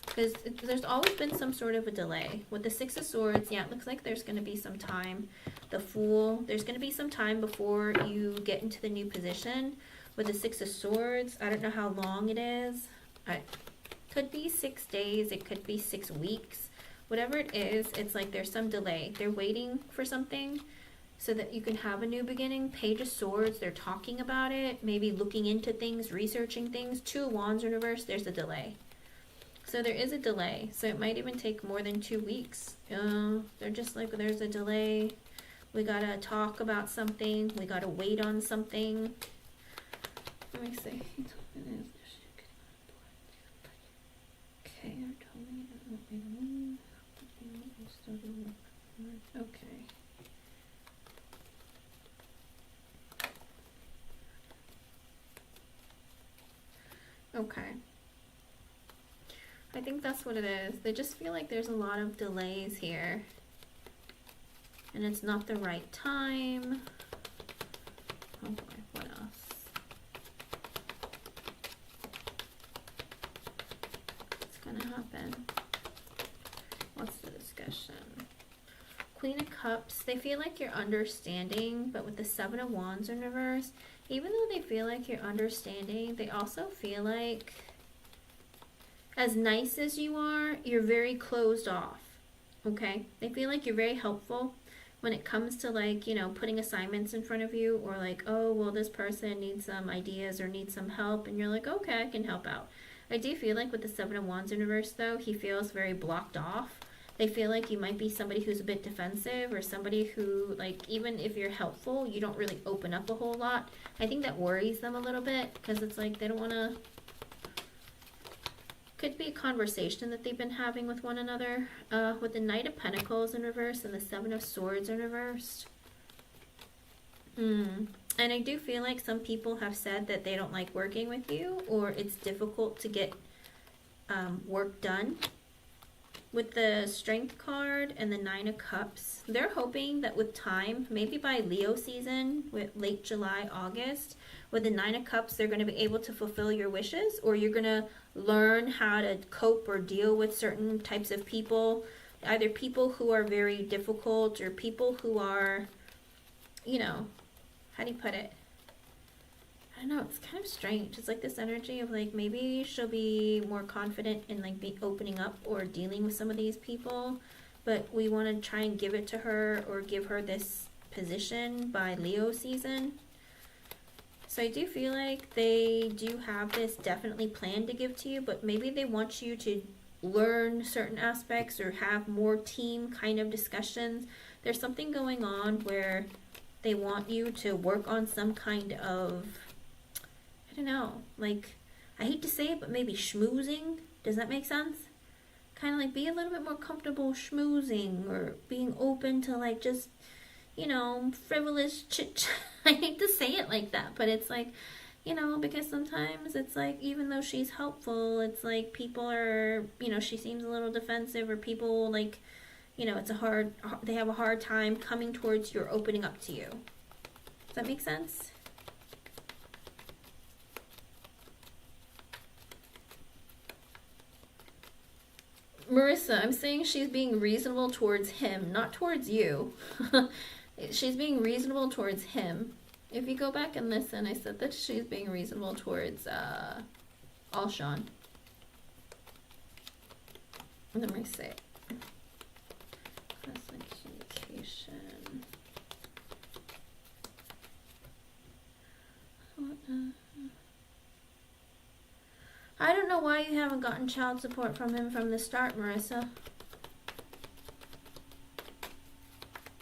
because there's always been some sort of a delay. With the Six of Swords, yeah, it looks like there's going to be some time. The Fool, there's going to be some time before you get into the new position. With the Six of Swords, I don't know how long it is. It could be 6 days, it could be 6 weeks. Whatever it is, it's like there's some delay. They're waiting for something so that you can have a new beginning. Page of Swords, they're talking about it, maybe looking into things, researching things. Two of Wands in reverse, there's a delay. So there is a delay. So it might even take more than 2 weeks. They're just like, there's a delay. We gotta talk about something. We gotta wait on something. Let me see. Okay, okay. Okay. I think that's what it is. They just feel like there's a lot of delays here. and it's not the right time. Oh boy, what else? What's gonna happen? What's the discussion? Queen of Cups, they feel like you're understanding, but with the Seven of Wands in reverse, even though they feel like you're understanding, they also feel like, as nice as you are, you're very closed off, okay? They feel like you're very helpful when it comes to, like, you know, putting assignments in front of you, or like, oh, well, this person needs some ideas or needs some help, and you're like, okay, I can help out. I do feel like with the Seven of Wands in reverse, though, he feels very blocked off. They feel like you might be somebody who's a bit defensive, or somebody who, like, even if you're helpful, you don't really open up a whole lot. I think that worries them a little bit, because it's like they don't want to... Could be a conversation that they've been having with one another. With the Knight of Pentacles in reverse and the Seven of Swords in reverse. And I do feel like some people have said that they don't like working with you, or it's difficult to get work done. With the Strength card and the Nine of Cups, they're hoping that with time, maybe by Leo season, with late July, August, with the Nine of Cups, they're going to be able to fulfill your wishes, or you're going to learn how to cope or deal with certain types of people, either people who are very difficult or people who are, you know, how do you put it? I don't know, it's kind of strange. It's like this energy of like, maybe she'll be more confident in like be opening up or dealing with some of these people, but we want to try and give it to her or give her this position by Leo season. So I do feel like they do have this definitely planned to give to you, but maybe they want you to learn certain aspects or have more team kind of discussions. There's something going on where they want you to work on some kind of, I don't know, like, I hate to say it, but maybe schmoozing. Does that make sense? Kind of like be a little bit more comfortable schmoozing, or being open to like just, you know, frivolous chit. I hate to say it like that, but it's like, you know, because sometimes it's like, even though she's helpful, it's like people are, you know, she seems a little defensive, or people like, you know, it's they have a hard time coming towards you or opening up to you. Does that make sense? Marissa, I'm saying she's being reasonable towards him, not towards you. She's being reasonable towards him. If you go back and listen, I said that she's being reasonable towards Alshon. Let me see. Communication. I don't know why you haven't gotten child support from him from the start, Marissa.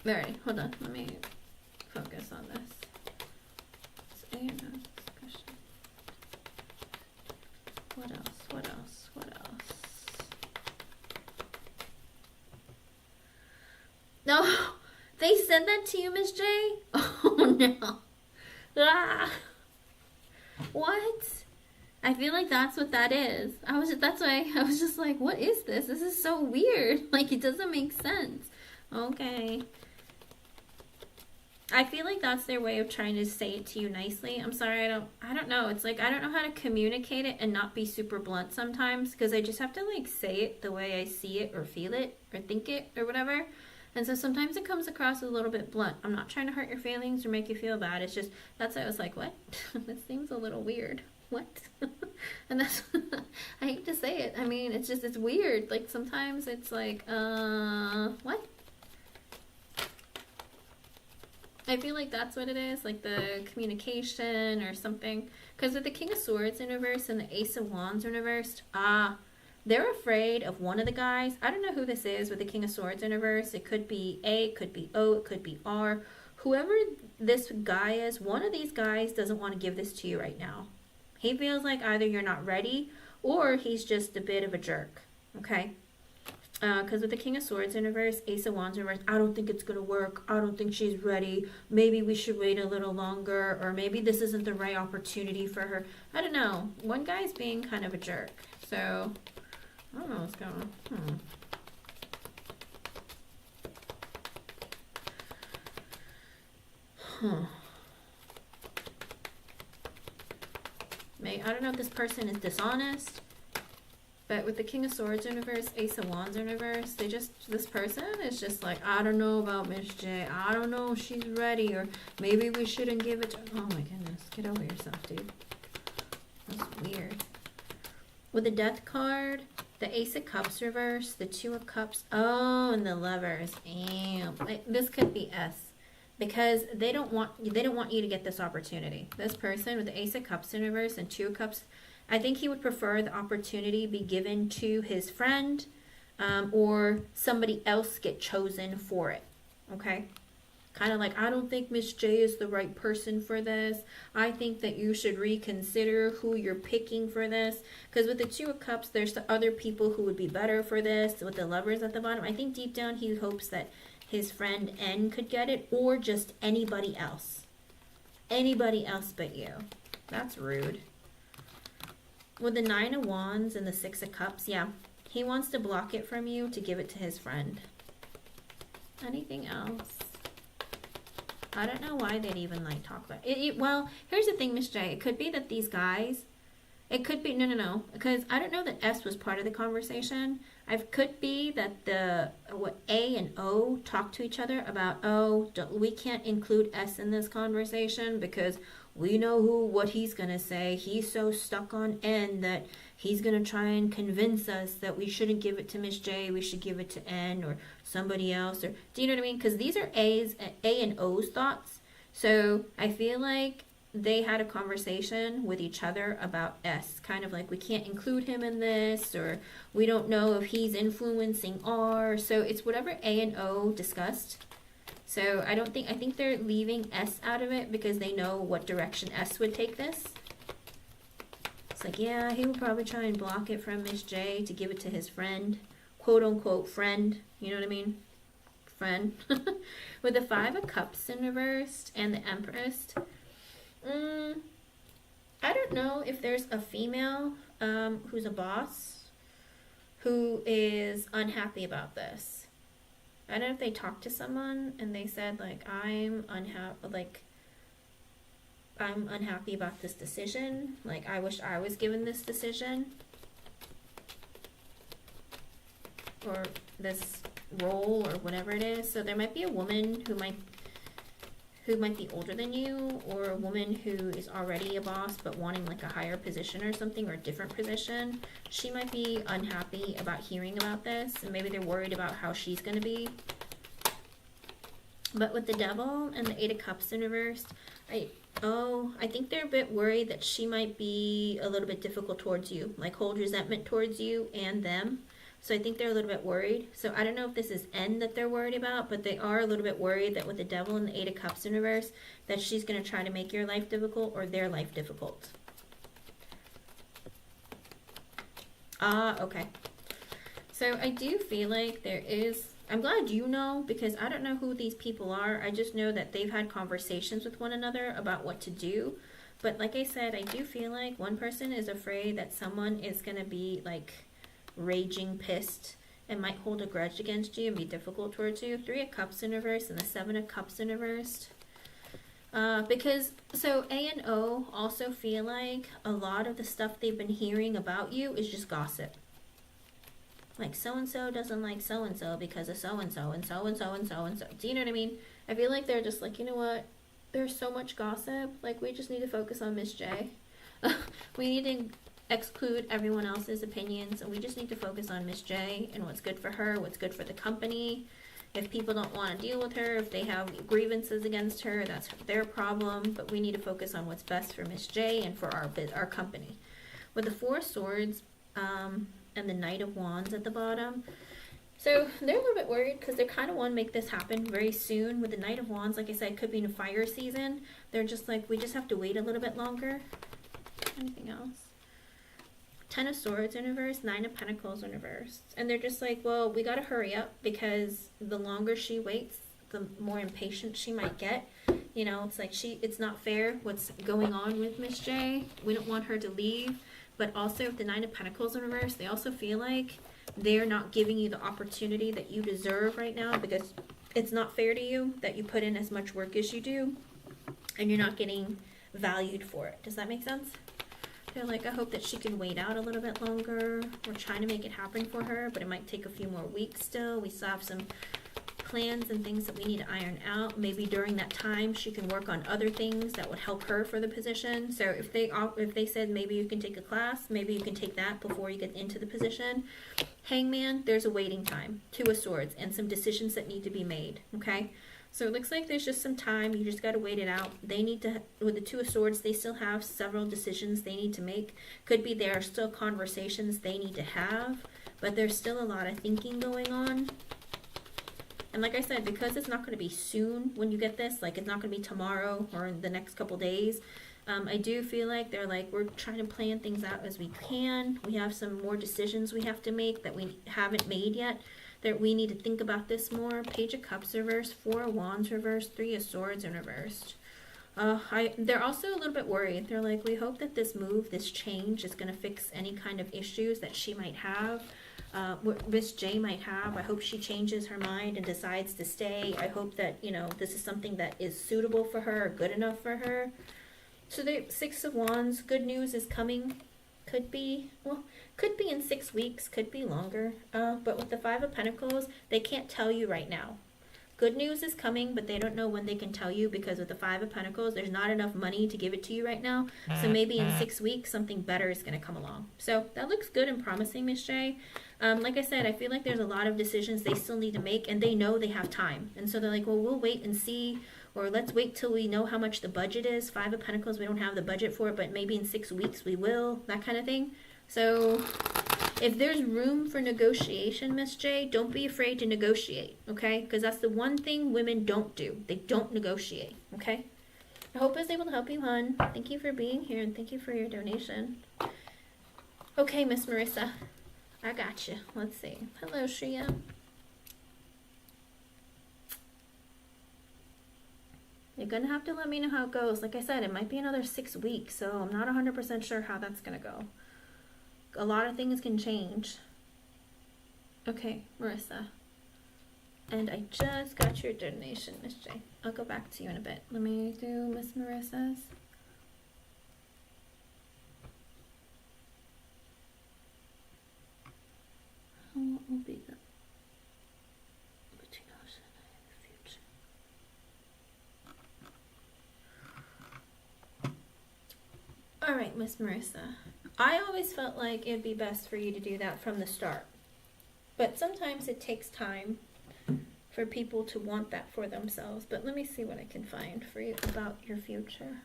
Alright, hold on. Let me focus on this. Discussion. What else? What else? What else? No! They said that to you, Miss J? Oh, no. Ah! What? I feel like that's what that is. That's why I was just like, what is this? This is so weird. Like, it doesn't make sense. Okay. I feel like that's their way of trying to say it to you nicely. I'm sorry, I don't know. It's like, I don't know how to communicate it and not be super blunt sometimes, because I just have to like say it the way I see it or feel it or think it or whatever. And so sometimes it comes across as a little bit blunt. I'm not trying to hurt your feelings or make you feel bad. It's just, that's why I was like, what? This seems a little weird. What? And that's, I hate to say it. I mean, it's just, it's weird. Like sometimes it's like, what? I feel like that's what it is, like the communication or something. Because with the King of Swords in reverse and the Ace of Wands in reverse, they're afraid of one of the guys. I don't know who this is with the King of Swords in reverse. It could be A, it could be O, it could be R. Whoever this guy is, one of these guys doesn't want to give this to you right now. He feels like either you're not ready or he's just a bit of a jerk, okay? Because with the King of Swords in reverse, Ace of Wands in reverse, I don't think it's going to work. I don't think she's ready. Maybe we should wait a little longer, or maybe this isn't the right opportunity for her. I don't know. One guy's being kind of a jerk. So, I don't know what's going on. I don't know if this person is dishonest, but with the King of Swords in reverse, Ace of Wands in reverse, this person is just like, I don't know about Miss J. I don't know if she's ready, or maybe we shouldn't give it to, oh my goodness, get over yourself, dude. That's weird. With the Death card, the Ace of Cups reverse, the Two of Cups, oh, and the Lovers. Damn. This could be S. Because they don't want you to get this opportunity. This person with the Ace of Cups in reverse and Two of Cups, I think he would prefer the opportunity be given to his friend, or somebody else get chosen for it. Okay? Kind of like, I don't think Miss J is the right person for this. I think that you should reconsider who you're picking for this. Because with the Two of Cups, there's the other people who would be better for this. With the Lovers at the bottom, I think deep down he hopes that his friend N could get it, or just anybody else. Anybody else but you. That's rude. With the Nine of Wands and the Six of Cups, yeah, he wants to block it from you to give it to his friend. Anything else? I don't know why they'd even like talk about it. Well, here's the thing, Miss J. It could be that these guys, it could be, no, because I don't know that S was part of the conversation. It could be that what A and O talk to each other about, oh, we can't include S in this conversation because we know what he's going to say. He's so stuck on N that he's going to try and convince us that we shouldn't give it to Miss J, we should give it to N or somebody else. Or do you know what I mean? Because these are A and O's thoughts. So I feel like they had a conversation with each other about S, kind of like, we can't include him in this, or we don't know if he's influencing R. So it's whatever A and O discussed. So I think they're leaving S out of it because they know what direction S would take this. It's like, yeah, he would probably try and block it from Miss J to give it to his friend, quote unquote friend, you know what I mean? Friend. With the Five of Cups in reversed and the Empress, I don't know if there's a female who's a boss who is unhappy about this. I don't know if they talked to someone and they said, like, I'm unhappy about this decision. Like, I wish I was given this decision or this role or whatever it is. So there might be a woman who might be older than you, or a woman who is already a boss but wanting like a higher position or something, or a different position. She might be unhappy about hearing about this, and maybe they're worried about how she's going to be. But with the Devil and the Eight of Cups in reversed, I think they're a bit worried that she might be a little bit difficult towards you, like hold resentment towards you and them. So I think they're a little bit worried. So I don't know if this is N that they're worried about, but they are a little bit worried that with the Devil and the Eight of Cups in reverse, that she's going to try to make your life difficult or their life difficult. Okay. So I do feel like there is, I'm glad you know, because I don't know who these people are. I just know that they've had conversations with one another about what to do. But like I said, I do feel like one person is afraid that someone is going to be like raging pissed and might hold a grudge against you and be difficult towards you. Three of Cups in reverse and the Seven of Cups in reversed. Because so A and O also feel like a lot of the stuff they've been hearing about you is just gossip. Like so-and-so doesn't like so-and-so because of so-and-so and so-and-so and so-and-so. Do you know what I mean? I feel like they're just like, you know what? There's so much gossip. Like, we just need to focus on Miss J. We need to exclude everyone else's opinions, and we just need to focus on Miss J and what's good for her, what's good for the company. If people don't want to deal with her, if they have grievances against her, that's their problem, but we need to focus on what's best for Miss J and for our company. With the Four of Swords and the Knight of Wands at the bottom, so they're a little bit worried because they kind of want to make this happen very soon. With the Knight of Wands, like I said, could be in a fire season. They're just like, we just have to wait a little bit longer. Anything else? Ten of Swords in reverse, Nine of Pentacles in reverse. And they're just like, well, we got to hurry up because the longer she waits, the more impatient she might get. You know, it's like it's not fair what's going on with Miss J. We don't want her to leave. But also with the Nine of Pentacles in reverse, they also feel like they're not giving you the opportunity that you deserve right now because it's not fair to you that you put in as much work as you do. and you're not getting valued for it. Does that make sense? They're like, I hope that she can wait out a little bit longer. We're trying to make it happen for her, but it might take a few more weeks still. We still have some plans and things that we need to iron out. Maybe during that time she can work on other things that would help her for the position. So if they said maybe you can take a class, maybe you can take that before you get into the position. Hangman, there's a waiting time. Two of Swords and some decisions that need to be made. Okay, so it looks like there's just some time. You just got to wait it out. They need to, with the Two of Swords, they still have several decisions they need to make. Could be there are still conversations they need to have, but there's still a lot of thinking going on. And like I said, because it's not going to be soon when you get this, like it's not going to be tomorrow or in the next couple days, I do feel like they're like, we're trying to plan things out as we can. We have some more decisions we have to make that we haven't made yet. That we need to think about this more. Page of Cups reversed, Four of Wands reversed, Three of Swords in reversed. They're also a little bit worried. They're like, we hope that this move, this change is going to fix any kind of issues that she might have. Miss J might have. I hope she changes her mind and decides to stay. I hope that, you know, this is something that is suitable for her, good enough for her. So the Six of Wands, good news is coming. Could be, well, could be in 6 weeks, could be longer. But with the Five of Pentacles, they can't tell you right now. Good news is coming, but they don't know when they can tell you, because with the Five of Pentacles, there's not enough money to give it to you right now. So maybe in 6 weeks, something better is going to come along. So that looks good and promising, Miss J. Like I said, I feel like there's a lot of decisions they still need to make, and they know they have time. And so they're like, well, we'll wait and see, or let's wait till we know how much the budget is. Five of Pentacles, we don't have the budget for it, but maybe in 6 weeks we will, that kind of thing. So if there's room for negotiation, Miss J, don't be afraid to negotiate, okay? Because that's the one thing women don't do. They don't negotiate, okay? I hope I was able to help you, hon. Thank you for being here, and thank you for your donation. Okay, Miss Marissa, I got you. Let's see. Hello, Shreya. You're going to have to let me know how it goes. Like I said, it might be another 6 weeks, so I'm not 100% sure how that's going to go. A lot of things can change. Okay, Marissa. And I just got your donation, Miss J. I'll go back to you in a bit. Let me do Miss Marissa's. What will be the between us and the future? Alright, Miss Marissa. I always felt like it'd be best for you to do that from the start. But sometimes it takes time for people to want that for themselves. But let me see what I can find for you about your future.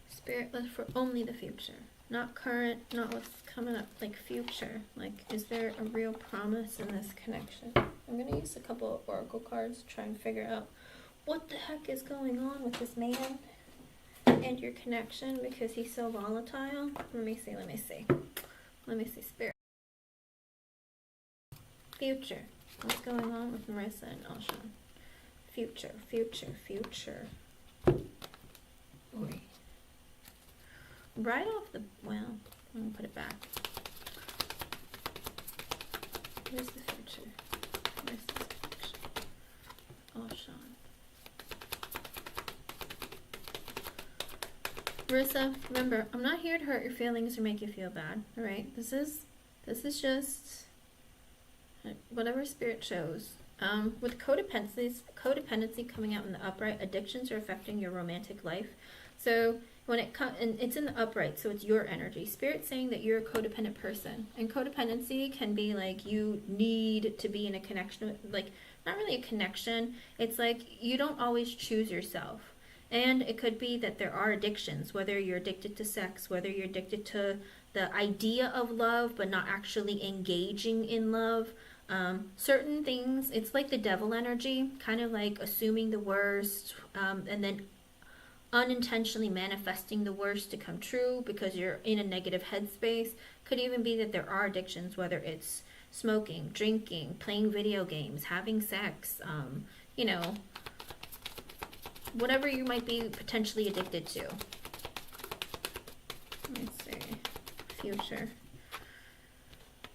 Spirit, for only the future. Not current, not what's coming up, like future. Like, is there a real promise in this connection? I'm going to use a couple of oracle cards to try and figure out what the heck is going on with this man and your connection, because he's so volatile. Let me see. Let me see, Spirit. Future. What's going on with Marissa and Alshon? Future. Oy. Right off the, well, I'm going to put it back. Where's the future? Where's this connection? Alshon. Marissa, remember, I'm not here to hurt your feelings or make you feel bad, alright? This is just whatever Spirit shows. With codependency coming out in the upright, addictions are affecting your romantic life. So when it comes, and it's in the upright, so it's your energy. Spirit's saying that you're a codependent person, and codependency can be like you need to be in a connection, like not really a connection. It's like you don't always choose yourself. And it could be that there are addictions, whether you're addicted to sex, whether you're addicted to the idea of love, but not actually engaging in love. Certain things, it's like the devil energy, kind of like assuming the worst, and then unintentionally manifesting the worst to come true because you're in a negative headspace. Could even be that there are addictions, whether it's smoking, drinking, playing video games, having sex, you know, whatever you might be potentially addicted to. Let's see. Future.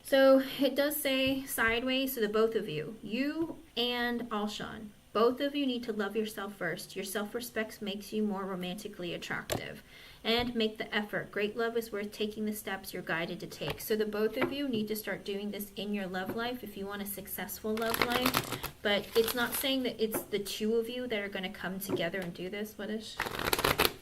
So it does say sideways, so the both of you and Alshon. Both of you need to love yourself first. Your self-respect makes you more romantically attractive. And make the effort. Great love is worth taking the steps you're guided to take. So the both of you need to start doing this in your love life if you want a successful love life. But it's not saying that it's the two of you that are going to come together and do this. What is...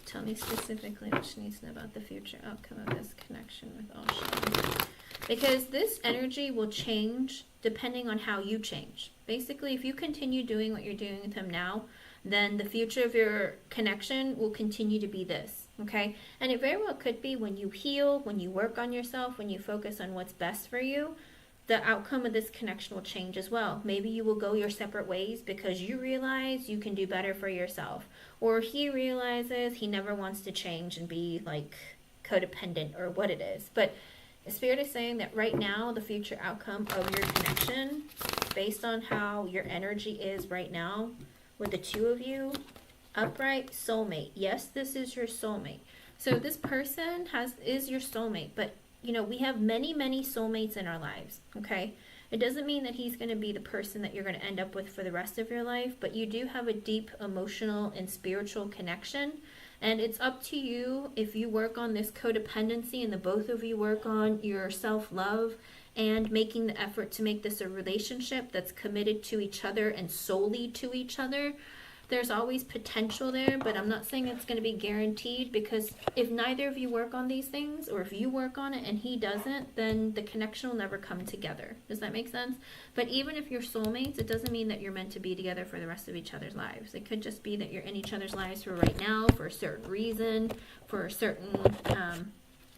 Tell me specifically what she needs to know about the future outcome of this connection with Ocean. Because this energy will change depending on how you change. Basically, if you continue doing what you're doing with him now, then the future of your connection will continue to be this, okay? And it very well could be when you heal, when you work on yourself, when you focus on what's best for you, the outcome of this connection will change as well. Maybe you will go your separate ways because you realize you can do better for yourself. Or he realizes he never wants to change and be like codependent or what it is. But Spirit is saying that right now, the future outcome of your connection, based on how your energy is right now with the two of you, upright, soulmate. Yes, this is your soulmate. So this person is your soulmate, but you know, we have many, many soulmates in our lives, okay? It doesn't mean that he's going to be the person that you're going to end up with for the rest of your life, but you do have a deep emotional and spiritual connection. And it's up to you if you work on this codependency and the both of you work on your self-love and making the effort to make this a relationship that's committed to each other and solely to each other. There's always potential there, but I'm not saying it's going to be guaranteed, because if neither of you work on these things, or if you work on it and he doesn't, then the connection will never come together. Does that make sense? But even if you're soulmates, it doesn't mean that you're meant to be together for the rest of each other's lives. It could just be that you're in each other's lives for right now, for a certain reason, for certain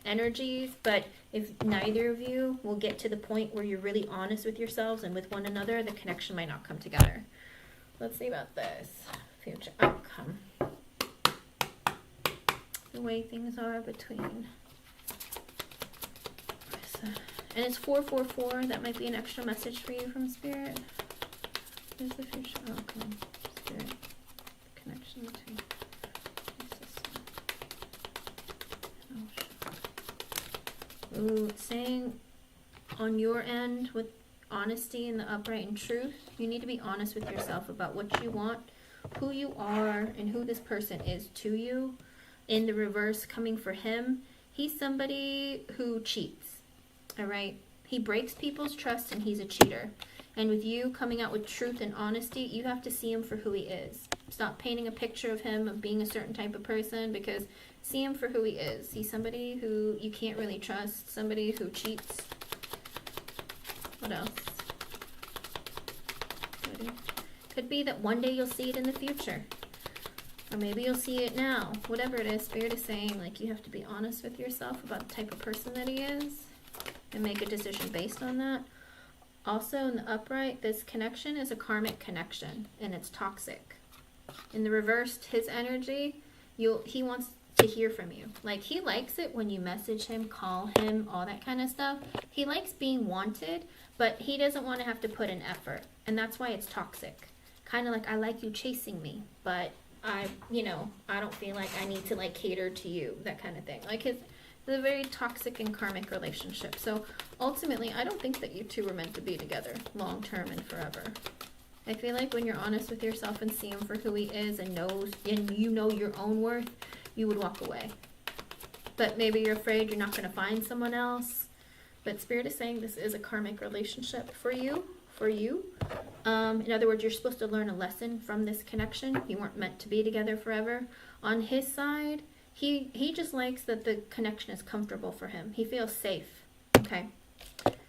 energies. But if neither of you will get to the point where you're really honest with yourselves and with one another, the connection might not come together. Let's see about this future outcome. The way things are between. And it's 444. That might be an extra message for you from Spirit. Here's the future outcome. Spirit. The connection between the system. Ooh, it's saying on your end with honesty and the upright and truth, you need to be honest with yourself about what you want, who you are, and who this person is to you. In the reverse, coming for him, he's somebody who cheats, all right? He breaks people's trust and he's a cheater. And with you coming out with truth and honesty, you have to see him for who he is. Stop painting a picture of him of being a certain type of person, because see him for who he is. He's somebody who you can't really trust, somebody who cheats. What else? Could be that one day you'll see it in the future. Or maybe you'll see it now. Whatever it is, Spirit is saying, like, you have to be honest with yourself about the type of person that he is and make a decision based on that. Also, in the upright, this connection is a karmic connection and it's toxic. In the reversed, his energy, he wants to hear from you. Like, he likes it when you message him, call him, all that kind of stuff. He likes being wanted, but he doesn't want to have to put in effort. And that's why it's toxic. Kind of like, I like you chasing me, but I don't feel like I need to like cater to you, that kind of thing. Like, it's a very toxic and karmic relationship. So ultimately, I don't think that you two were meant to be together long term and forever. I feel like when you're honest with yourself and see him for who he is and you know your own worth, you would walk away. But maybe you're afraid you're not going to find someone else. But Spirit is saying this is a karmic relationship for you. In other words, you're supposed to learn a lesson from this connection. You weren't meant to be together forever. On his side, he just likes that the connection is comfortable for him. He feels safe, okay?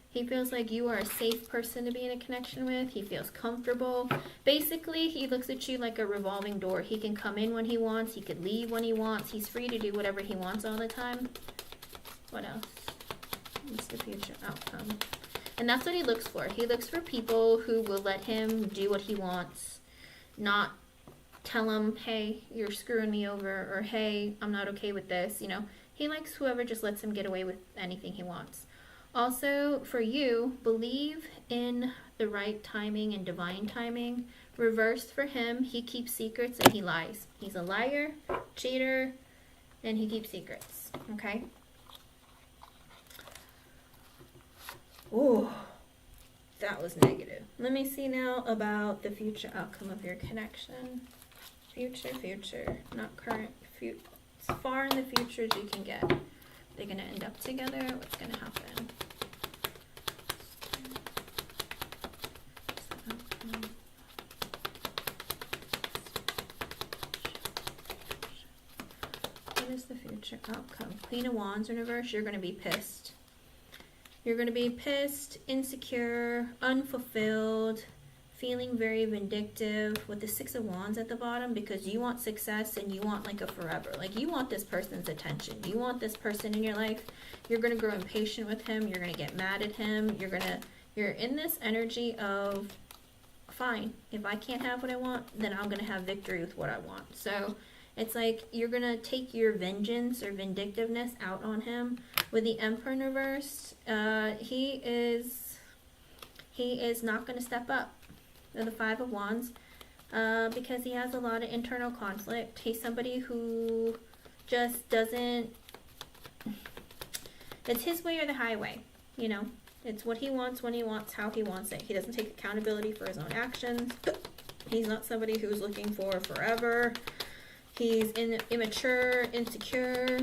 He feels like you are a safe person to be in a connection with. He feels comfortable. Basically, he looks at you like a revolving door. He can come in when he wants. He could leave when he wants. He's free to do whatever he wants all the time. What else? What's the future outcome? And that's what he looks for. He looks for people who will let him do what he wants, not tell him, hey, you're screwing me over, or hey, I'm not okay with this. You know, he likes whoever just lets him get away with anything he wants. Also, for you, believe in the right timing and divine timing. Reversed for him, he keeps secrets and he lies. He's a liar, cheater, and he keeps secrets, okay? Ooh, that was negative. Let me see now about the future outcome of your connection. Future, not current. As far in the future as you can get. They're going to end up together. What's going to happen? What is the future outcome? Queen of Wands in reverse. You're going to be pissed. You're going to be pissed, insecure, unfulfilled, feeling very vindictive with the Six of Wands at the bottom, because you want success and you want like a forever. Like you want this person's attention. You want this person in your life. You're going to grow impatient with him. You're going to get mad at him. You're in this energy of, fine, if I can't have what I want, then I'm going to have victory with what I want. So it's like you're going to take your vengeance or vindictiveness out on him. With the Emperor in reverse, he is not going to step up. The Five of Wands, because he has a lot of internal conflict. He's somebody who just doesn't, it's his way or the highway, you know. It's what he wants, when he wants, how he wants it. He doesn't take accountability for his own actions. He's not somebody who's looking for forever. He's immature, insecure.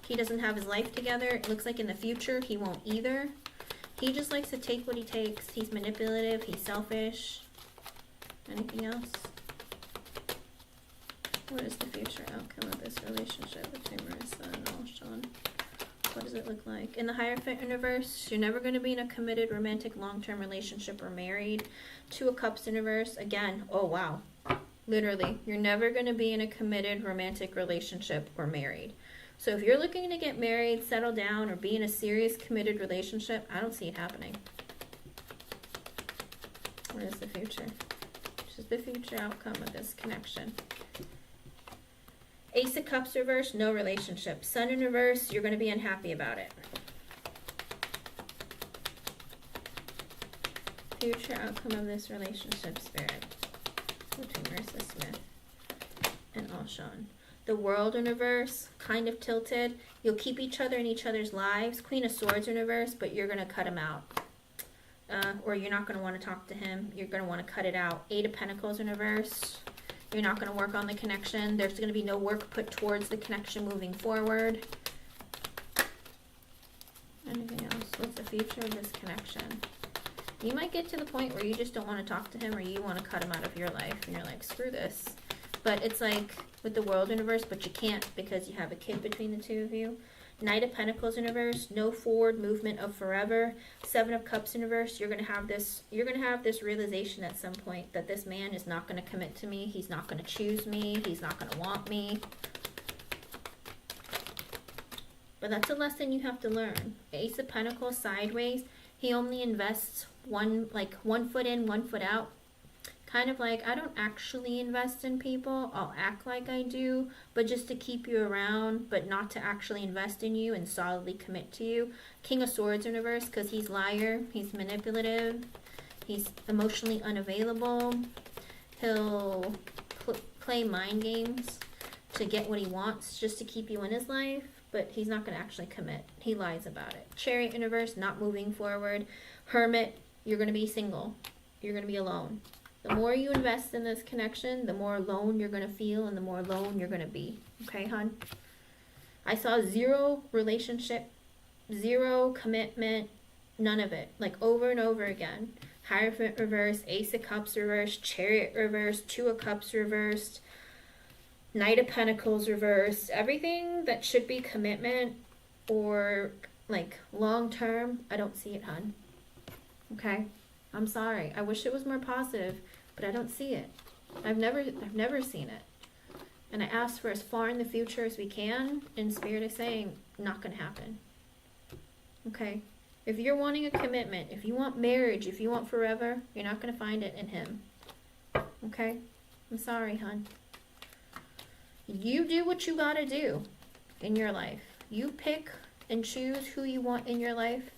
He doesn't have his life together. It looks like in the future he won't either. He just likes to take what he takes. He's manipulative. He's selfish. Anything else? What is the future outcome of this relationship between Marissa and Alshon? What does it look like? In the Hierophant in reverse, you're never going to be in a committed, romantic, long-term relationship or married. Two of Cups in reverse. Again, oh wow. Literally, you're never going to be in a committed, romantic relationship or married. So if you're looking to get married, settle down, or be in a serious, committed relationship, I don't see it happening. What is the future? What is the future outcome of this connection? Ace of Cups reverse, no relationship. Sun in reverse, you're going to be unhappy about it. Future outcome of this relationship, Spirit, between Marissa Smith and Alshon. The World in reverse, kind of tilted. You'll keep each other in each other's lives. Queen of Swords in reverse, but you're going to cut him out. Or you're not going to want to talk to him. You're going to want to cut it out. Eight of Pentacles in reverse. You're not going to work on the connection. There's going to be no work put towards the connection moving forward. Anything else? What's the future of this connection? You might get to the point where you just don't want to talk to him, or you want to cut him out of your life. And you're like, screw this. But it's like with the World in reverse, but you can't because you have a kid between the two of you. Knight of Pentacles in reverse, no forward movement of forever. Seven of Cups in reverse, you're gonna have this realization at some point that this man is not gonna commit to me, he's not gonna choose me, he's not gonna want me. But that's a lesson you have to learn. Ace of Pentacles sideways, he only invests one foot in, 1 foot out. Kind of like, I don't actually invest in people. I'll act like I do, but just to keep you around, but not to actually invest in you and solidly commit to you. King of Swords in reverse, because he's liar, he's manipulative, he's emotionally unavailable. He'll play mind games to get what he wants, just to keep you in his life, but he's not going to actually commit. He lies about it. Chariot in reverse, not moving forward. Hermit, you're going to be single. You're going to be alone. The more you invest in this connection, the more alone you're going to feel and the more alone you're going to be. Okay, hon? I saw zero relationship, zero commitment, none of it. Like over and over again. Hierophant reversed, Ace of Cups reversed, Chariot reversed, Two of Cups reversed, Knight of Pentacles reversed. Everything that should be commitment or like long term, I don't see it, hon. Okay? I'm sorry. I wish it was more positive, but I don't see it. I've never seen it. And I ask for as far in the future as we can, and Spirit is saying, not going to happen. Okay? If you're wanting a commitment, if you want marriage, if you want forever, you're not going to find it in him. Okay? I'm sorry, hon. You do what you got to do in your life. You pick and choose who you want in your life,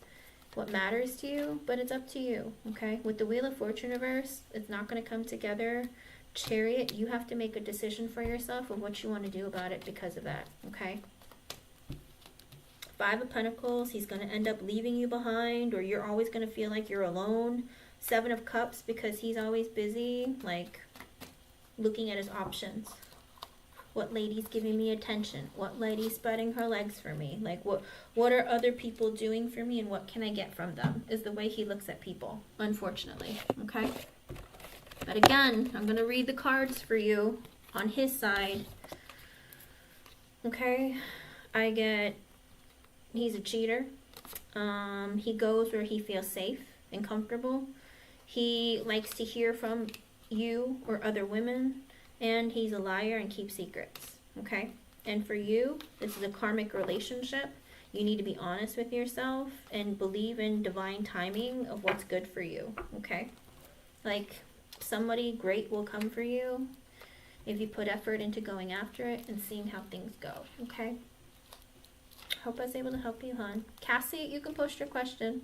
what matters to you, but it's up to you, okay? With the Wheel of Fortune reverse, it's not going to come together. Chariot, you have to make a decision for yourself of what you want to do about it because of that, okay? Five of Pentacles, he's going to end up leaving you behind, or you're always going to feel like you're alone. Seven of Cups, because he's always busy, like, looking at his options. What lady's giving me attention? What lady's spreading her legs for me? Like, what are other people doing for me, and what can I get from them? Is the way he looks at people, unfortunately, okay? But again, I'm going to read the cards for you on his side. Okay? I get, he's a cheater. He goes where he feels safe and comfortable. He likes to hear from you or other women. And he's a liar and keeps secrets, okay? And for you, this is a karmic relationship. You need to be honest with yourself and believe in divine timing of what's good for you, okay? Like, somebody great will come for you if you put effort into going after it and seeing how things go, okay? Hope I was able to help you, hon. Cassie, you can post your question.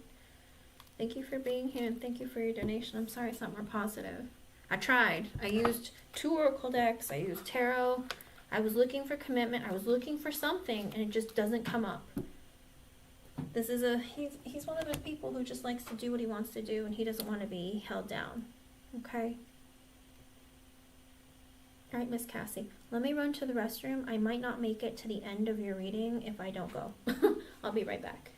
Thank you for being here, and thank you for your donation. I'm sorry it's not more positive. I tried. I used 2 oracle decks. I used tarot. I was looking for commitment. I was looking for something, and it just doesn't come up. This is he's one of the people who just likes to do what he wants to do, and he doesn't want to be held down. Okay? All right, Miss Cassie. Let me run to the restroom. I might not make it to the end of your reading if I don't go. I'll be right back.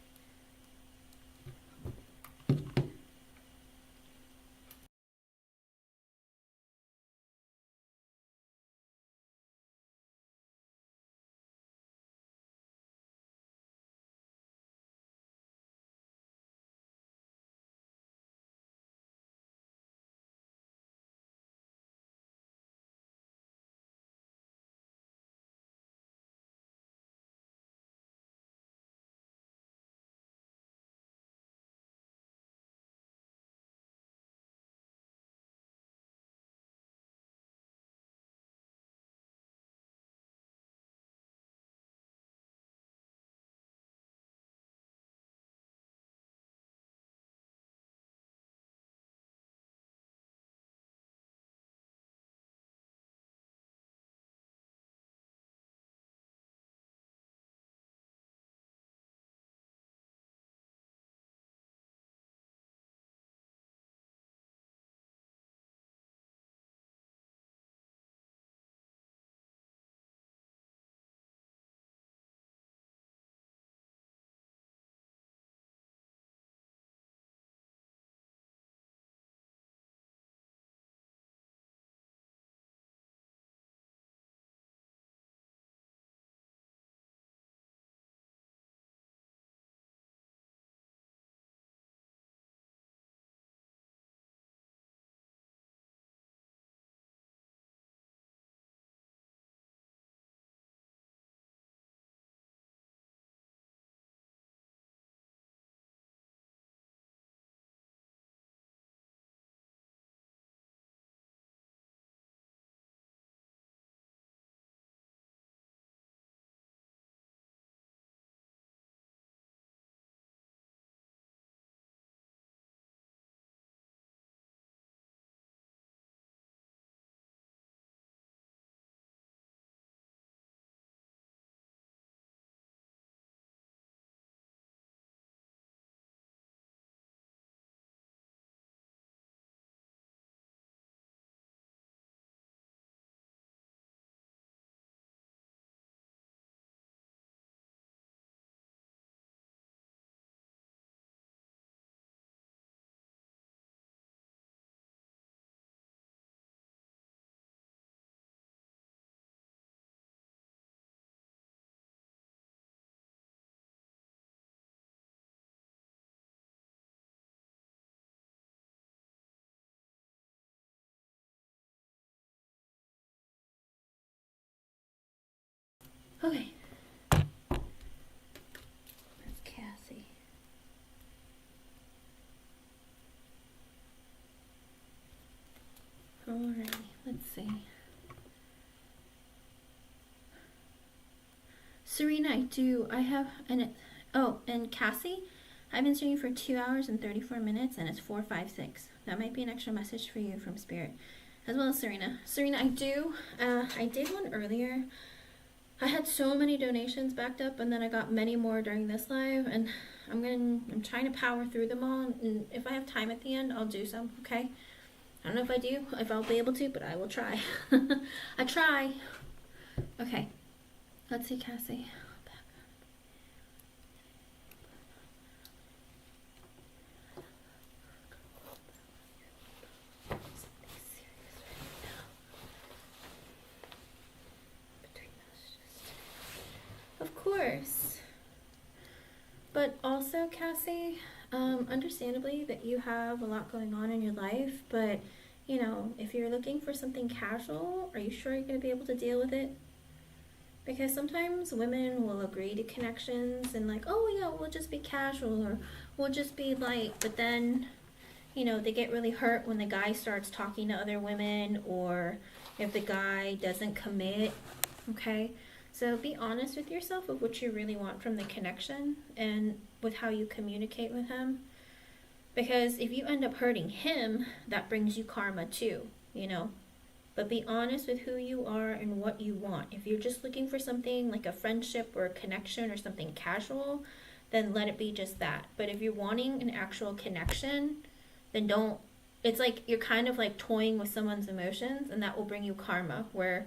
Okay. Where's Cassie? Alrighty, let's see. Serena, and Cassie, I've been streaming for 2 hours and 34 minutes, and it's 4:56. That might be an extra message for you from Spirit, as well as Serena. Serena, I did one earlier. I had so many donations backed up, and then I got many more during this live, and I'm trying to power through them all, and if I have time at the end, I'll do some, okay? I don't know if I'll be able to, but I will try. I try. Okay. Let's see, Cassie. Of course. But also, Cassie, understandably that you have a lot going on in your life, but, you know, if you're looking for something casual, are you sure you're going to be able to deal with it? Because sometimes women will agree to connections and like, oh yeah, we'll just be casual or we'll just be light, but then, you know, they get really hurt when the guy starts talking to other women or if the guy doesn't commit, okay? So be honest with yourself of what you really want from the connection and with how you communicate with him. Because if you end up hurting him, that brings you karma too, you know? But be honest with who you are and what you want. If you're just looking for something like a friendship or a connection or something casual, then let it be just that. But if you're wanting an actual connection, then don't. It's like you're kind of like toying with someone's emotions, and that will bring you karma, where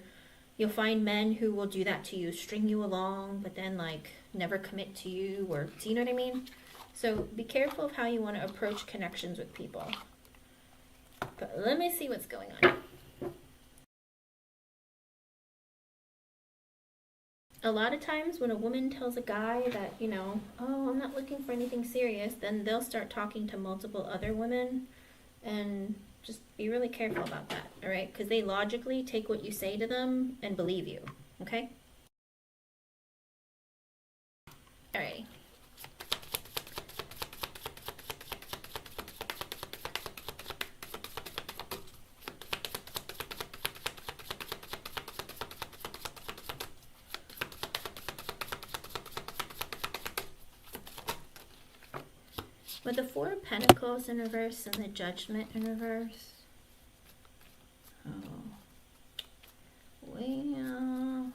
you'll find men who will do that to you, string you along, but then like never commit to you, or do you know what I mean? So be careful of how you want to approach connections with people. But let me see what's going on. A lot of times when a woman tells a guy that, you know, oh, I'm not looking for anything serious, then they'll start talking to multiple other women, and just be really careful about that, all right? Because they logically take what you say to them and believe you, okay? All right. With the Four of Pentacles in reverse and the Judgment in reverse. Oh. Well,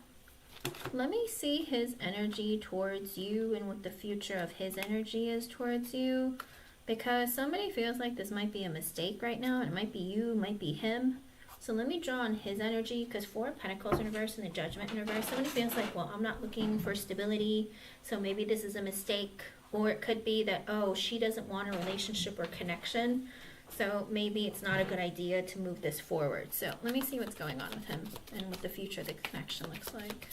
let me see his energy towards you and what the future of his energy is towards you. Because somebody feels like this might be a mistake right now. It might be you, it might be him. So let me draw on his energy, because Four of Pentacles in reverse and the Judgment in reverse. Somebody feels like, well, I'm not looking for stability, so maybe this is a mistake. Or it could be that, oh, she doesn't want a relationship or connection, so maybe it's not a good idea to move this forward. So let me see what's going on with him and what the future of the connection looks like.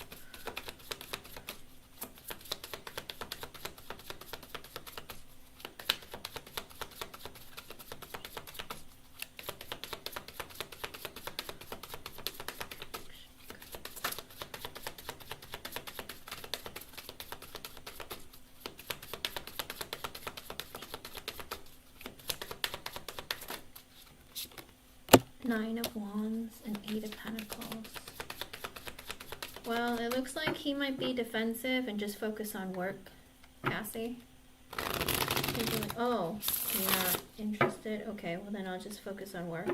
Nine of Wands and Eight of Pentacles. Well, it looks like he might be defensive and just focus on work, Cassie. Like, oh, you're not interested? Okay, well then I'll just focus on work.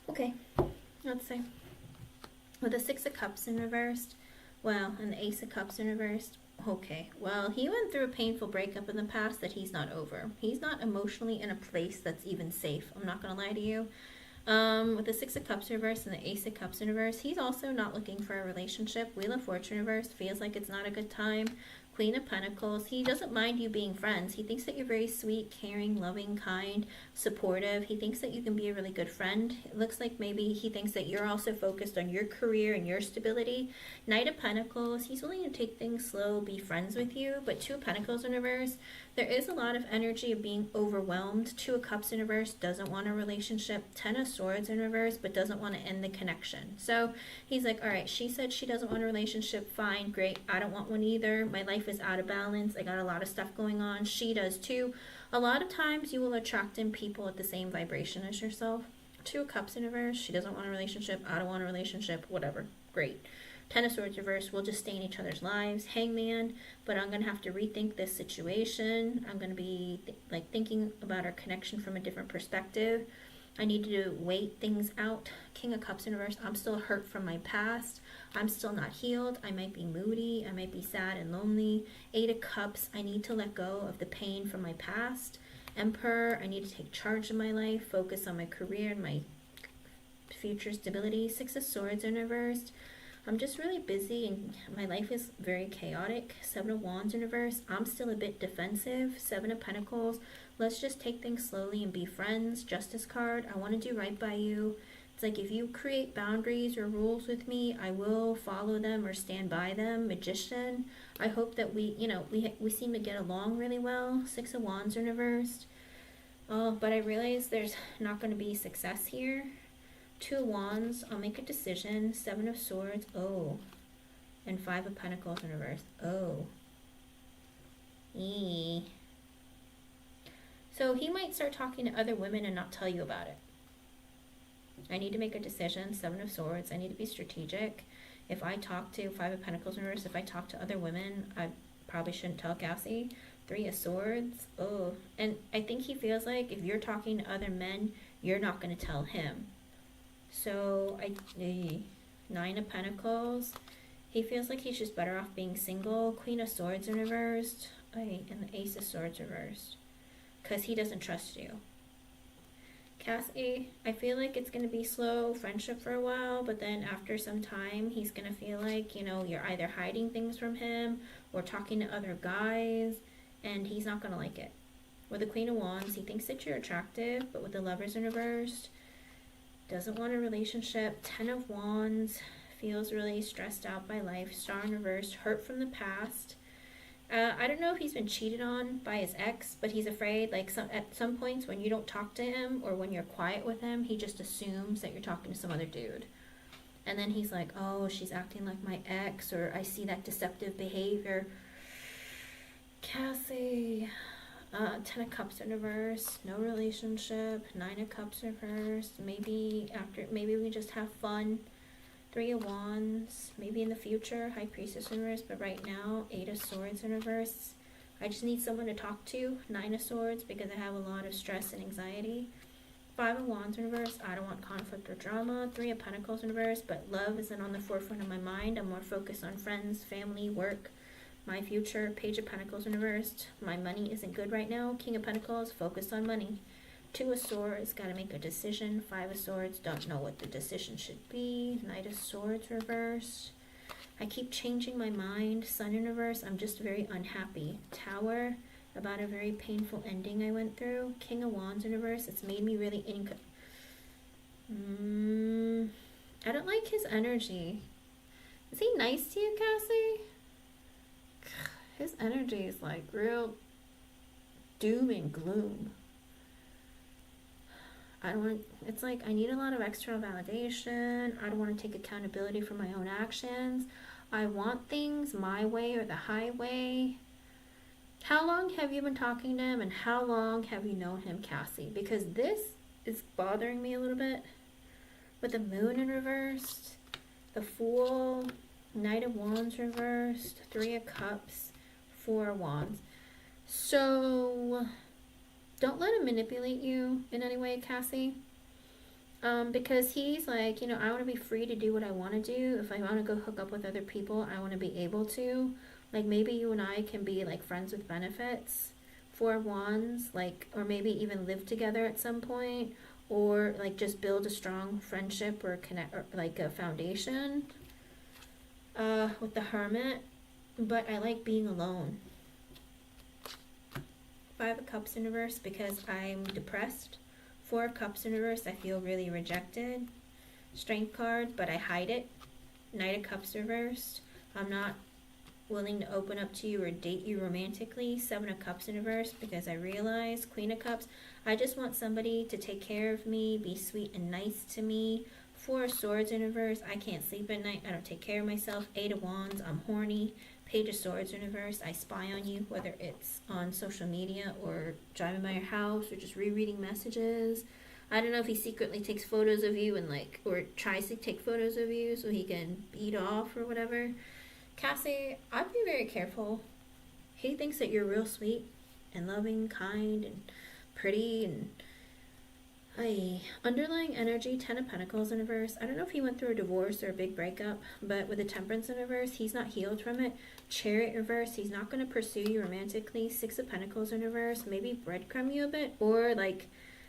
Okay, let's see. With the Six of Cups in reversed, well, and the Ace of Cups in reversed, okay. Well, he went through a painful breakup in the past that he's not over. He's not emotionally in a place that's even safe. I'm not going to lie to you. With the Six of Cups reverse and the Ace of Cups in reverse, he's also not looking for a relationship. Wheel of Fortune reverse, feels like it's not a good time. Queen of Pentacles, he doesn't mind you being friends. He thinks that you're very sweet, caring, loving, kind, supportive. He thinks that you can be a really good friend. It looks like maybe he thinks that you're also focused on your career and your stability. Knight of Pentacles, he's willing to take things slow, be friends with you. But Two of Pentacles in reverse, there is a lot of energy of being overwhelmed. Two of Cups in reverse, doesn't want a relationship. Ten of Swords in reverse, but doesn't want to end the connection. So he's like, all right, she said she doesn't want a relationship. Fine, great. I don't want one either. My life is out of balance. I got a lot of stuff going on. She does too. A lot of times you will attract in people at the same vibration as yourself. Two of Cups in reverse, she doesn't want a relationship. I don't want a relationship. Whatever. Great. Ten of Swords reversed, we'll just stay in each other's lives. Hangman, but I'm going to have to rethink this situation. I'm going to be thinking about our connection from a different perspective. I need to wait things out. King of Cups in reverse, I'm still hurt from my past. I'm still not healed. I might be moody. I might be sad and lonely. Eight of Cups, I need to let go of the pain from my past. Emperor, I need to take charge of my life, focus on my career and my future stability. Six of Swords in reversed. I'm just really busy and my life is very chaotic. Seven of Wands in reverse. I'm still a bit defensive. Seven of Pentacles. Let's just take things slowly and be friends. Justice card. I want to do right by you. It's like if you create boundaries or rules with me, I will follow them or stand by them. Magician. I hope that we seem to get along really well. Six of Wands in reversed. Oh, but I realize there's not going to be success here. Two of Wands, I'll make a decision. Seven of Swords, oh. And Five of Pentacles in reverse, oh. Eee. So he might start talking to other women and not tell you about it. I need to make a decision. Seven of Swords, I need to be strategic. If I talk to Five of Pentacles in reverse, if I talk to other women, I probably shouldn't tell Cassie. Three of Swords, oh. And I think he feels like if you're talking to other men, you're not going to tell him. So, Nine of Pentacles. He feels like he's just better off being single. Queen of Swords in reversed. And the Ace of Swords reversed. Because he doesn't trust you. Cassie, I feel like it's going to be slow friendship for a while. But then after some time, he's going to feel like, you're either hiding things from him or talking to other guys. And he's not going to like it. With the Queen of Wands, he thinks that you're attractive. But with the Lovers in reversed, doesn't want a relationship. Ten of Wands, feels really stressed out by life. Star in reverse, hurt from the past. I don't know if he's been cheated on by his ex, but he's afraid, at some points when you don't talk to him or when you're quiet with him, he just assumes that you're talking to some other dude. And then he's like, oh, she's acting like my ex, or I see that deceptive behavior. Cassie. Ten of Cups in reverse, no relationship. Nine of Cups reversed. Maybe we just have fun. Three of Wands, maybe in the future. High Priestess in reverse, but right now, Eight of Swords in reverse. I just need someone to talk to. Nine of Swords, because I have a lot of stress and anxiety. Five of Wands in reverse, I don't want conflict or drama. Three of Pentacles in reverse, but love isn't on the forefront of my mind. I'm more focused on friends, family, work. My future. Page of Pentacles in reversed. My money isn't good right now. King of Pentacles, focused on money. Two of Swords, gotta make a decision. Five of Swords, don't know what the decision should be. Knight of Swords reversed. I keep changing my mind. Sun in reverse, I'm just very unhappy. Tower, about a very painful ending I went through. King of Wands in reverse, it's made me really I don't like his energy. Is he nice to you, Cassie? His energy is like real doom and gloom. It's like I need a lot of external validation. I don't want to take accountability for my own actions. I want things my way or the highway. How long have you been talking to him and how long have you known him, Cassie? Because this is bothering me a little bit. With the Moon in reversed, the Fool, Knight of Wands reversed, Three of Cups, Four of Wands. So don't let him manipulate you in any way, Cassie. Because he's like, I want to be free to do what I want to do. If I want to go hook up with other people, I want to be able to. Like maybe you and I can be like friends with benefits. Four of Wands, or maybe even live together at some point, or just build a strong friendship or connect, or a foundation. With the Hermit. But I like being alone. Five of Cups in reverse because I'm depressed. Four of Cups in reverse, I feel really rejected. Strength card, but I hide it. Knight of Cups reversed, I'm not willing to open up to you or date you romantically. Seven of Cups in reverse because I realize. Queen of Cups, I just want somebody to take care of me, be sweet and nice to me. Four of Swords in reverse, I can't sleep at night, I don't take care of myself. Eight of Wands, I'm horny. Page of Swords in reverse, I spy on you, whether it's on social media or driving by your house or just rereading messages. I don't know if he secretly takes photos of you and like, or tries to take photos of you so he can beat off or whatever. Cassie, I'd be very careful. He thinks that you're real sweet and loving, kind, and pretty, and underlying energy, 10 of Pentacles in reverse. I don't know if he went through a divorce or a big breakup, but with the Temperance in reverse, he's not healed from it. Chariot reverse, he's not going to pursue you romantically. 6 of Pentacles in reverse, maybe breadcrumb you a bit, or like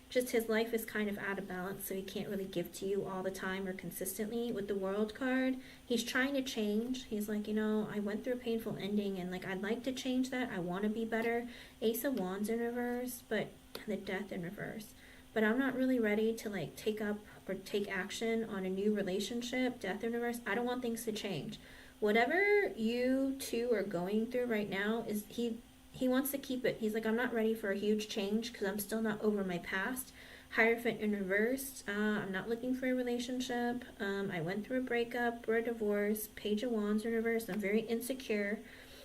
just his life is kind of out of balance, so he can't really give to you all the time or consistently. With the World card, he's trying to change. He's like, you know, I went through a painful ending, and like I'd like to change that. I want to be better. Ace of Wands in reverse, but the Death in reverse. But I'm not really ready to like take up or take action on a new relationship. Death in reverse. I don't want things to change. Whatever you two are going through right now is he wants to keep it. He's like, I'm not ready for a huge change because I'm still not over my past. Hierophant in reverse. I'm not looking for a relationship. I went through a breakup or a divorce. Page of Wands in reverse. I'm very insecure.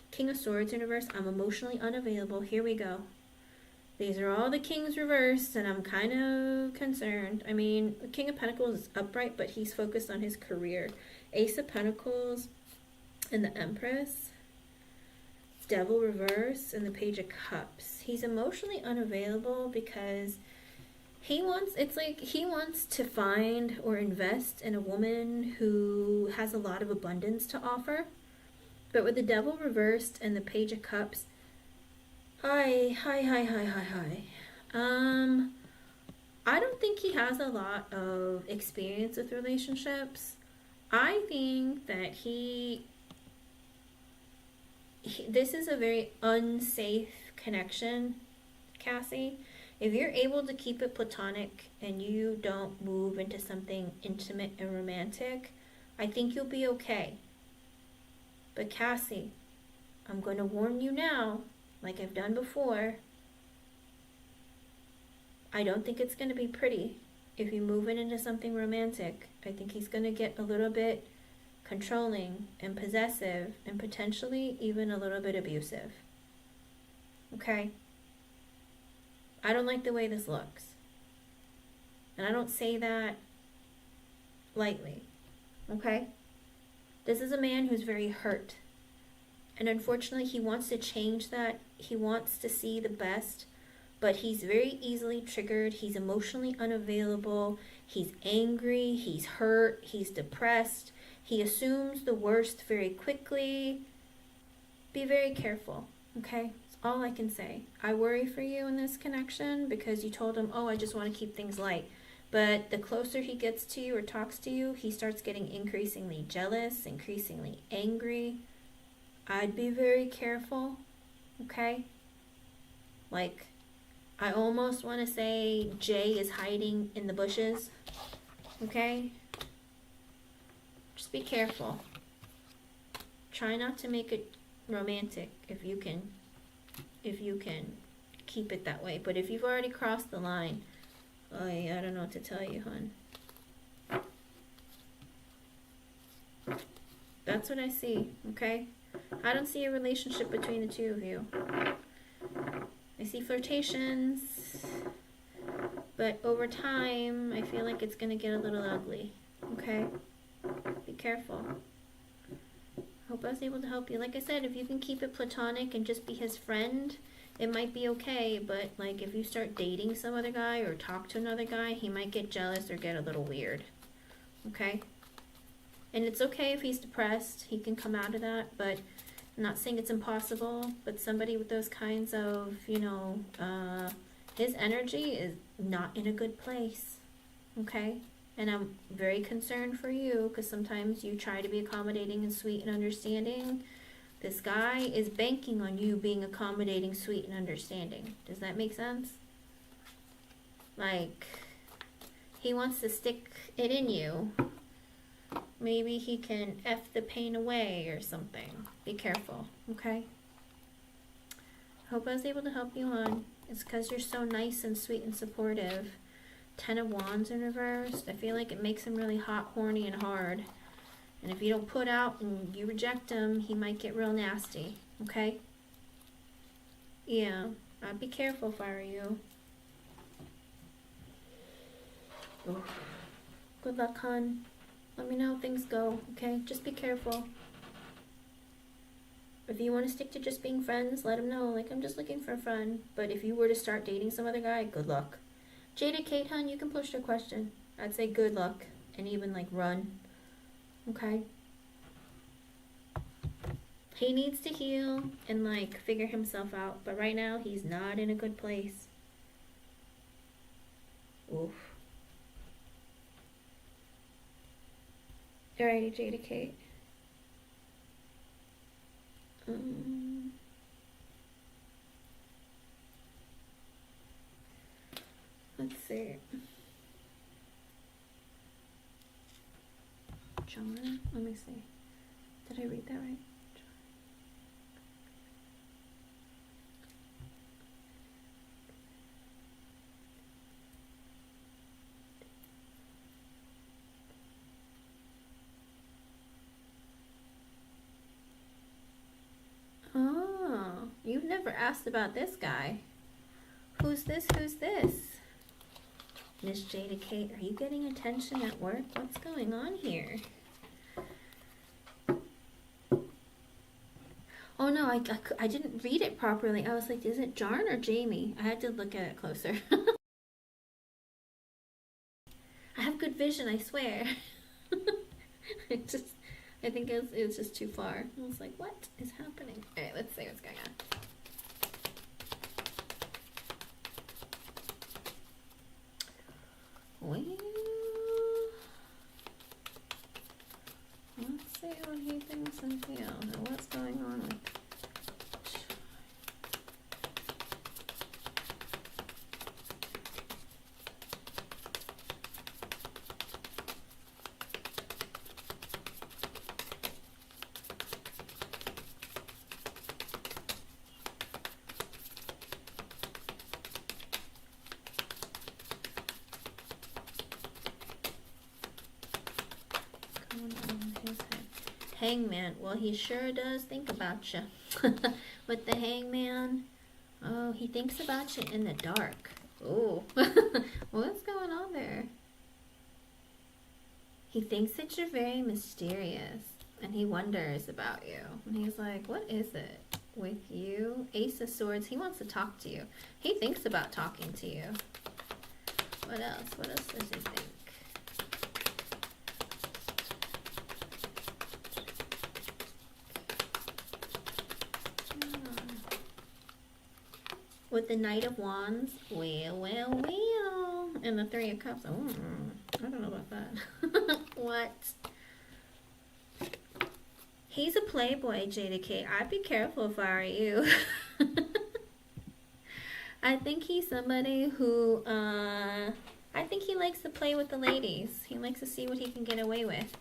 King of Swords in reverse. I'm emotionally unavailable. Here we go. These are all the Kings reversed, and I'm kind of concerned. I mean, the King of Pentacles is upright, but he's focused on his career. Ace of Pentacles and the Empress. Devil reverse and the Page of Cups. He's emotionally unavailable because he wants to find or invest in a woman who has a lot of abundance to offer. But with the Devil reversed and the Page of Cups, Hi. I don't think he has a lot of experience with relationships. I think that this is a very unsafe connection, Cassie. If you're able to keep it platonic and you don't move into something intimate and romantic, I think you'll be okay. But Cassie, I'm going to warn you now, like I've done before, I don't think it's going to be pretty if you move it into something romantic. I think he's going to get a little bit controlling and possessive and potentially even a little bit abusive. Okay? I don't like the way this looks. And I don't say that lightly. Okay? This is a man who's very hurt. And unfortunately, he wants to change that. He wants to see the best, but he's very easily triggered. He's emotionally unavailable. He's angry. He's hurt. He's depressed. He assumes the worst very quickly. Be very careful, okay? That's all I can say. I worry for you in this connection because you told him, oh, I just want to keep things light. But the closer he gets to you or talks to you, he starts getting increasingly jealous, increasingly angry. I'd be very careful, okay? Like, I almost want to say Jay is hiding in the bushes, okay? Just be careful. Try not to make it romantic if you can keep it that way. But if you've already crossed the line, I don't know what to tell you, hon. That's what I see, okay? I don't see a relationship between the two of you. I see flirtations, but over time, I feel like it's going to get a little ugly, okay? Be careful. Hope I was able to help you. Like I said, if you can keep it platonic and just be his friend, it might be okay, but like if you start dating some other guy or talk to another guy, he might get jealous or get a little weird, okay? And it's okay if he's depressed. He can come out of that, but I'm not saying it's impossible. But somebody with those kinds of, his energy is not in a good place, okay? And I'm very concerned for you because sometimes you try to be accommodating and sweet and understanding. This guy is banking on you being accommodating, sweet, and understanding. Does that make sense? Like, he wants to stick it in you. Maybe he can F the pain away or something. Be careful, okay? Hope I was able to help you on. It's because you're so nice and sweet and supportive. 10 of Wands in reverse. I feel like it makes him really hot, horny, and hard. And if you don't put out and you reject him, he might get real nasty, okay? Yeah, I'd be careful if I were you. Oh. Good luck, hon. Let me know how things go, okay? Just be careful. If you want to stick to just being friends, let him know. Like, I'm just looking for a friend. But if you were to start dating some other guy, good luck. Jada Kate, hon, you can push your question. I'd say good luck. And even, like, run. Okay? He needs to heal and, like, figure himself out. But right now, he's not in a good place. Oof. Alrighty, Jada Kate. Let's see. John, let me see. Did I read that right? Oh, you've never asked about this guy. Who's this? Who's this? Miss Jada Kate, are you getting attention at work? What's going on here? Oh no, I didn't read it properly. I was like, is it Jarn or Jamie? I had to look at it closer. I have good vision, I swear. I think it was just too far. I was like, what is happening? Alright, let's see what's going on. Well, let's see what he thinks and feels and what's going on with. Hangman. Well, he sure does think about you. With the hangman. Oh, he thinks about you in the dark. Oh, what's going on there? He thinks that you're very mysterious. And he wonders about you. And he's like, what is it with you? Ace of Swords. He wants to talk to you. He thinks about talking to you. What else? What else does he think? With the Knight of Wands, well, and the Three of Cups. Oh, I don't know about that. What? He's a playboy, Jada Kate. I'd be careful if I were you. I think he's somebody who, I think he likes to play with the ladies. He likes to see what he can get away with.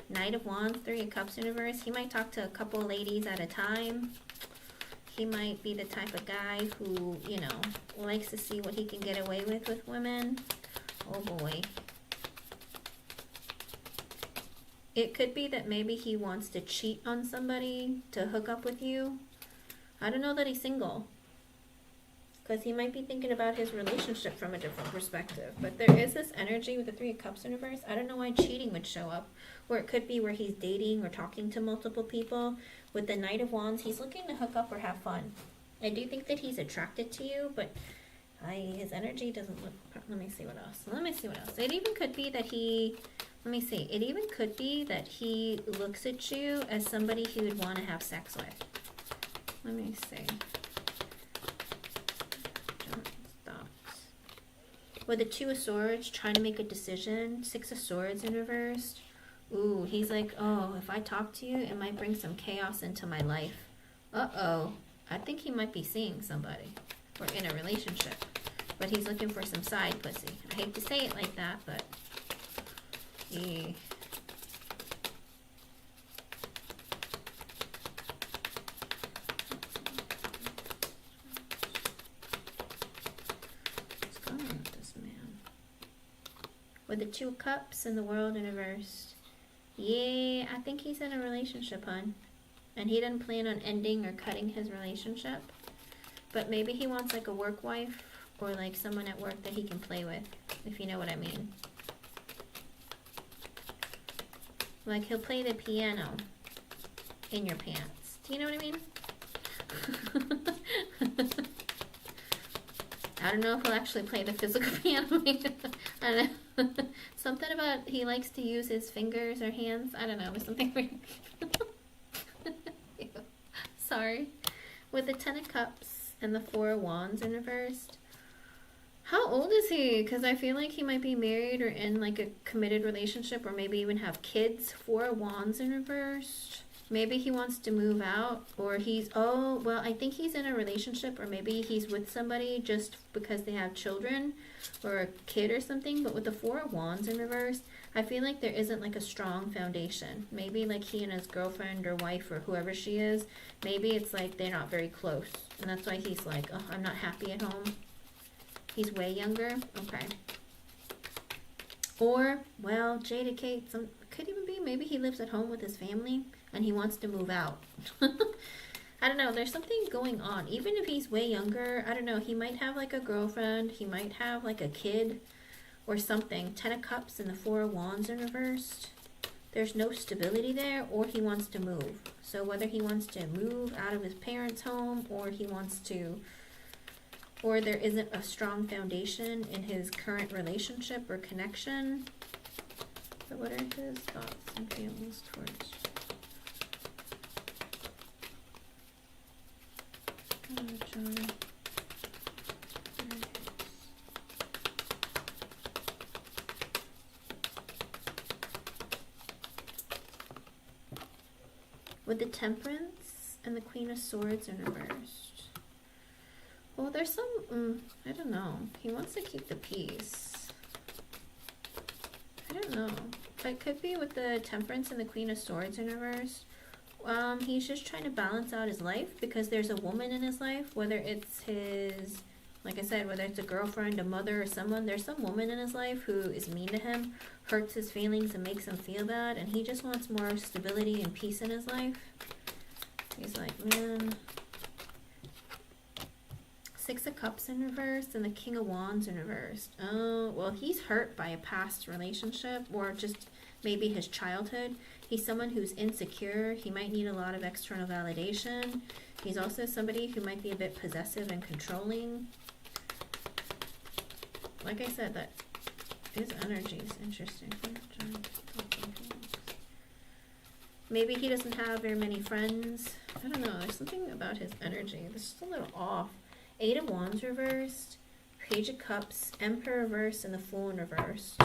Knight of Wands, Three of Cups universe. He might talk to a couple ladies at a time. He might be the type of guy who, you know, likes to see what he can get away with women. Oh boy. It could be that maybe he wants to cheat on somebody to hook up with you. I don't know that he's single. Because he might be thinking about his relationship from a different perspective. But there is this energy with the Three of Cups universe. I don't know why cheating would show up. Or it could be where he's dating or talking to multiple people. With the Knight of Wands, he's looking to hook up or have fun. I do think that he's attracted to you, but his energy doesn't look... Let me see what else. Let me see what else. It even could be that he... Let me see. It even could be that he looks at you as somebody he would want to have sex with. Let me see. With the Two of Swords, trying to make a decision. Six of Swords in reverse. Ooh, he's like, oh, if I talk to you, it might bring some chaos into my life. Uh-oh. I think he might be seeing somebody. Or in a relationship. But he's looking for some side pussy. I hate to say it like that, but... Yeah. What's going on with this man? With the Two of Cups and the World in reverse. Yeah, I think he's in a relationship, hon. And he doesn't plan on ending or cutting his relationship. But maybe he wants like a work wife or like someone at work that he can play with, if you know what I mean. Like, he'll play the piano in your pants. Do you know what I mean? I don't know if he'll actually play the physical piano. I don't know. Something about he likes to use his fingers or hands. I don't know. There's something weird. Sorry. With the 10 of Cups and the 4 of Wands in reversed. How old is he? Because I feel like he might be married or in like a committed relationship or maybe even have kids. 4 of Wands in reversed. Maybe he wants to move out or he's, oh, well, I think he's in a relationship or maybe he's with somebody just because they have children or a kid or something. But with the 4 of Wands in reverse, I feel like there isn't like a strong foundation. Maybe like he and his girlfriend or wife or whoever she is, maybe it's like they're not very close. And that's why he's like, oh, I'm not happy at home. He's way younger. Okay. Or, well, Jada Kate, could even be maybe he lives at home with his family and he wants to move out. I don't know. There's something going on. Even if he's way younger, I don't know. He might have like a girlfriend. He might have like a kid or something. 10 of Cups and the 4 of Wands in reversed. There's no stability there or he wants to move. So whether he wants to move out of his parents' home or he wants to, or there isn't a strong foundation in his current relationship or connection. But what are his thoughts and feelings towards John? With the Temperance and the Queen of Swords in reversed. Well, there's some, I don't know. He wants to keep the peace. I don't know. It could be with the Temperance and the Queen of Swords in reverse. He's just trying to balance out his life because there's a woman in his life, whether it's his, like I said, whether it's a girlfriend, a mother, or someone, there's some woman in his life who is mean to him, hurts his feelings, and makes him feel bad, and he just wants more stability and peace in his life. He's like, man. 6 of Cups in reverse and the King of Wands in reverse. Oh, well, he's hurt by a past relationship or just maybe his childhood. He's someone who's insecure. He might need a lot of external validation. He's also somebody who might be a bit possessive and controlling. Like I said, that his energy is interesting. Maybe he doesn't have very many friends. I don't know. There's something about his energy that's just a little off. 8 of Wands reversed, Page of Cups, Emperor reversed, and the Fool in reversed.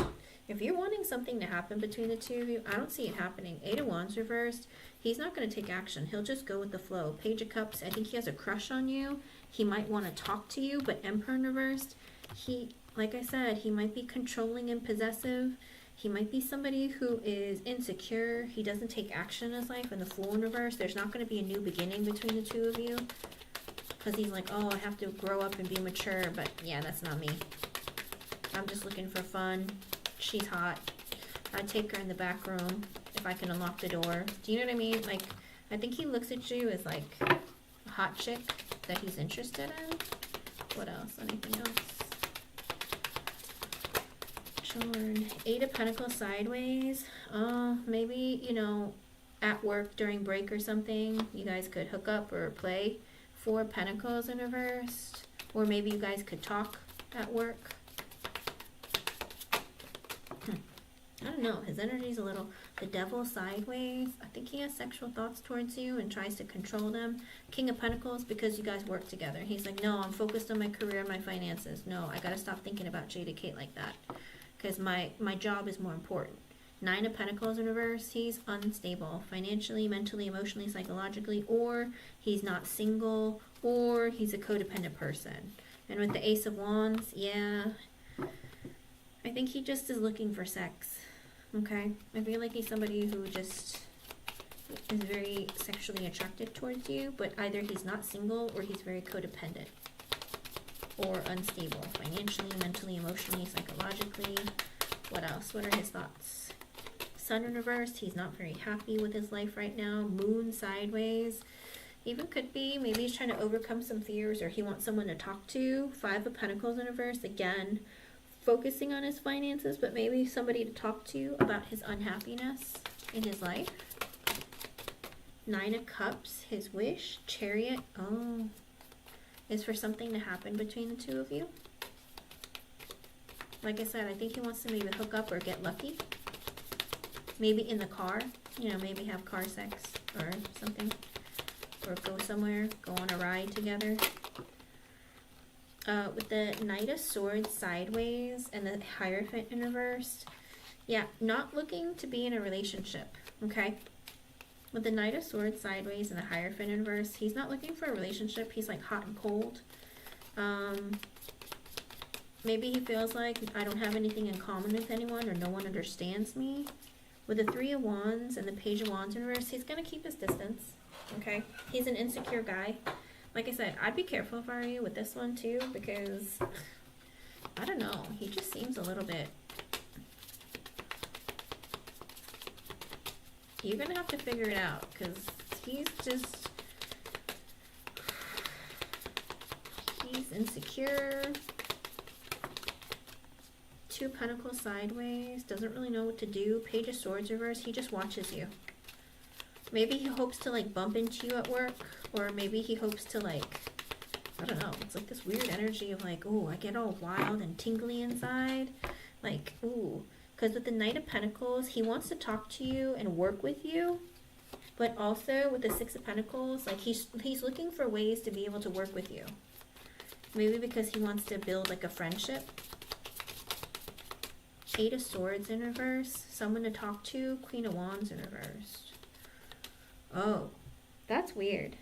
If you're wanting something to happen between the two of you, I don't see it happening. 8 of Wands reversed, he's not going to take action. He'll just go with the flow. Page of Cups, I think he has a crush on you. He might want to talk to you, but Emperor in reversed, he, like I said, he might be controlling and possessive. He might be somebody who is insecure. He doesn't take action in his life. And the Fool in reverse, there's not going to be a new beginning between the two of you. Because he's like, oh, I have to grow up and be mature. But yeah, that's not me. I'm just looking for fun. She's hot. I'd take her in the back room if I can unlock the door. Do you know what I mean? Like, I think he looks at you as like a hot chick that he's interested in. What else? Anything else? Jordan. 8 of Pentacles sideways. Maybe, you know, at work during break or something, you guys could hook up or play. 4 Pentacles in reversed. Or maybe you guys could talk at work. I don't know. His energy's a little... The Devil sideways. I think he has sexual thoughts towards you and tries to control them. King of Pentacles, because you guys work together. He's like, no, I'm focused on my career and my finances. No, I gotta stop thinking about Jada Kate like that. Because my job is more important. 9 of Pentacles in reverse, he's unstable financially, mentally, emotionally, psychologically, or he's not single, or he's a codependent person. And with the Ace of Wands, yeah, I think he just is looking for sex, okay? I feel like he's somebody who just is very sexually attracted towards you, but either he's not single or he's very codependent or unstable financially, mentally, emotionally, psychologically. What else? What are his thoughts? Sun in reverse, he's not very happy with his life right now. Moon sideways, even could be, maybe he's trying to overcome some fears or he wants someone to talk to. 5 of Pentacles in reverse, again, focusing on his finances, but maybe somebody to talk to about his unhappiness in his life. 9 of Cups, his wish. Chariot, oh, is for something to happen between the two of you. Like I said, I think he wants to maybe hook up or get lucky. Maybe in the car, you know, maybe have car sex or something. Or go somewhere, go on a ride together. With the Knight of Swords sideways and the Hierophant in reverse. Yeah, not looking to be in a relationship, okay? With the Knight of Swords sideways and the Hierophant in reverse, he's not looking for a relationship. He's like hot and cold. Maybe he feels like I don't have anything in common with anyone or no one understands me. With the 3 of Wands and the Page of Wands in reverse, he's going to keep his distance, okay? He's an insecure guy. Like I said, I'd be careful if I were you with this one too, because, I don't know, he just seems a little bit... You're going to have to figure it out, because he's just... He's insecure. 2 Pentacles sideways, doesn't really know what to do. Page of Swords reverse, he just watches you. Maybe he hopes to like bump into you at work, or maybe he hopes to like, I don't know, it's like this weird energy of like, oh, I get all wild and tingly inside. Like, ooh, because with the Knight of Pentacles, he wants to talk to you and work with you, but also with the 6 of Pentacles, like he's looking for ways to be able to work with you. Maybe because he wants to build like a friendship. 8 of Swords in reverse, someone to talk to, Queen of Wands in reverse. Oh, that's weird.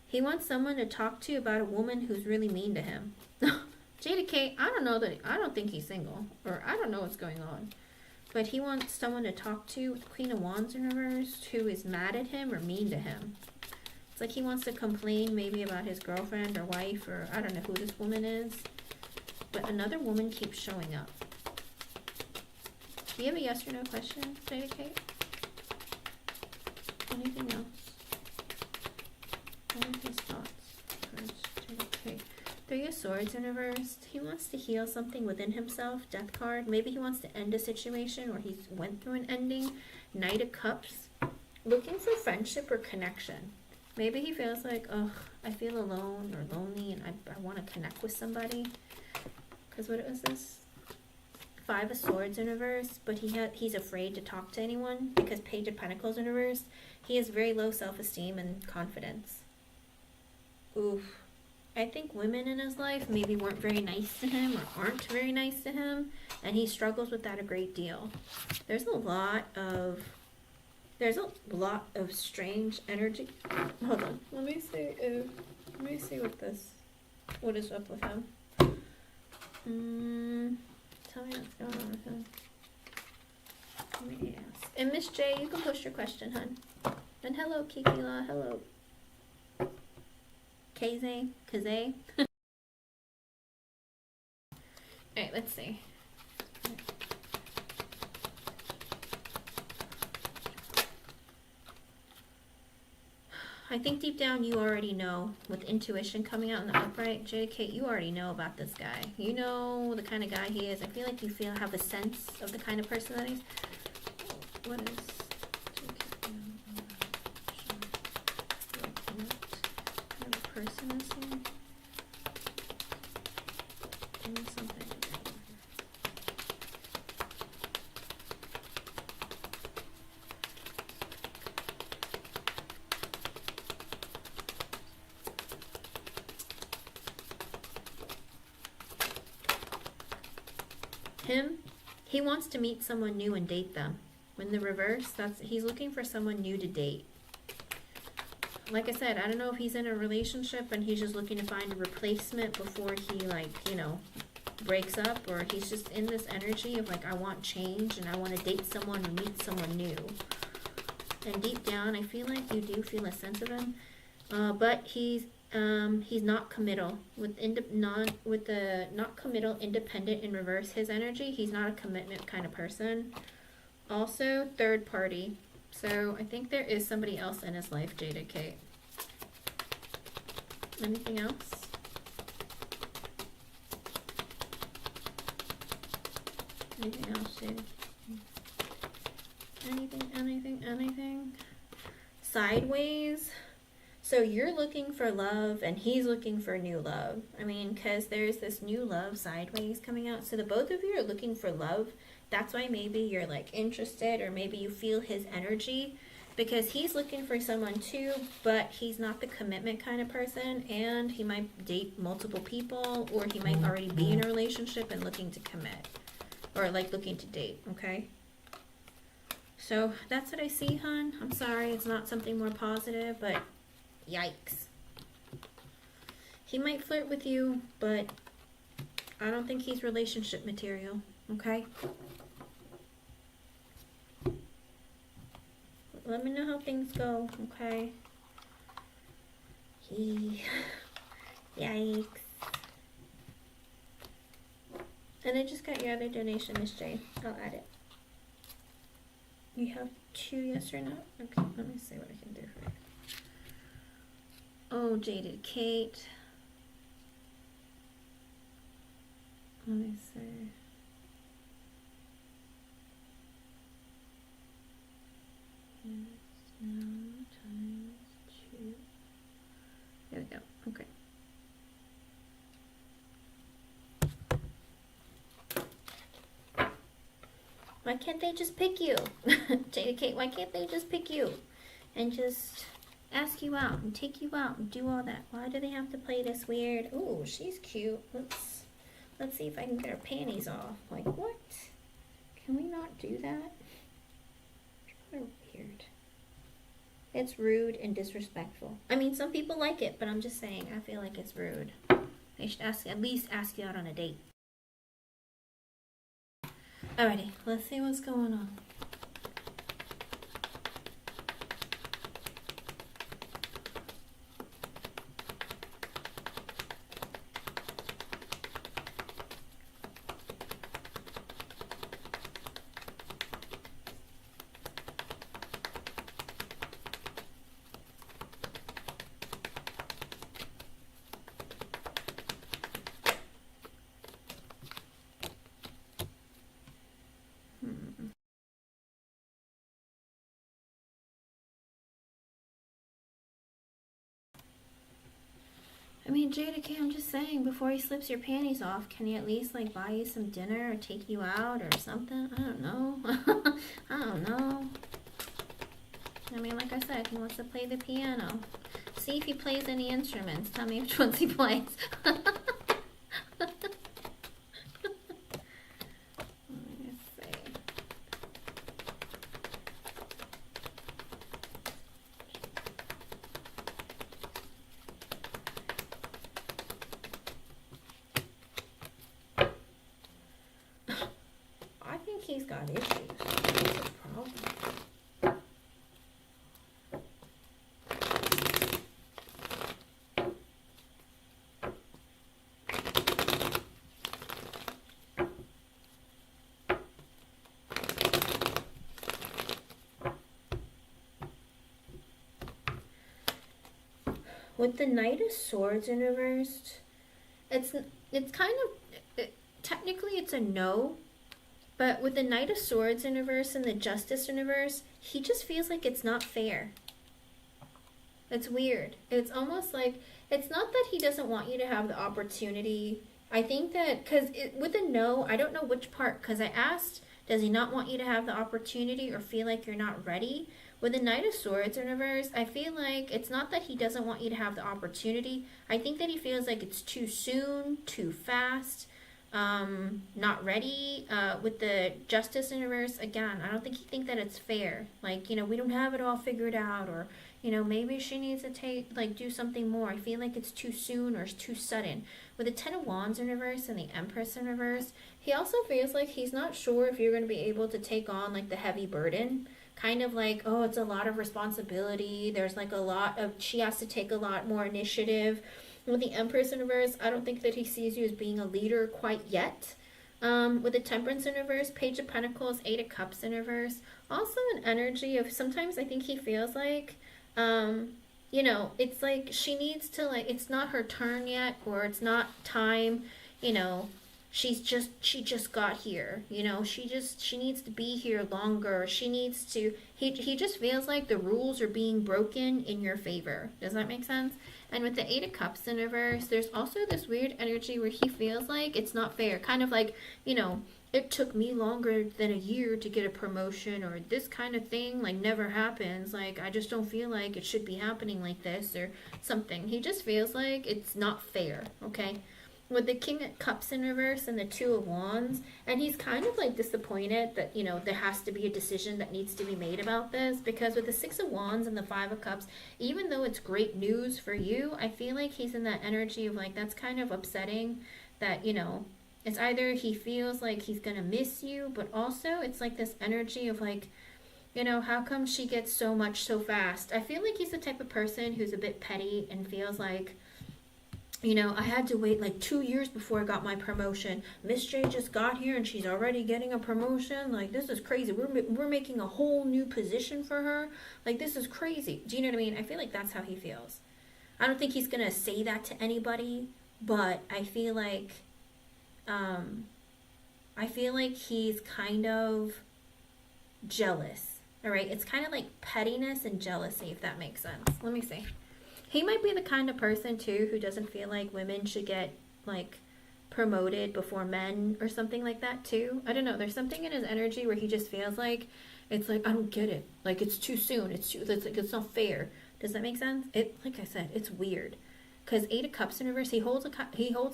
He wants someone to talk to about a woman who's really mean to him. Jada K, I don't think he's single, or I don't know what's going on. But he wants someone to talk to with Queen of Wands in reverse who is mad at him or mean to him. It's like he wants to complain maybe about his girlfriend or wife, or I don't know who this woman is. But another woman keeps showing up. Do you have a yes or no question, Jada K? Anything else? What are his thoughts? Okay. 3 of Swords in reverse. He wants to heal something within himself. Death card. Maybe he wants to end a situation or he went through an ending. Knight of Cups. Looking for friendship or connection. Maybe he feels like, oh, I feel alone or lonely and I want to connect with somebody. Because what was this? 5 of Swords in reverse, but he's afraid to talk to anyone because Page of Pentacles in reverse. He has very low self-esteem and confidence. Oof. I think women in his life maybe weren't very nice to him or aren't very nice to him, and he struggles with that a great deal. There's a lot of strange energy. Hold on. Let me see what is up with him. Tell me what's going on with him. Let me ask. And Miss J, you can post your question, hun. And hello, Kikila. Hello. Kaze. Alright, let's see. I think deep down you already know, with intuition coming out in the upright, JK, you already know about this guy. You know the kind of guy he is. I feel like you have a sense of the kind of person that he's. What is JK? What kind of person is he? Doing something. He wants to meet someone new and date them. When the reverse, he's looking for someone new to date. Like I said, I don't know if he's in a relationship and he's just looking to find a replacement before he, like, you know, breaks up, or he's just in this energy of like, I want change and I want to date someone and meet someone new. And deep down, I feel like you do feel a sense of him, but he's not committal. With the not committal, independent in reverse, his energy, he's not a commitment kind of person. Also, third party. So I think there is somebody else in his life, Jada Kate. Anything else? Anything else, Jade? Anything? Sideways. So you're looking for love and he's looking for new love. I mean, because there's this new love sideways coming out. So the both of you are looking for love. That's why maybe you're like interested, or maybe you feel his energy, because he's looking for someone too, but he's not the commitment kind of person, and he might date multiple people, or he might already be in a relationship and looking to commit, or like looking to date, okay? So that's what I see, hon. I'm sorry it's not something more positive, but yikes. He might flirt with you, but I don't think he's relationship material, okay? Let me know how things go, okay? Yikes. And I just got your other donation, Miss J. I'll add it. You have 2, yes or no? Okay, let me see what I can do for you. Oh, Jaded Kate. Let me see. Yes, no, times 2. There we go. Okay. Why can't they just pick you? Jada Kate, why can't they just pick you and just ask you out and take you out and do all that? Why do they have to play this weird? Oh, she's cute. Let's see if I can get her panties off. Like, what? Can we not do that? People are weird. It's rude and disrespectful. I mean, some people like it, but I'm just saying, I feel like it's rude. They should at least ask you out on a date. Alrighty, let's see what's going on. I mean, Jada K, I'm just saying, before he slips your panties off, can he at least, like, buy you some dinner or take you out or something? I don't know. I don't know. I mean, like I said, he wants to play the piano. See if he plays any instruments. Tell me which ones he plays. He's got issues. That's a problem. With the Knight of Swords in reversed, it's kind of, technically it's a no. But with the Knight of Swords in reverse and the Justice in reverse, he just feels like it's not fair. It's weird. It's almost like, it's not that he doesn't want you to have the opportunity. I think that, because with a no, I don't know which part, because I asked, does he not want you to have the opportunity or feel like you're not ready? With the Knight of Swords in reverse, I feel like it's not that he doesn't want you to have the opportunity. I think that he feels like it's too soon, too fast. Not ready. With the Justice in reverse, again, I don't think he thinks that it's fair. Like, you know, we don't have it all figured out, or, you know, maybe she needs to do something more. I feel like it's too soon or it's too sudden. With the Ten of Wands in reverse and the Empress in reverse, he also feels like he's not sure if you're going to be able to take on, like, the heavy burden. Kind of like, oh, it's a lot of responsibility. There's, like, a lot of, she has to take a lot more initiative. With the Empress in reverse, I don't think that he sees you as being a leader quite yet. With the Temperance in reverse, Page of Pentacles, 8 of Cups in reverse. Also an energy of, sometimes I think he feels like, you know, it's like she needs to, like, it's not her turn yet, or it's not time, you know. she just got here, you know, she needs to be here longer, she needs to, he just feels like the rules are being broken in your favor. Does that make sense? And with the 8 of Cups in reverse, there's also this weird energy where he feels like it's not fair, kind of like, you know, it took me longer than a year to get a promotion, or this kind of thing like never happens, like I just don't feel like it should be happening like this or something. He just feels like it's not fair, okay? With the King of Cups in reverse and the 2 of Wands, and he's kind of like disappointed that, you know, there has to be a decision that needs to be made about this, because with the 6 of Wands and the 5 of Cups, even though it's great news for you, I feel like he's in that energy of like, that's kind of upsetting, that, you know, it's either he feels like he's gonna miss you, but also it's like this energy of like, you know, how come she gets so much so fast? I feel like he's the type of person who's a bit petty and feels like, you know, I had to wait like 2 years before I got my promotion. Miss J just got here and she's already getting a promotion. Like, this is crazy. We're making a whole new position for her. Like, this is crazy. Do you know what I mean? I feel like that's how he feels. I don't think he's going to say that to anybody, but I feel like he's kind of jealous. All right? It's kind of like pettiness and jealousy, if that makes sense. Let me see. He might be the kind of person, too, who doesn't feel like women should get, like, promoted before men or something like that, too. I don't know. There's something in his energy where he just feels like, it's like, I don't get it. Like, it's too soon. It's like, it's not fair. Does that make sense? Like I said, it's weird. Because 8 of Cups in reverse, he holds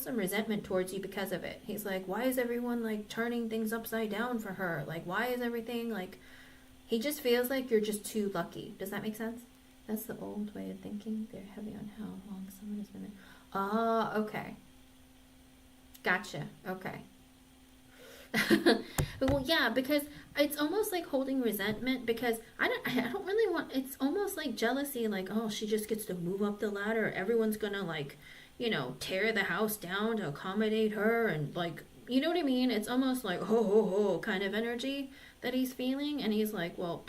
some resentment towards you because of it. He's like, why is everyone, like, turning things upside down for her? Like, why is everything, like, he just feels like you're just too lucky. Does that make sense? That's the old way of thinking. They're heavy on how long someone has been there. Oh, okay. Gotcha. Okay. Well, yeah, because it's almost like holding resentment, because I don't really want, it's almost like jealousy, like, oh, she just gets to move up the ladder. Everyone's gonna, like, you know, tear the house down to accommodate her, and, like, you know what I mean? It's almost like, ho, ho, ho, kind of energy that he's feeling, and he's like, well,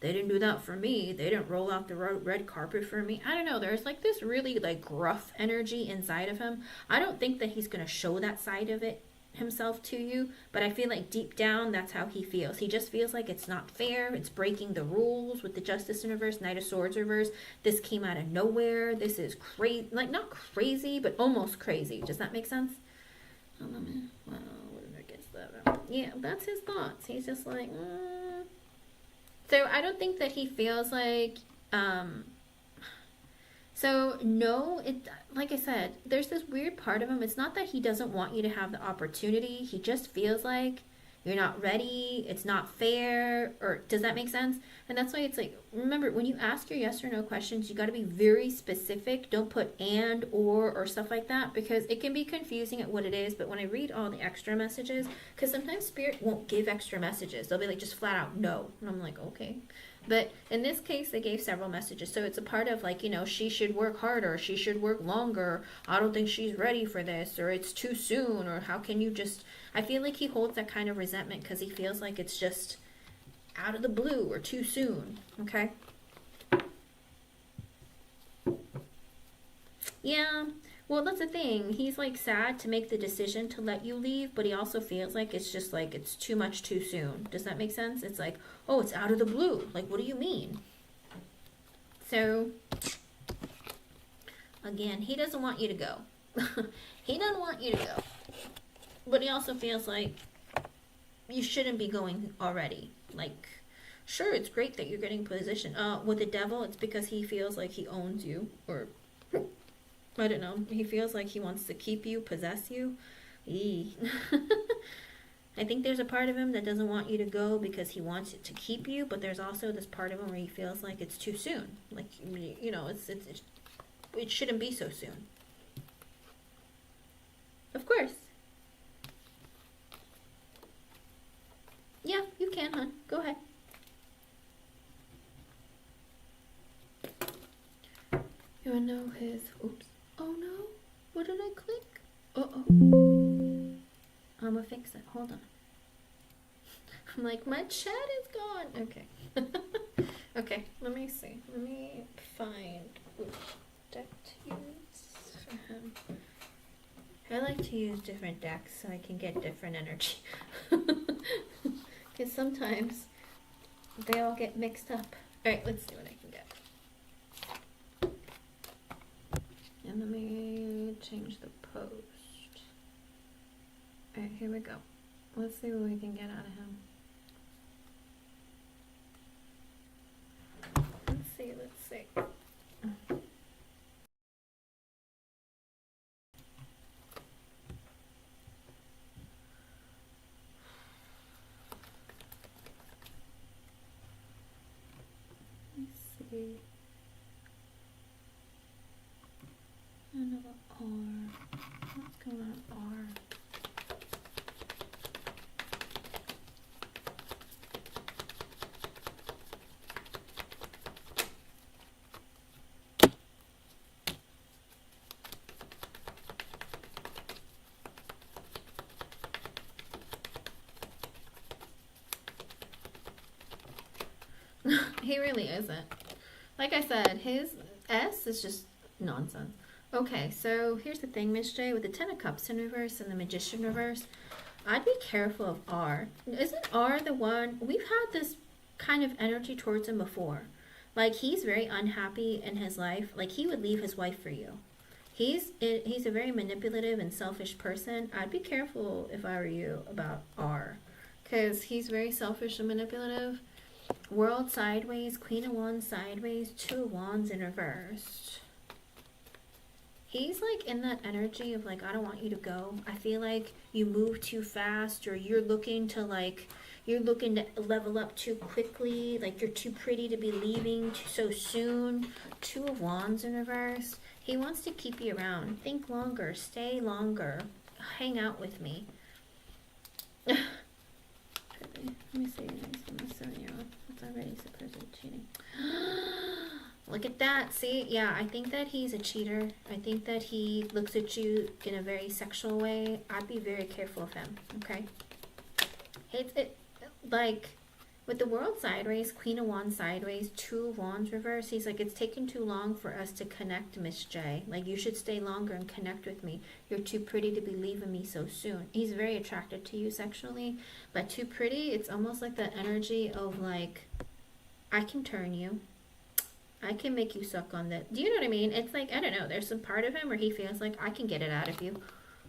they didn't do that for me. They didn't roll out the red carpet for me. I don't know. There's like this really like gruff energy inside of him. I don't think that he's going to show that side of it himself to you, but I feel like deep down that's how he feels. He just feels like it's not fair. It's breaking the rules with the Justice in reverse, Knight of Swords reverse. This came out of nowhere. This is crazy. Like, not crazy, but almost crazy. Does that make sense? Well, what did I guess that? Yeah, that's his thoughts. He's just like, So I don't think that he feels like, so no, like I said, there's this weird part of him. It's not that he doesn't want you to have the opportunity. He just feels like you're not ready. It's not fair. Or does that make sense? And that's why it's like, remember, when you ask your yes or no questions, you got to be very specific. Don't put and, or stuff like that, because it can be confusing at what it is. But when I read all the extra messages, because sometimes Spirit won't give extra messages. They'll be like, just flat out no. And I'm like, okay. But in this case, they gave several messages. So it's a part of like, you know, she should work harder. She should work longer. I don't think she's ready for this, or it's too soon, or how can you just, I feel like he holds that kind of resentment because he feels like it's just out of the blue or too soon. Okay. Yeah. Well, that's the thing. He's like sad to make the decision to let you leave, but he also feels like it's just like it's too much too soon. Does that make sense? It's like, oh, it's out of the blue. Like, what do you mean? So, again, he doesn't want you to go. He doesn't want you to go. But he also feels like you shouldn't be going already. Like, sure, it's great that you're getting position. With the Devil, it's because he feels like he owns you, or I don't know. He feels like he wants to keep you, possess you. I think there's a part of him that doesn't want you to go because he wants it to keep you, but there's also this part of him where he feels like it's too soon. Like, you know, it shouldn't be so soon. Of course. Yeah, you can, hon. Go ahead. You wanna know his... Oops. Oh no. What did I click? Uh-oh. I'm gonna fix it. Hold on. I'm like, my chat is gone. Okay. Okay, let me see. Let me find deck to use for him. I like to use different decks so I can get different energy. Because sometimes they all get mixed up. Alright, let's see what I can get. And let me change the post. Alright, here we go. Let's see what we can get out of him. Let's see, let's see. Let's see. Another R. What's going on R? He really isn't. Like I said, his S is just nonsense. Okay, so here's the thing, Miss J, with the Ten of Cups in reverse and the Magician reverse, I'd be careful of R. Isn't R the one? We've had this kind of energy towards him before. Like, he's very unhappy in his life. Like, he would leave his wife for you. He's a very manipulative and selfish person. I'd be careful if I were you about R. Because he's very selfish and manipulative. World sideways, Queen of Wands sideways, Two of Wands in reversed. He's like in that energy of like, I don't want you to go. I feel like you move too fast, or you're looking to level up too quickly. Like, you're too pretty to be leaving so soon. Two of Wands in reverse. He wants to keep you around. Think longer, stay longer, hang out with me. Let me see. I'm a 7-year-old. It's already supposedly cheating. Look at that. See? Yeah, I think that he's a cheater. I think that he looks at you in a very sexual way. I'd be very careful of him, okay? Like, with the World sideways, Queen of Wands sideways, Two of Wands reverse, he's like, it's taken too long for us to connect, Miss J. Like, you should stay longer and connect with me. You're too pretty to be leaving me so soon. He's very attracted to you sexually, but too pretty, it's almost like the energy of like, I can turn you. I can make you suck on that. Do you know what I mean? It's like, I don't know, there's some part of him where he feels like, I can get it out of you.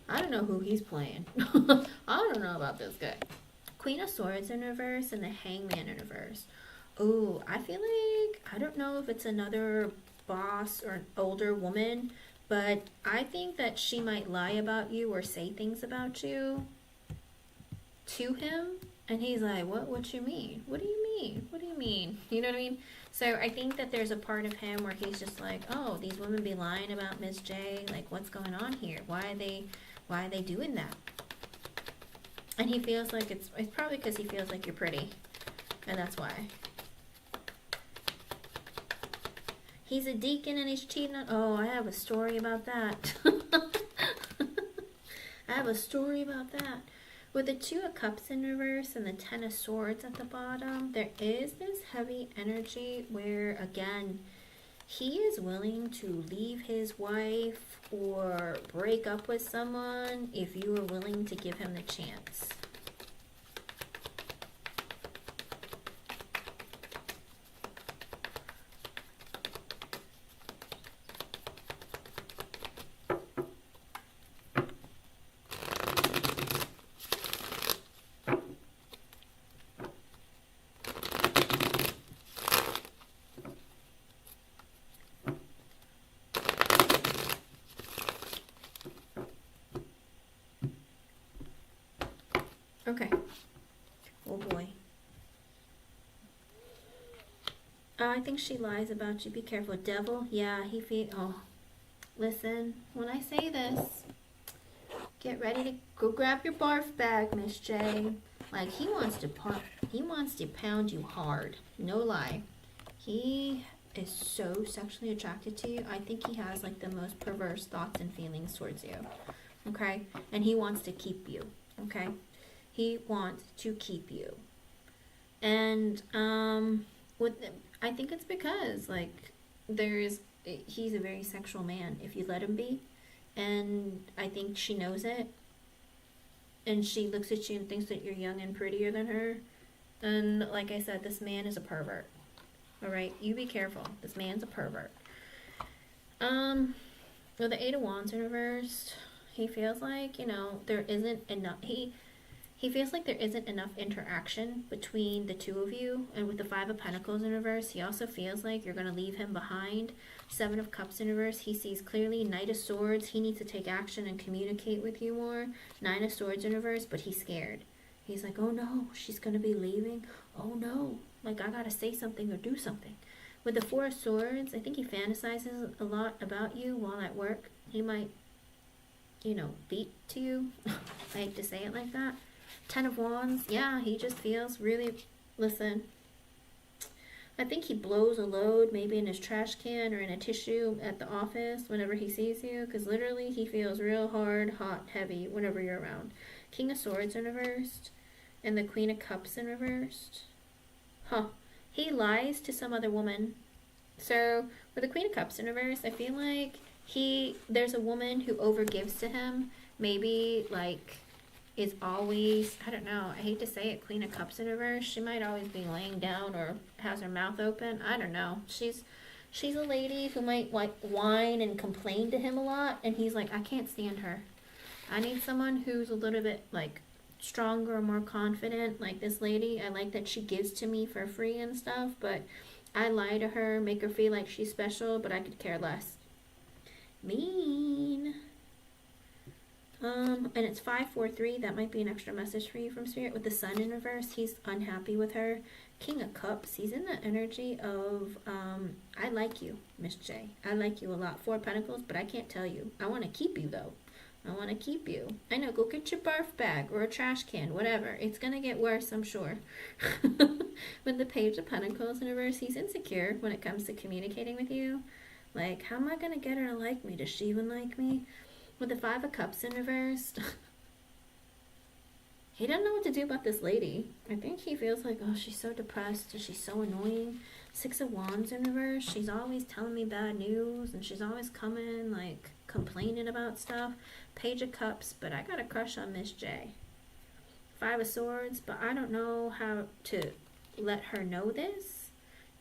I don't know who he's playing. I don't know about this guy. Queen of Swords in reverse and the Hangman in reverse. Oh, I feel like, I don't know if it's another boss or an older woman, but I think that she might lie about you or say things about you to him. And he's like, what you mean? What do you mean? What do you mean? You know what I mean? So I think that there's a part of him where he's just like, oh, these women be lying about Miss J. Like, what's going on here? Why are they doing that? And he feels like it's probably because he feels like you're pretty. And that's why. He's a deacon and he's cheating on... Oh, I have a story about that. I have a story about that. With the Two of Cups in reverse and the Ten of Swords at the bottom, there is this heavy energy where, again, he is willing to leave his wife or break up with someone if you are willing to give him the chance. Okay. Oh boy. I think she lies about you. Be careful. Devil? Yeah, oh. Listen, when I say this, get ready to go grab your barf bag, Miss J. Like, he wants to pound you hard. No lie. He is so sexually attracted to you. I think he has like the most perverse thoughts and feelings towards you. Okay? And he wants to keep you. Okay? He wants to keep you. And I think it's because like he's a very sexual man. If you let him be, and I think she knows it. And she looks at you and thinks that you're young and prettier than her. And like I said, this man is a pervert. Alright, you be careful. This man's a pervert. With the Eight of Wands in reverse, he feels like, you know, there isn't enough. He feels like there isn't enough interaction between the two of you. And with the Five of Pentacles in reverse, he also feels like you're going to leave him behind. Seven of Cups in reverse, he sees clearly. Knight of Swords, he needs to take action and communicate with you more. Nine of Swords in reverse, but he's scared. He's like, oh no, she's going to be leaving. Oh no, like I got to say something or do something. With the Four of Swords, I think he fantasizes a lot about you while at work. He might, you know, beat to you. I hate to say it like that. Ten of Wands, yeah, he just feels really, listen, I think he blows a load maybe in his trash can or in a tissue at the office whenever he sees you, because literally he feels real hard, hot, heavy whenever you're around. King of Swords in reversed, and the Queen of Cups in reversed. Huh. He lies to some other woman. So, with the Queen of Cups in reverse, I feel like there's a woman who overgives to him. Maybe, like, is always, I don't know, I hate to say it, Queen of Cups in reverse. She might always be laying down or has her mouth open. I don't know. She's a lady who might, like, whine and complain to him a lot. And he's like, I can't stand her. I need someone who's a little bit, like, stronger, more confident. Like this lady, I like that she gives to me for free and stuff, but I lie to her, make her feel like she's special, but I could care less. Mean. And it's 543. That might be an extra message for you from Spirit. With the Sun in reverse, he's unhappy with her. King of Cups, he's in the energy of, I like you, Miss J. I like you a lot. Four of Pentacles, but I can't tell you. I want to keep you, though. I want to keep you. I know, go get your barf bag or a trash can, whatever. It's going to get worse, I'm sure. With the Page of Pentacles in reverse, he's insecure when it comes to communicating with you. Like, how am I going to get her to like me? Does she even like me? With the Five of Cups in reverse, he doesn't know what to do about this lady. I think he feels like, oh, she's so depressed. She's so annoying. Six of Wands in reverse. She's always telling me bad news, and she's always coming, like, complaining about stuff. Page of Cups, but I got a crush on Miss J. Five of Swords, but I don't know how to let her know this.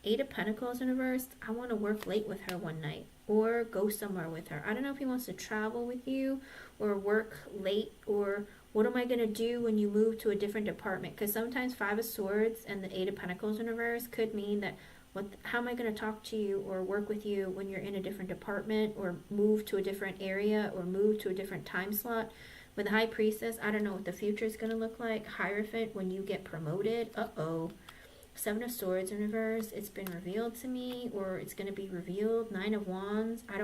Eight of Pentacles in reverse. I want to work late with her one night or go somewhere with her. I don't know if he wants to travel with you or work late, or what am I going to do when you move to a different department? Because sometimes Five of Swords and the Eight of Pentacles in reverse could mean that how am I going to talk to you or work with you when you're in a different department or move to a different area or move to a different time slot? With the High Priestess, I don't know what the future is going to look like. Hierophant, when you get promoted, uh-oh. Seven of Swords in reverse, it's been revealed to me, or it's going to be revealed. Nine of Wands, I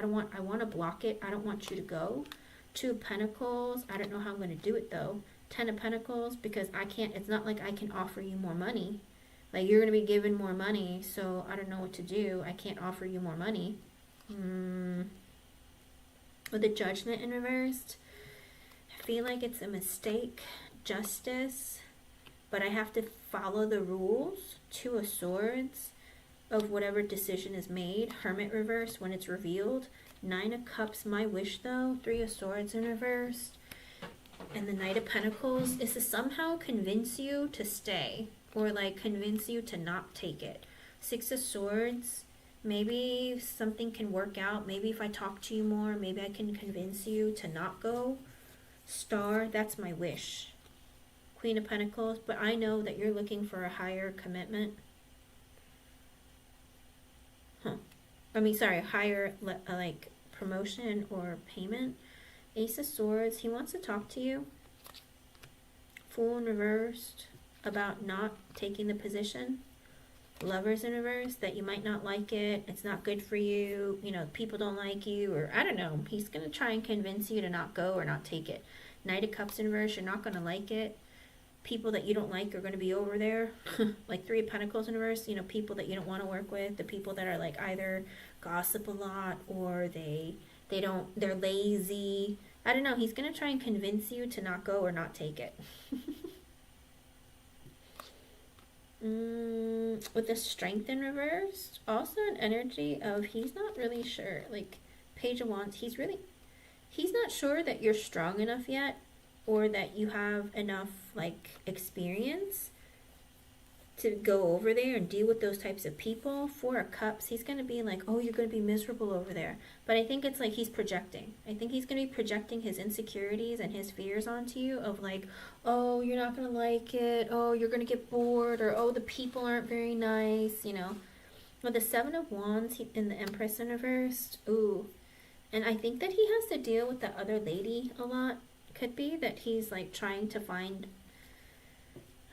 want to block it. I don't want you to go. Two of Pentacles, I don't know how I'm going to do it though. Ten of Pentacles, because I can't, it's not like I can offer you more money. Like, you're going to be given more money, so I don't know what to do. I can't offer you more money. With the Judgment in reversed, I feel like it's a mistake. Justice, but I have to follow the rules. Two of Swords of whatever decision is made. Hermit reverse when it's revealed. Nine of Cups, my wish though. Three of Swords in reverse. And the Knight of Pentacles is to somehow convince you to stay, or like convince you to not take it. Six of Swords, maybe something can work out. Maybe if I talk to you more, maybe I can convince you to not go. Star, that's my wish. Queen of Pentacles, but I know that you're looking for a higher commitment. Higher like promotion or payment. Ace of Swords, he wants to talk to you. Fool in reversed, about not taking the position. Lovers in reverse, that you might not like it, it's not good for you, you know, people don't like you, or I don't know, he's going to try and convince you to not go or not take it. Knight of Cups in reverse, you're not going to like it. People that you don't like are going to be over there. Like Three of Pentacles in reverse, you know, people that you don't want to work with, the people that are like either gossip a lot or they're lazy. I don't know, he's going to try and convince you to not go or not take it. With the Strength in reverse, also an energy of he's not really sure. Like Page of Wands, he's not sure that you're strong enough yet, or that you have enough like experience to go over there and deal with those types of people. Four of Cups, he's going to be like, oh, you're going to be miserable over there. But I think it's like he's projecting. I think he's going to be projecting his insecurities and his fears onto you of like, oh, you're not going to like it. Oh, you're going to get bored. Or, oh, the people aren't very nice, you know. With the Seven of Wands in the Empress in reverse, ooh. And I think that he has to deal with the other lady a lot. Could be that he's like trying to find,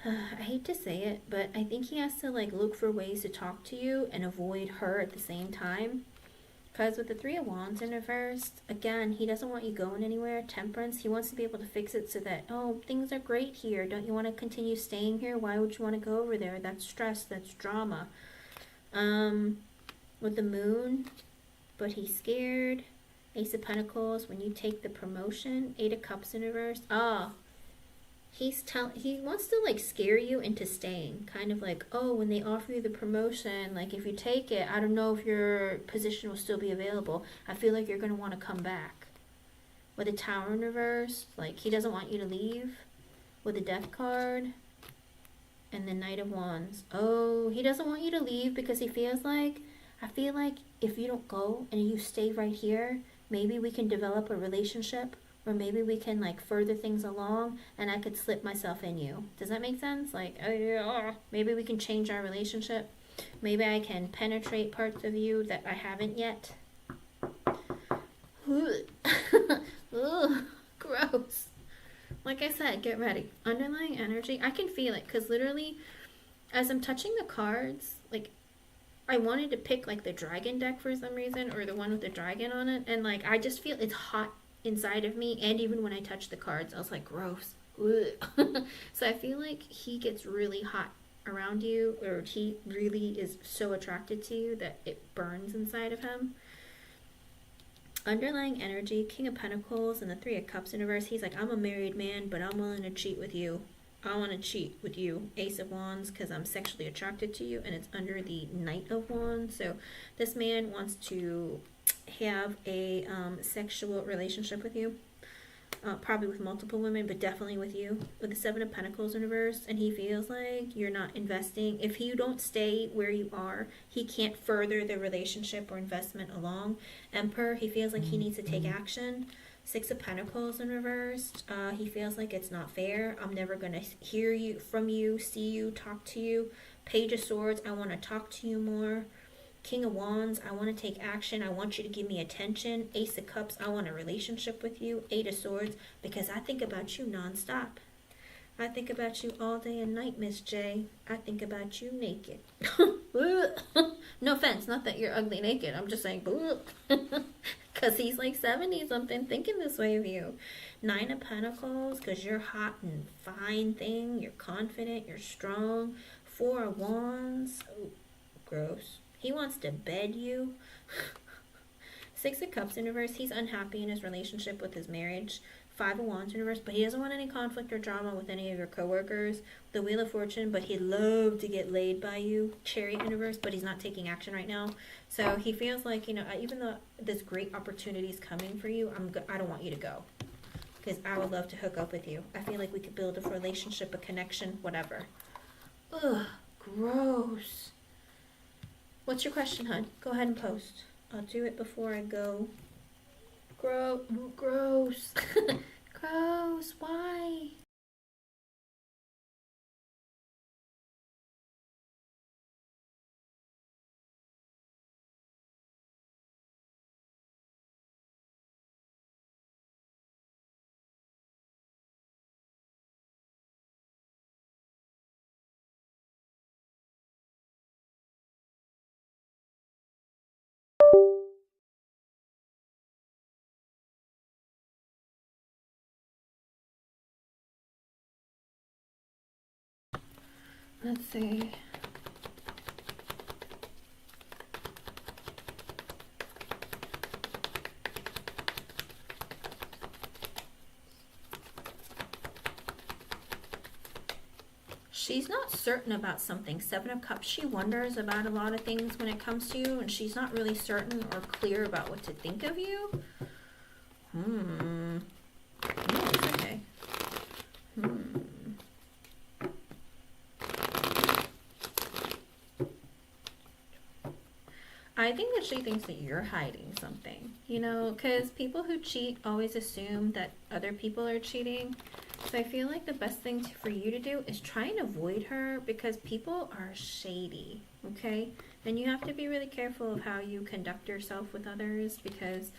I hate to say it, but I think he has to like look for ways to talk to you and avoid her at the same time. Because with the Three of Wands in reverse, again, he doesn't want you going anywhere. Temperance, he wants to be able to fix it so that, oh, things are great here. Don't you want to continue staying here? Why would you want to go over there? That's stress, that's drama. With the Moon, but he's scared. Ace of Pentacles, when you take the promotion. Eight of Cups in reverse. He wants to like scare you into staying. Kind of like, oh, when they offer you the promotion, like if you take it, I don't know if your position will still be available. I feel like you're going to want to come back. With the Tower in reverse, like he doesn't want you to leave. With the Death card. And the Knight of Wands. Oh, he doesn't want you to leave because he feels like, I feel like if you don't go and you stay right here, maybe we can develop a relationship, or maybe we can like further things along and I could slip myself in you. Does that make sense? Like, oh, yeah, maybe we can change our relationship. Maybe I can penetrate parts of you that I haven't yet. Ugh, gross. Like I said, get ready. Underlying energy, I can feel it because literally as I'm touching the cards, like I wanted to pick like the dragon deck for some reason, or the one with the dragon on it, and like I just feel it's hot inside of me, and even when I touch the cards I was like, gross. So I feel like he gets really hot around you, or he really is so attracted to you that it burns inside of him. Underlying energy, King of Pentacles and the Three of Cups in reverse. He's like, I'm a married man, but I'm willing to cheat with you. I want to cheat with you. Ace of Wands, because I'm sexually attracted to you, and it's under the Knight of Wands. So this man wants to have a sexual relationship with you. Probably with multiple women, but definitely with you. With the Seven of Pentacles in reverse, and he feels like you're not investing. If you don't stay where you are, he can't further the relationship or investment along. Emperor, he feels like he needs to take action. Six of Pentacles in reverse, he feels like it's not fair. I'm never going to hear you from you, see you, talk to you. Page of Swords, I want to talk to you more. King of Wands, I want to take action. I want you to give me attention. Ace of Cups, I want a relationship with you. Eight of Swords, because I think about you nonstop. I think about you all day and night, Miss J. I think about you naked. No offense, not that you're ugly naked. I'm just saying, because he's like 70 something thinking this way of you. Nine of Pentacles, because you're hot and fine thing. You're confident, you're strong. Four of Wands, oh, gross. He wants to bed you. Six of Cups in reverse. He's unhappy in his relationship with his marriage. Five of Wands in reverse. But he doesn't want any conflict or drama with any of your coworkers. The Wheel of Fortune. But he'd love to get laid by you. Chariot in reverse. But he's not taking action right now. So he feels like, you know, even though this great opportunity is coming for you, I don't want you to go. Because I would love to hook up with you. I feel like we could build a relationship, a connection, whatever. Ugh. Gross. What's your question, hon? Go ahead and post. I'll do it before I go. Gross. Gross. Why? Let's see. She's not certain about something. Seven of Cups, she wonders about a lot of things when it comes to you, and she's not really certain or clear about what to think of you. No, it's okay. I think that she thinks that you're hiding something, you know, because people who cheat always assume that other people are cheating. So I feel like the best thing for you to do is try and avoid her, because people are shady, okay? And you have to be really careful of how you conduct yourself with others, because,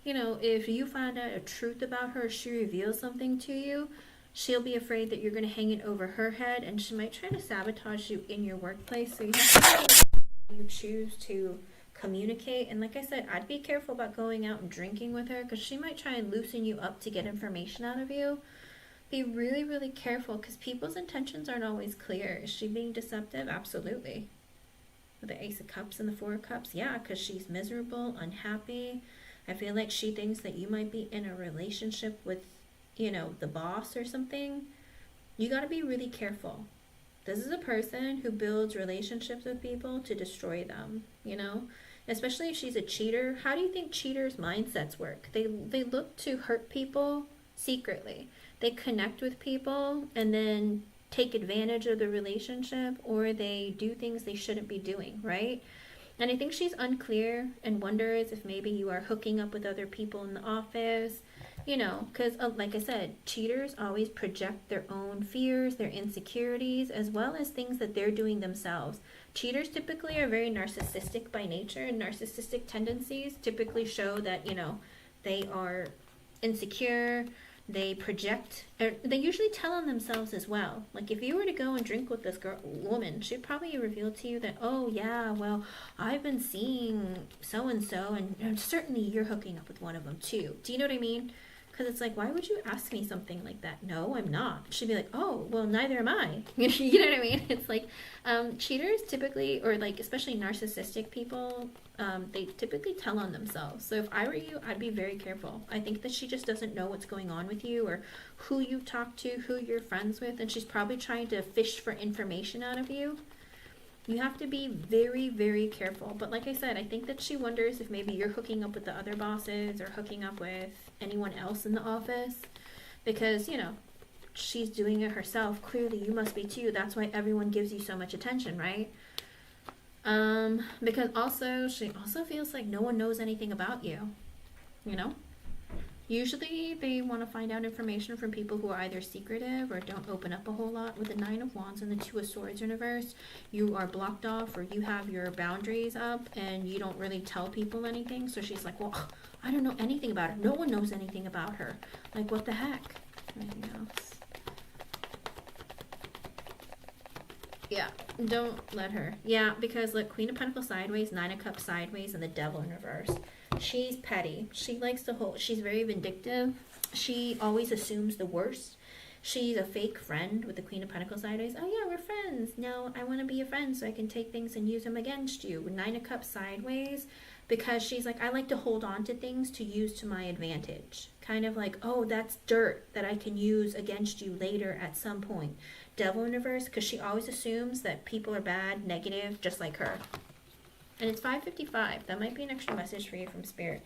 you know, if you find out a truth about her, she reveals something to you, she'll be afraid that you're going to hang it over her head, and she might try to sabotage you in your workplace. So you have to you choose to communicate. And like I said, I'd be careful about going out and drinking with her, because she might try and loosen you up to get information out of you. Be really, really careful, because people's intentions aren't always clear. Is she being deceptive? Absolutely. With the Ace of Cups and the Four of Cups, yeah, because she's miserable, unhappy. I feel like she thinks that you might be in a relationship with, you know, the boss or something. You got to be really careful. This is a person who builds relationships with people to destroy them, you know? Especially if she's a cheater. How do you think cheaters' mindsets work? They look to hurt people secretly. They connect with people and then take advantage of the relationship, or they do things they shouldn't be doing, right? And I think she's unclear and wonders if maybe you are hooking up with other people in the office, you know, because like I said, cheaters always project their own fears, their insecurities, as well as things that they're doing themselves. Cheaters typically are very narcissistic by nature, and narcissistic tendencies typically show that, you know, they are insecure. They project, or they usually tell on themselves as well. Like if you were to go and drink with this woman, she'd probably reveal to you that, oh yeah, well, I've been seeing so-and-so, and certainly you're hooking up with one of them too. Do you know what I mean? Because it's like, why would you ask me something like that? No, I'm not. She'd be like, oh, well, neither am I. You know what I mean? It's like, cheaters typically, or like especially narcissistic people, they typically tell on themselves. So if I were you, I'd be very careful. I think that she just doesn't know what's going on with you, or who you've talked to, who you're friends with, and she's probably trying to fish for information out of you. You have to be very, very careful. But like I said, I think that she wonders if maybe you're hooking up with the other bosses or hooking up with anyone else in the office, because, you know, she's doing it herself. Clearly you must be too. That's why everyone gives you so much attention, right? Because also she also feels like no one knows anything about you, you know? Usually they want to find out information from people who are either secretive or don't open up a whole lot. With the Nine of Wands and the Two of Swords in reverse, you are blocked off, or you have your boundaries up and you don't really tell people anything. So she's like, well, I don't know anything about her. No one knows anything about her. Like, what the heck? Anything else? Yeah, don't let her. Yeah, because look, Queen of Pentacles sideways, Nine of Cups sideways, and the Devil in reverse. She's petty. She likes to hold. She's very vindictive. She always assumes the worst. She's a fake friend with the Queen of Pentacles sideways. Oh yeah, we're friends. Now I want to be a friend so I can take things and use them against you. With Nine of Cups sideways, because she's like, I like to hold on to things to use to my advantage. Kind of like, oh, that's dirt that I can use against you later at some point. Devil in reverse, because she always assumes that people are bad, negative, just like her. And it's 5:55. That might be an extra message for you from Spirit.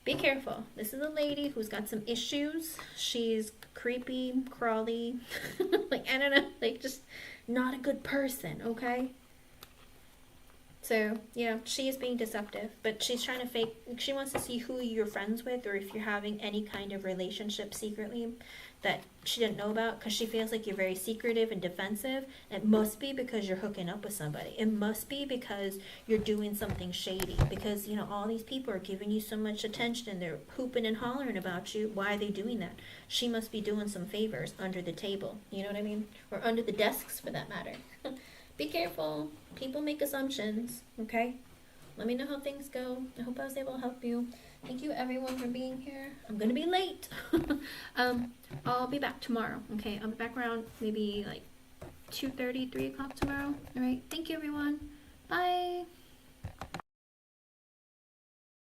Be careful. This is a lady who's got some issues. She's creepy, crawly, like, I don't know, like, just not a good person, okay? So, yeah, she is being deceptive, but she's trying to fake, she wants to see who you're friends with, or if you're having any kind of relationship secretly that she didn't know about, because she feels like you're very secretive and defensive. It must be because you're hooking up with somebody. It must be because you're doing something shady, because, you know, all these people are giving you so much attention. They're hooping and hollering about you. Why are they doing that? She must be doing some favors under the table. You know what I mean? Or under the desks, for that matter. Be careful. People make assumptions, okay? Let me know how things go. I hope I was able to help you. Thank you, everyone, for being here. I'm going to be late. I'll be back tomorrow, okay? I'll be back around maybe like 2:30, 3 o'clock tomorrow. All right? Thank you, everyone. Bye.